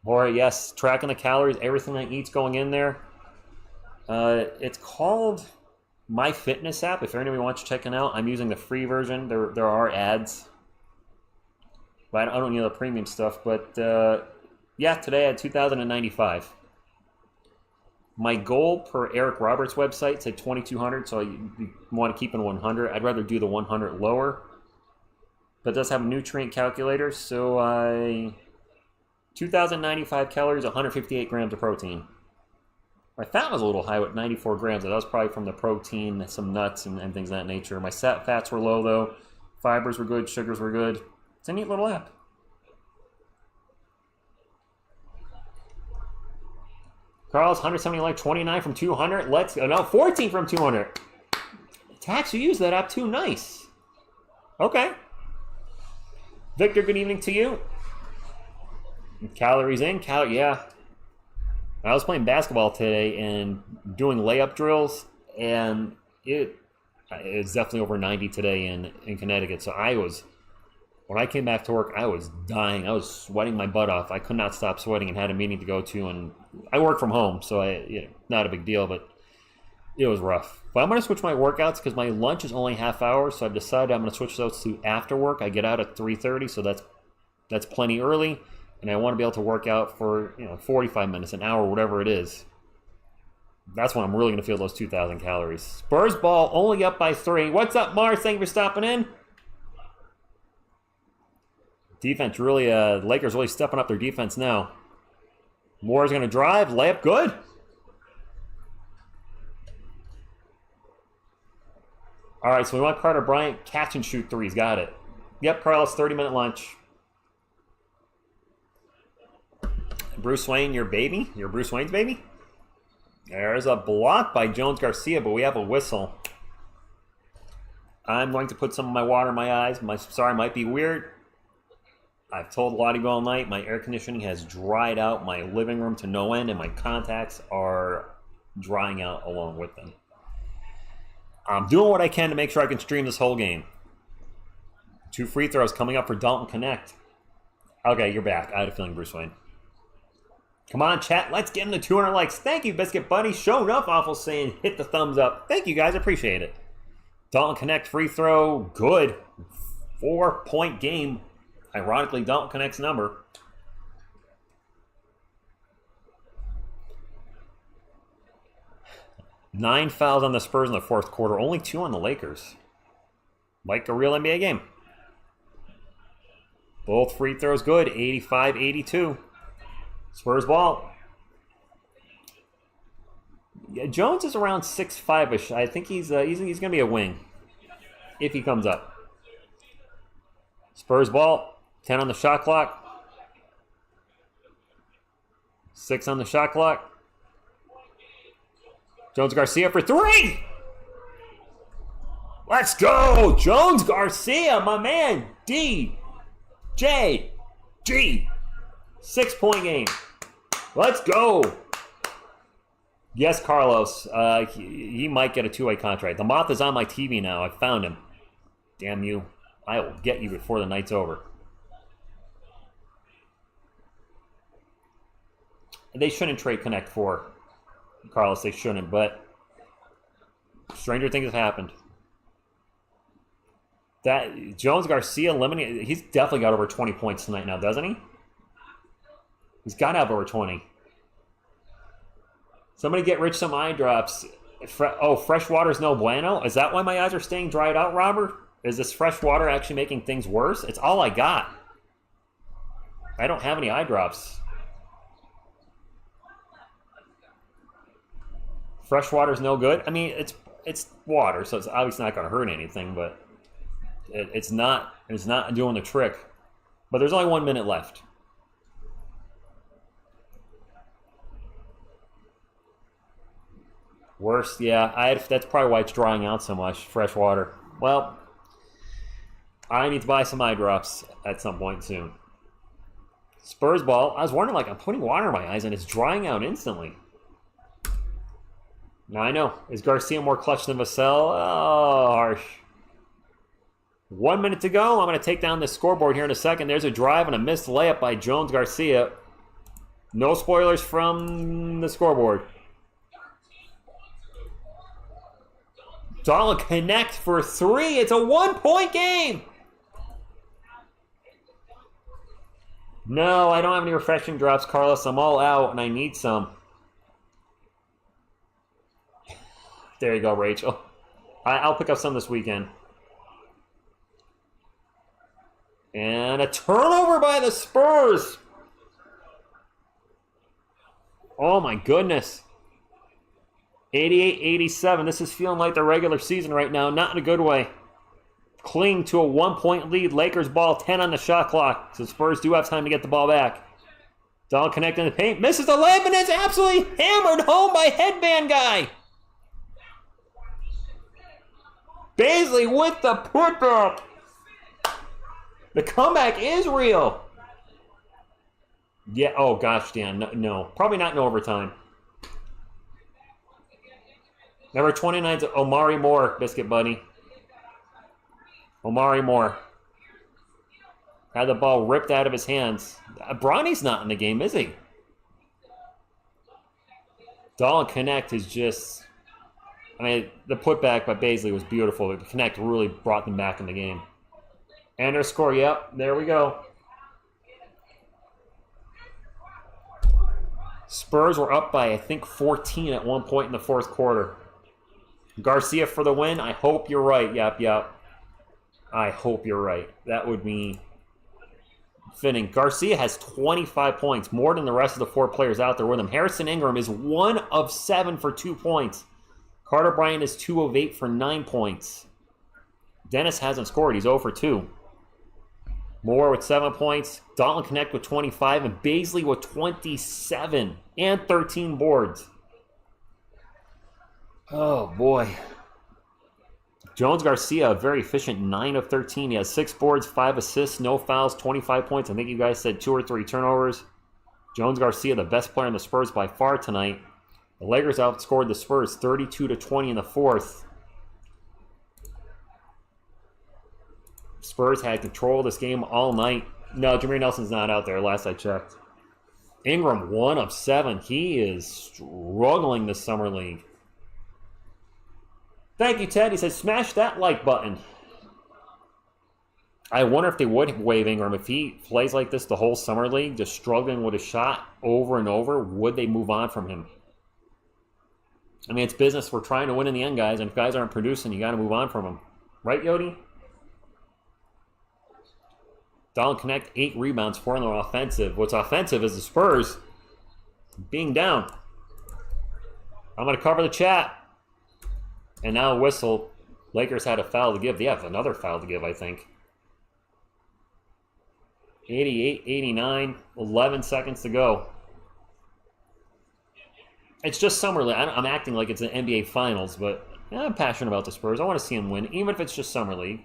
Or, yes, tracking the calories, everything I eat's going in there. It's called My Fitness app. If anybody wants to check it out, I'm using the free version. There are ads. But I don't need the premium stuff. But, yeah, today I had 2,095. My goal per Eric Roberts' website said 2,200, so you want to keep it 100. I'd rather do the 100 lower. But it does have a nutrient calculator, so 2,095 calories, 158 grams of protein. My fat was a little high with 94 grams. That was probably from the protein, some nuts, and things of that nature. My fats were low, though. Fibers were good, sugars were good. It's a neat little app. Carl's 170 like 29 from 200. Let's go. No, 14 from 200. To actually use that app too. Nice. Okay. Victor, good evening to you. Calories in, yeah. I was playing basketball today and doing layup drills, and it's definitely over 90 today in Connecticut. So when I came back to work, I was dying. I was sweating my butt off. I could not stop sweating and had a meeting to go to. And I work from home, so not a big deal, but it was rough. But I'm going to switch my workouts because my lunch is only half hour, so I've decided I'm going to switch those to after work. I get out at 3:30, so that's plenty early. and I want to be able to work out for 45 minutes, an hour, whatever it is. That's when I'm really going to feel those 2,000 calories. Spurs ball only up by 3. What's up, Mars? Thank you for stopping in. Defense really, Lakers really stepping up their defense now. Moore's going to drive, layup, good. All right, so we want Carter Bryant catch and shoot threes. Got it. Yep, Carlos, 30-minute lunch. Bruce Wayne, your baby? You're Bruce Wayne's baby? There's a block by Jones Garcia, but we have a whistle. I'm going to put some of my water in my eyes. Sorry, might be weird. I've told Lottie all night my air conditioning has dried out my living room to no end, and my contacts are drying out along with them. I'm doing what I can to make sure I can stream this whole game. 2 free throws coming up for Dalton Connect. Okay, you're back. I had a feeling, Bruce Wayne. Come on, chat. Let's get him to 200 likes. Thank you, Biscuit Buddy. Showing up, awful saying hit the thumbs up. Thank you, guys. Appreciate it. Dalton Connect free throw. Good. 4-point game. Ironically, Dalton Connect's number. Nine fouls on the Spurs in the fourth quarter. Only 2 on the Lakers. Like a real NBA game. Both free throws good. 85-82. Spurs ball. Yeah, Jones is around 6'5"-ish. I think he's going to be a wing if he comes up. Spurs ball. 10 on the shot clock. 6 on the shot clock. Jones Garcia for 3. Let's go. Jones Garcia, my man. D-J-G. 6-point game. Let's go. Yes, Carlos. He might get a 2-way contract. The moth is on my TV now. I found him. Damn you. I will get you before the night's over. They shouldn't trade Connect for Carlos. They shouldn't, but stranger things have happened. That Jones Garcia eliminated. He's definitely got over 20 points tonight now, doesn't he? He's got to have over 20. Somebody get Rich some eye drops. Fresh water's no bueno? Is that why my eyes are staying dried out, Robert? Is this fresh water actually making things worse? It's all I got. I don't have any eye drops. Fresh water's no good. I mean, it's water, so it's obviously not going to hurt anything, but it's not doing the trick. But there's only 1 minute left. Worse, yeah. That's probably why it's drying out so much. Fresh water. Well, I need to buy some eye drops at some point soon. Spurs ball. I was wondering, like, I'm putting water in my eyes and it's drying out instantly. Now I know. Is Garcia more clutch than Vassell? Oh, harsh. 1 minute to go. I'm going to take down the scoreboard here in a second. There's a drive and a missed layup by Jones Garcia. No spoilers from the scoreboard. Dalton Connect for 3. It's a 1-point game. No, I don't have any refreshing drops, Carlos. I'm all out and I need some. There you go, Rachel. I'll pick up some this weekend. And a turnover by the Spurs. Oh my goodness. 88-87. This is feeling like the regular season right now. Not in a good way. Cling to a 1-point lead. Lakers ball, 10 on the shot clock. So Spurs do have time to get the ball back. Dalton connecting the paint. Misses the layup and is absolutely hammered home by headband guy. Baisley with the putback. The comeback is real. Yeah, oh gosh, Dan. No. Probably not in overtime. Number 29 is Omari Moore, Biscuit Buddy. Omari Moore. Had the ball ripped out of his hands. Bronny's not in the game, is he? Dalton Connect is just... I mean, the putback by Baisley was beautiful. The Connect really brought them back in the game. And their score, yep, there we go. Spurs were up by, I think, 14 at one point in the fourth quarter. Garcia for the win. I hope you're right. Yep. I hope you're right. That would be fitting. Garcia has 25 points, more than the rest of the 4 players out there with him. Harrison Ingram is 1 of 7 for 2 points. Carter Bryant is 2 of 8 for 9 points. Dennis hasn't scored. He's 0 for 2. Moore with 7 points. Dalton Connect with 25. And Baisley with 27 and 13 boards. Oh, boy. Jones Garcia, very efficient, 9 of 13. He has 6 boards, 5 assists, no fouls, 25 points. I think you guys said 2 or 3 turnovers. Jones Garcia, the best player on the Spurs by far tonight. The Lakers outscored the Spurs 32-20 in the fourth. Spurs had control of this game all night. No, Jameer Nelson's not out there, last I checked. Ingram, 1 of 7. He is struggling this summer league. Thank you, Ted. He says, smash that like button. I wonder if they would waive Ingram. If he plays like this the whole summer league, just struggling with a shot over and over, would they move on from him? I mean, it's business. We're trying to win in the end, guys. And if guys aren't producing, you got to move on from them. Right, Yodi? Dalton Connect, 8 rebounds, 4 on the offensive. What's offensive is the Spurs being down. I'm going to cover the chat. And now a whistle. Lakers had a foul to give. They have another foul to give, I think. 88-89, 11 seconds to go. It's just summer league. I'm acting like it's an NBA Finals, but I'm passionate about the Spurs. I want to see them win, even if it's just summer league.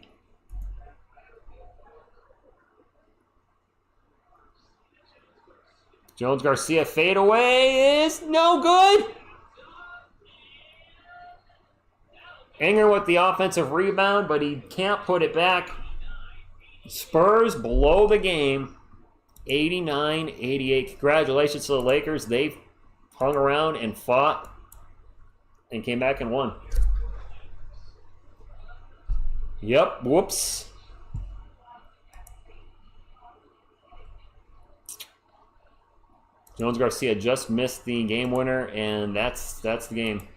Jones Garcia fade away is no good. Ingram with the offensive rebound, but he can't put it back. Spurs blow the game, 89-88. Congratulations to the Lakers. They've hung around and fought and came back and won. Yep, whoops. Jones Garcia just missed the game winner, and that's the game.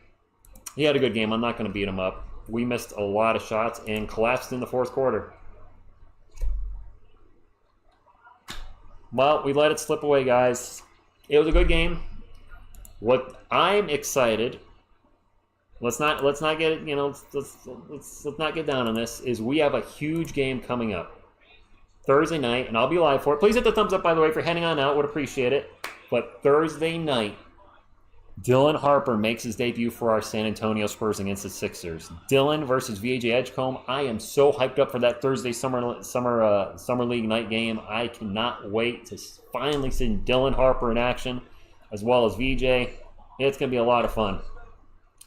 He had a good game. I'm not going to beat him up. We missed a lot of shots and collapsed in the fourth quarter. Well, we let it slip away, guys. It was a good game. What I'm excited, let's not get, let's not get down on this, is we have a huge game coming up Thursday night, and I'll be live for it. Please hit the thumbs up, by the way, for heading on out. Would appreciate it. But Thursday night, Dylan Harper makes his debut for our San Antonio Spurs against the Sixers. Dylan versus VJ Edgecombe. I am so hyped up for that Thursday summer league night game. I cannot wait to finally see Dylan Harper in action, as well as VJ. It's going to be a lot of fun.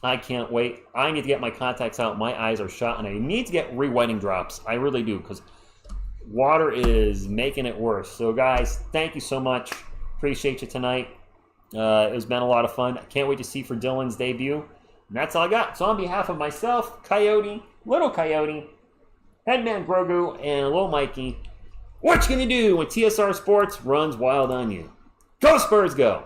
I can't wait. I need to get my contacts out. My eyes are shut, and I need to get re-wetting drops. I really do, because water is making it worse. So, guys, thank you so much. Appreciate you tonight. It's been a lot of fun. I can't wait to see for Dylan's debut. And that's all I got. So on behalf of myself, Coyote, Little Coyote, Headman Grogu, and Little Mikey, what you gonna do when TSR Sports runs wild on you? Go Spurs, go!